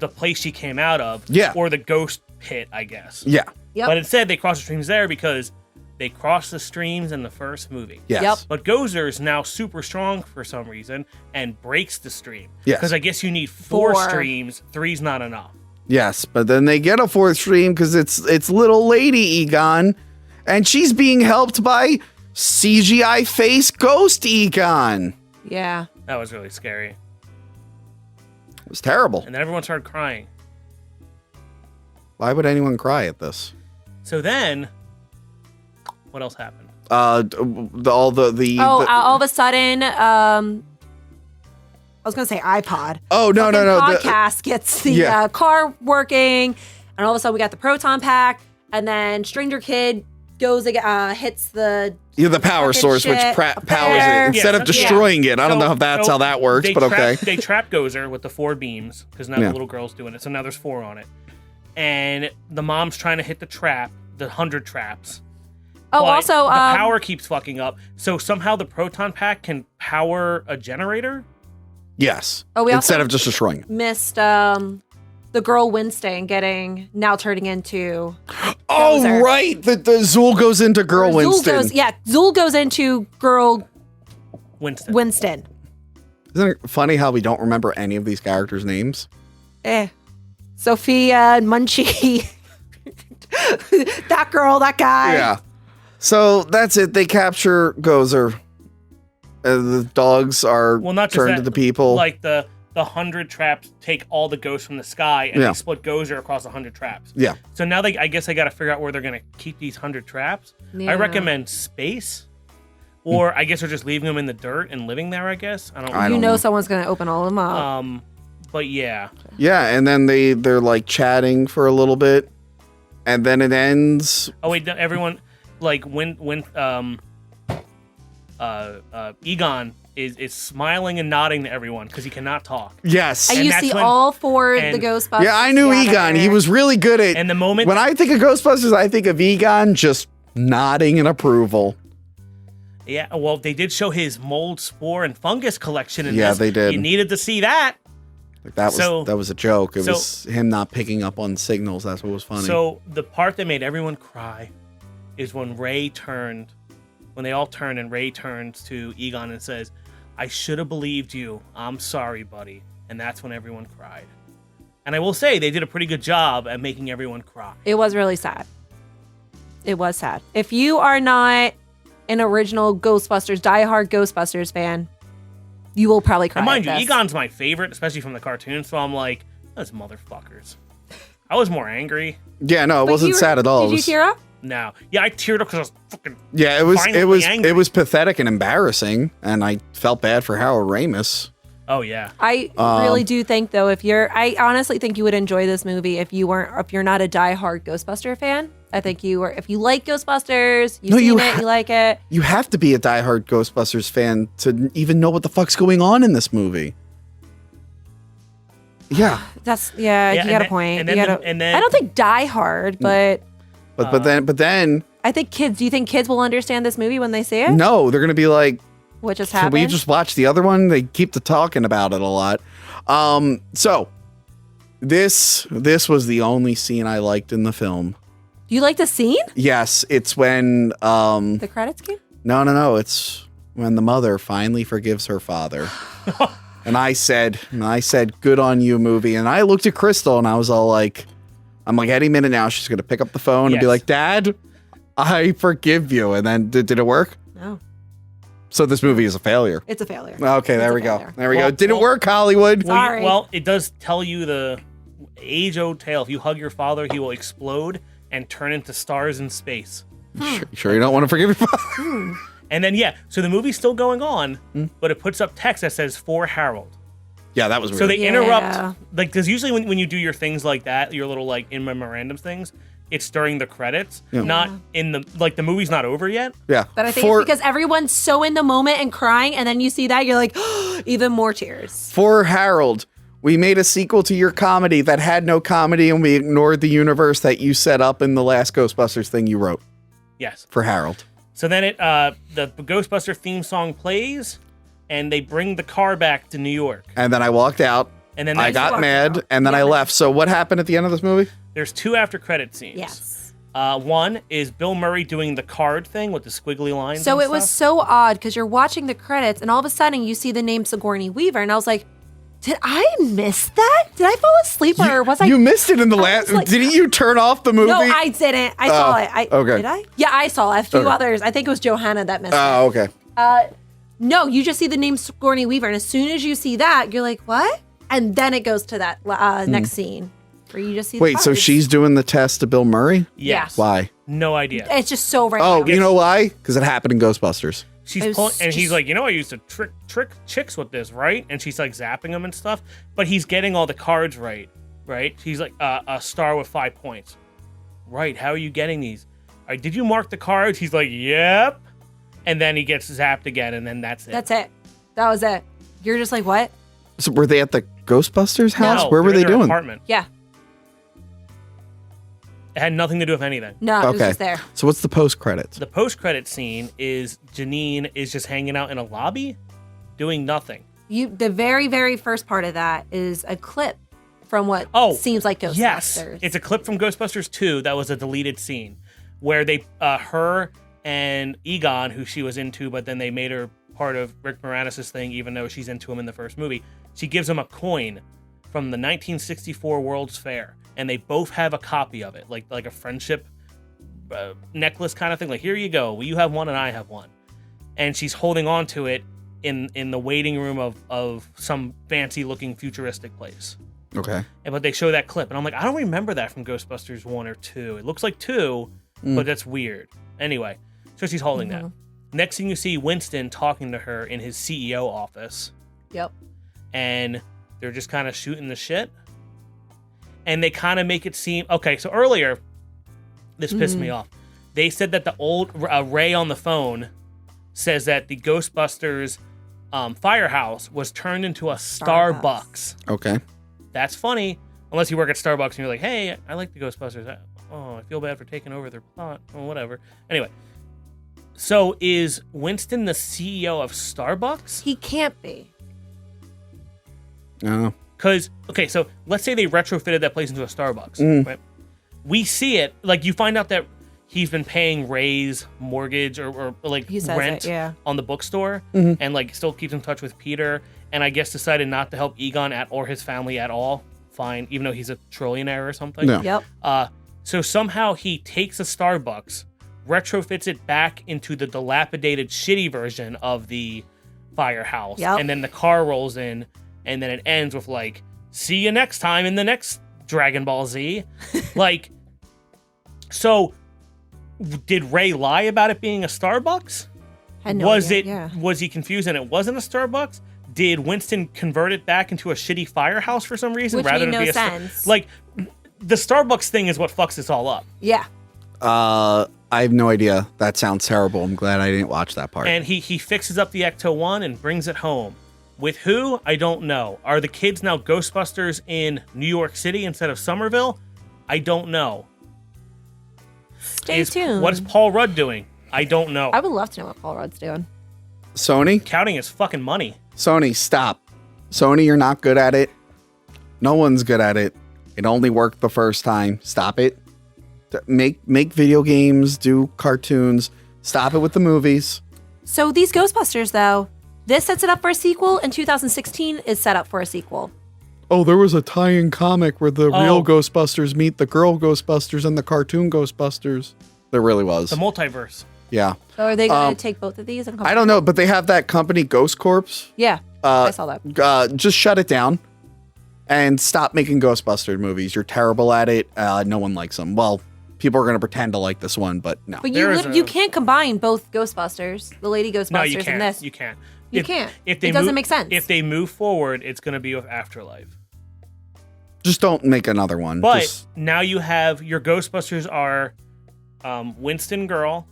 the place she came out of, Yeah. or the ghost pit, I guess. Yeah. Yep. But instead, they cross the streams there because they crossed the streams in the first movie. Yes. Yep. But Gozer is now super strong for some reason and breaks the stream. Yes. Because I guess you need 4 4. streams. 3's not enough. Yes, but then they get a 4th stream because it's little lady Egon, and she's being helped by CGI face ghost Egon. Yeah. That was really scary. It was terrible. And then everyone started crying. Why would anyone cry at this? So then, what else happened? All of a sudden, I was gonna say iPod. Oh no. Podcast gets the car working, and all of a sudden we got the proton pack, and then Stranger Kid goes hits the power fucking source, which shit powers up there. it instead of destroying it. I don't know if that's how that works, but okay. They trap Gozer with the 4 beams because now Yeah. the little girl's doing it. So now there's 4 on it, and the mom's trying to hit the trap, the 100 traps. Oh, But also, the power keeps fucking up. So somehow the proton pack can power a generator. Yes. Oh, we instead also of just destroying it. missed the girl Winston turning into Oh, Gozer. right. The Zool goes into Girl Winston. Zool goes into girl Winston. Winston. Isn't it funny how we don't remember any of these characters' names? Sophia and Munchie. That girl, that guy. Yeah. So that's it. They capture Gozer. The dogs are not just turned that, to the people. Like the 100 traps take all the ghosts from the sky and they split Gozer across 100 traps. Yeah. So now I guess they got to figure out where they're going to keep these 100 traps. Yeah. I recommend space, or I guess they're just leaving them in the dirt and living there. I guess I don't. I You don't know know. someone's gonna open all of them up. But yeah. Yeah, and then they're like chatting for a little bit, and then it ends. Oh wait, everyone like when Egon is smiling and nodding to everyone because he cannot talk. Yes. And And you that's see when- all 4 the and- Ghostbusters. Yeah, I knew together. Egon. He was really good at. And the moment When I think of Ghostbusters, I think of Egon just nodding in approval. Yeah, well, they did show his mold, spore, and fungus collection in Yeah, this. they did. You needed to see that. Like that was a joke. It so- was him not picking up on signals. That's what was funny. So the part that made everyone cry is when they all turned and Ray turns to Egon and says, "I should have believed you. I'm sorry, buddy." And that's when everyone cried. And I will say they did a pretty good job at making everyone cry. It was really sad. It was sad. If you are not an original Ghostbusters, diehard Ghostbusters fan, you will probably cry. And mind you, at this. Egon's my favorite, especially from the cartoon. So I'm like, those motherfuckers. I was more angry. yeah, no, it But wasn't you were- sad at all. It Did you was- tear up? No. Yeah, I teared up because I was fucking. Yeah, it was violently angry. it was pathetic and embarrassing, and I felt bad for Harold Ramis. Oh, yeah. I really do think though, I honestly think you would enjoy this movie if you're not a diehard Ghostbuster fan. I think if you like Ghostbusters, you like it. You have to be a diehard Ghostbusters fan to even know what the fuck's going on in this movie. Yeah, You and got a then- point. and You then gotta- the- and then- I don't think diehard, but but then I think kids. Do you think kids will understand this movie when they see it? no, they're gonna be like, What just can happened? we just watch the other one? They keep talking about it a lot. So this was the only scene I liked in the film. Do you like the scene? Yes, it's when The credits came. no, it's when the mother finally forgives her father. And I said, good on you, movie. And I looked at Crystal and I was all like, I'm like, any minute now, she's going to pick up the phone and be Yes. like, Dad, I forgive you. And then did it work? No, So this movie is a failure. it's a failure. Okay, there It's a we go. failure. There we go. Well, Didn't well- work, Hollywood. Sorry. Well, it does tell you the age-old tale. If you hug your father, he will explode and turn into stars in space. Sure you don't want to forgive your father? And then, so the movie's still going on, but it puts up text that says, "For Harold." Yeah, that was weird. So they Yeah. interrupt, like, because usually when you do your things like that, your little, like, in memorandums things, it's during the credits, not in the, like, the movie's not over yet. yeah. But I think it's because everyone's so in the moment and crying, and then you see that, you're like, even more tears. For Harold, we made a sequel to your comedy that had no comedy, and we ignored the universe that you set up in the last Ghostbusters thing you wrote. Yes. For Harold. So then the Ghostbuster theme song plays, and they bring the car back to New York. And then I walked out, And then I got mad, and then I left. So what happened at the end of this movie? There's 2 after credit scenes. Yes. One is Bill Murray doing the card thing with the squiggly lines. So and it was stuff. so odd because you're watching the credits and all of a sudden you see the name Sigourney Weaver and I was like, did I miss that? Did I fall asleep or was I? You missed it in the last. like- Didn't you turn off the movie? No, I didn't. I saw it. okay. Did I? Yeah, I saw a few Okay. others. I think it was Johanna that missed it. Oh, okay. No, you just see the name Sigourney Weaver, and as soon as you see that, you're like, what? And then it goes to that next scene where you just see. Wait, the so cards. she's doing the test to Bill Murray? Yes. Why? No idea. It's just so random. Oh, you know why? Because it happened in Ghostbusters. She's It was pulling, and he's just- like, you know, I used to trick chicks with this, right? And she's like zapping them and stuff, but he's getting all the cards right? He's like a star with 5 points. Right? How are you getting these? All right, did you mark the cards? He's like, yep. And then he gets zapped again, and then that's it. That's it. That was it. You're just like, what? So were they at the Ghostbusters house? No, Where were they're they in their doing? Apartment. Yeah. It had nothing to do with anything. No, it was Okay. just there. So what's the post credits? The post-credit scene is Janine is just hanging out in a lobby, doing nothing. The very, very first part of that is a clip from what seems like Ghostbusters. Yes, it's a clip from Ghostbusters 2 that was a deleted scene where they, her and Egon, who she was into, but then they made her part of Rick Moranis' thing, even though she's into him in the first movie. She gives him a coin from the 1964 World's Fair, and they both have a copy of it, like a friendship necklace kind of thing. Like, here you go. Well, you have one and I have one. And she's holding on to it in the waiting room of some fancy-looking futuristic place. Okay. But they show that clip, and I'm like, I don't remember that from Ghostbusters 1 or 2. It looks like 2, but that's weird. Anyway, so she's holding that. Next thing you see, Winston talking to her in his CEO office. Yep. And they're just kind of shooting the shit. And they kind of make it seem... Okay, so earlier, this pissed me off. They said that the old Ray on the phone says that the Ghostbusters firehouse was turned into a Starbucks. Okay. That's funny, unless you work at Starbucks and you're like, hey, I like the Ghostbusters. I feel bad for taking over their plot. Or whatever. Anyway, so is Winston the CEO of Starbucks? He can't be. No. Because, okay, so let's say they retrofitted that place into a Starbucks, right? We see it, like you find out that he's been paying Ray's mortgage or like He says rent it, yeah. on the bookstore and like still keeps in touch with Peter and I guess decided not to help Egon or his family at all. Fine, even though he's a trillionaire or something. No. Yep. So somehow he takes a Starbucks, retrofits it back into the dilapidated, shitty version of the firehouse, Yep. and then the car rolls in, and then it ends with like, "See you next time in the next Dragon Ball Z." Like, so did Ray lie about it being a Starbucks? Had no Was idea, it? yeah. Was he confused and it wasn't a Starbucks? Did Winston convert it back into a shitty firehouse for some reason Which rather made than no be a sense. like? The Starbucks thing is what fucks this all up. Yeah. I have no idea. That sounds terrible. I'm glad I didn't watch that part. And he fixes up the Ecto-1 and brings it home. With who? I don't know. Are the kids now Ghostbusters in New York City instead of Somerville? I don't know. Stay tuned. What is Paul Rudd doing? I don't know. I would love to know what Paul Rudd's doing. Sony? Counting his fucking money. Sony, stop. Sony, you're not good at it. No one's good at it. It only worked the first time. Stop it. Make video games, do cartoons. Stop it with the movies. So these Ghostbusters, though, this sets it up for a sequel, and 2016 is set up for a sequel. Oh, there was a tie-in comic where the Oh. real Ghostbusters meet the girl Ghostbusters and the cartoon Ghostbusters. There really was. The multiverse. Yeah. So are they going to take both of these? And I don't know, but they have that company, Ghost Corps. Yeah, I saw that. Just shut it down and stop making Ghostbuster movies. You're terrible at it. No one likes them. Well, people are going to pretend to like this one, but no. But There is you can't combine both Ghostbusters, the Lady Ghostbusters, No, you and can't. this. You can't. You can't. If they It doesn't move- make sense. If they move forward, it's going to be with Afterlife. Just don't make another one. But Just, now you have your Ghostbusters are Winston Girl,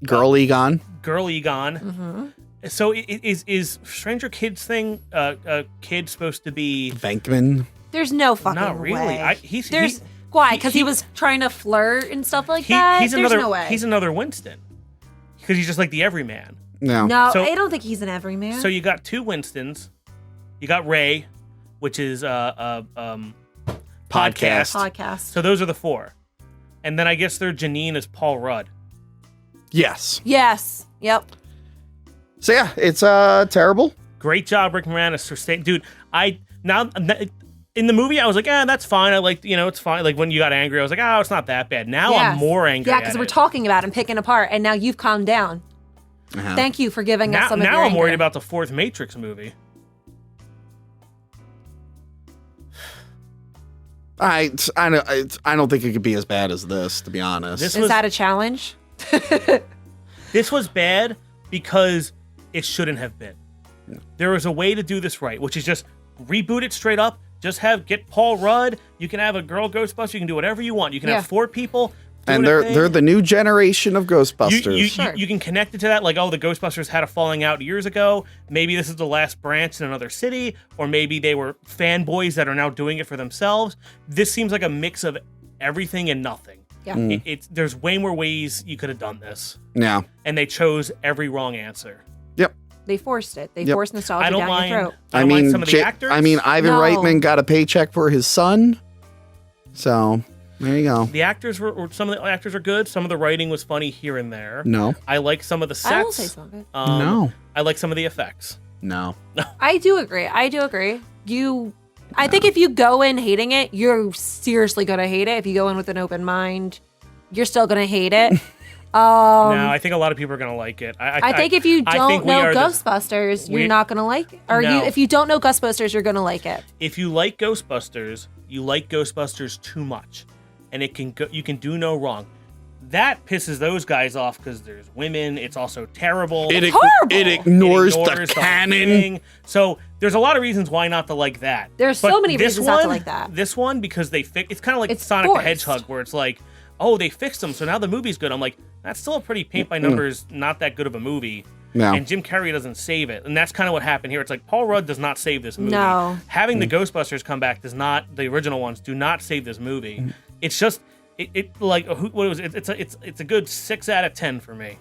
Girl Egon. Girl Egon. Mm-hmm. So is Stranger Kids thing a kid supposed to be? Venkman. There's no fucking Not really. way. He's Why? Because he he- was trying to flirt and stuff like that? he's There's another no way. he's another Winston because he's just like the everyman. No. no, So- I don't think he's an everyman. So you got two Winstons. You got Ray, which is podcast. Podcast. So those are the 4. And then I guess their Janine is Paul Rudd. Yes. Yes. Yep. So yeah, it's terrible. Great job, Rick Moranis, for staying. Dude, in the movie, I was like, that's fine. I like, it's fine. Like when you got angry, I was like, it's not that bad. Now Yes. I'm more angry. Yeah, because we're talking about and picking apart, and now you've calmed down. Uh-huh. Thank you for giving us some of your Now I'm anger. worried about the 4th Matrix movie. I don't think it could be as bad as this, to be honest. This Is that a challenge? This was bad because it shouldn't have been. There was a way to do this right, which is just reboot it straight up. Just get Paul Rudd. You can have a girl Ghostbuster. You can do whatever you want. You can have 4 people. And they're the new generation of Ghostbusters. You can connect it to that, like, the Ghostbusters had a falling out years ago. Maybe this is the last branch in another city, or maybe they were fanboys that are now doing it for themselves. This seems like a mix of everything and nothing. Yeah. There's way more ways you could have done this. Yeah. And they chose every wrong answer. Yep. They forced it. They forced nostalgia down your throat. I don't mind some of the actors. Ivan No. Reitman got a paycheck for his son. So there you go. The actors some of the actors are good. Some of the writing was funny here and there. No. I like some of the sets. I will say some of it. No. I like some of the effects. No. I do agree. I think if you go in hating it, you're seriously going to hate it. If you go in with an open mind, you're still going to hate it. No, I think a lot of people are going to like it. I think if you don't know Ghostbusters, you're not going to like it. Or No. if you don't know Ghostbusters, you're going to like it. If you like Ghostbusters, you like Ghostbusters too much, and you can do no wrong. That pisses those guys off because there's women. It's also terrible. It's horrible. It ignores the whole canon. thing. So there's a lot of reasons why not to like that. There's so many reasons not to like that. This one, because it's kind of like It's Sonic forced. the Hedgehog, where it's like, oh, they fixed them, so now the movie's good. I'm like, that's still a pretty paint by numbers, not that good of a movie. No. And Jim Carrey doesn't save it. And that's kind of what happened here. It's like Paul Rudd does not save this movie. No. Having the Ghostbusters come back the original ones do not save this movie. It's just what was it? It's a good 6 out of 10 for me.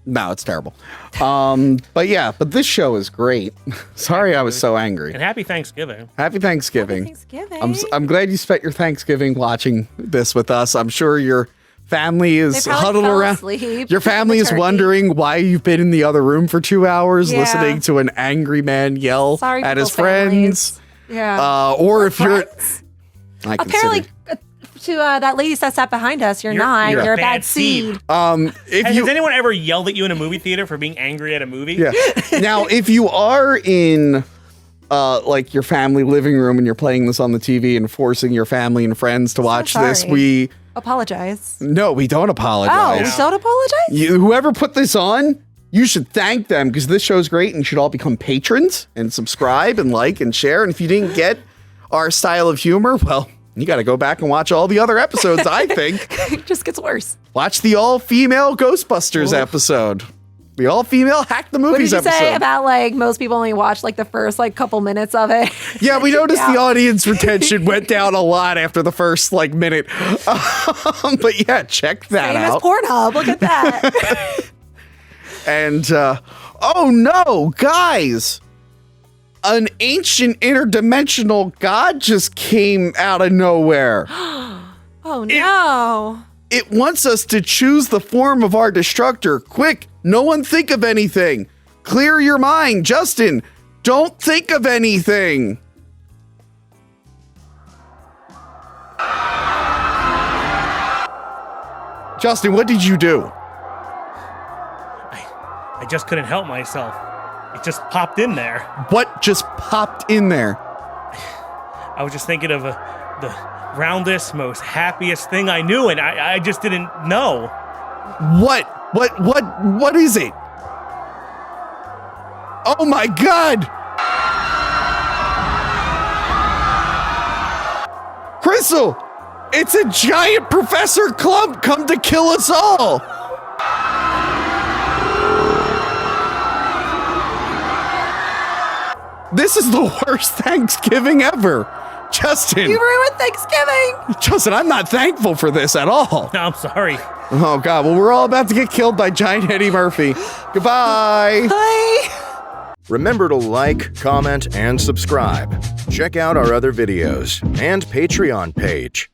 No, it's terrible. But this show is great. Sorry I was so angry. And happy Thanksgiving. Happy Thanksgiving. Happy Thanksgiving. I'm glad you spent your Thanksgiving watching this with us. I'm sure your family is They probably huddled fell around. asleep Your family with is turkey. wondering why you've been in the other room for 2 hours Yeah. listening to an angry man yell Sorry, at his people's families. friends. Yeah. Or if you're... I Apparently, consider- to that lady that sat behind us, you're not. You're a bad seed. Has anyone ever yelled at you in a movie theater for being angry at a movie? Yeah. Now, if you are in like your family living room and you're playing this on the TV and forcing your family and friends to watch this, sorry. we Apologize. no, we don't Oh, apologize. we don't apologize? Whoever put this on, you should thank them because this show's great and you should all become patrons and subscribe and like and share. And if you didn't get our style of humor, well, you got to go back and watch all the other episodes, I think. It just gets worse. Watch the all-female Ghostbusters episode. The all-female Hack the What did Movies you episode. say about most people only watch the first couple minutes of it? Yeah, we noticed Yeah. the audience retention went down a lot after the first minute. But yeah, check that Same as out. Pornhub. Look at that. And oh no, guys. An ancient interdimensional god just came out of nowhere. Oh no. It wants us to choose the form of our destructor. Quick, no one think of anything. Clear your mind, Justin. Don't think of anything. Justin, what did you do? I just couldn't help myself. It just popped in there. What just popped in there? I was just thinking of the roundest, most happiest thing I knew, and I just didn't know. What is it? Oh my God! Crystal! It's a giant Professor Clump come to kill us all! This is the worst Thanksgiving ever. Justin. You ruined Thanksgiving. Justin, I'm not thankful for this at all. No, I'm sorry. Oh, God. Well, we're all about to get killed by giant Eddie Murphy. Goodbye. Bye. Remember to like, comment, and subscribe. Check out our other videos and Patreon page.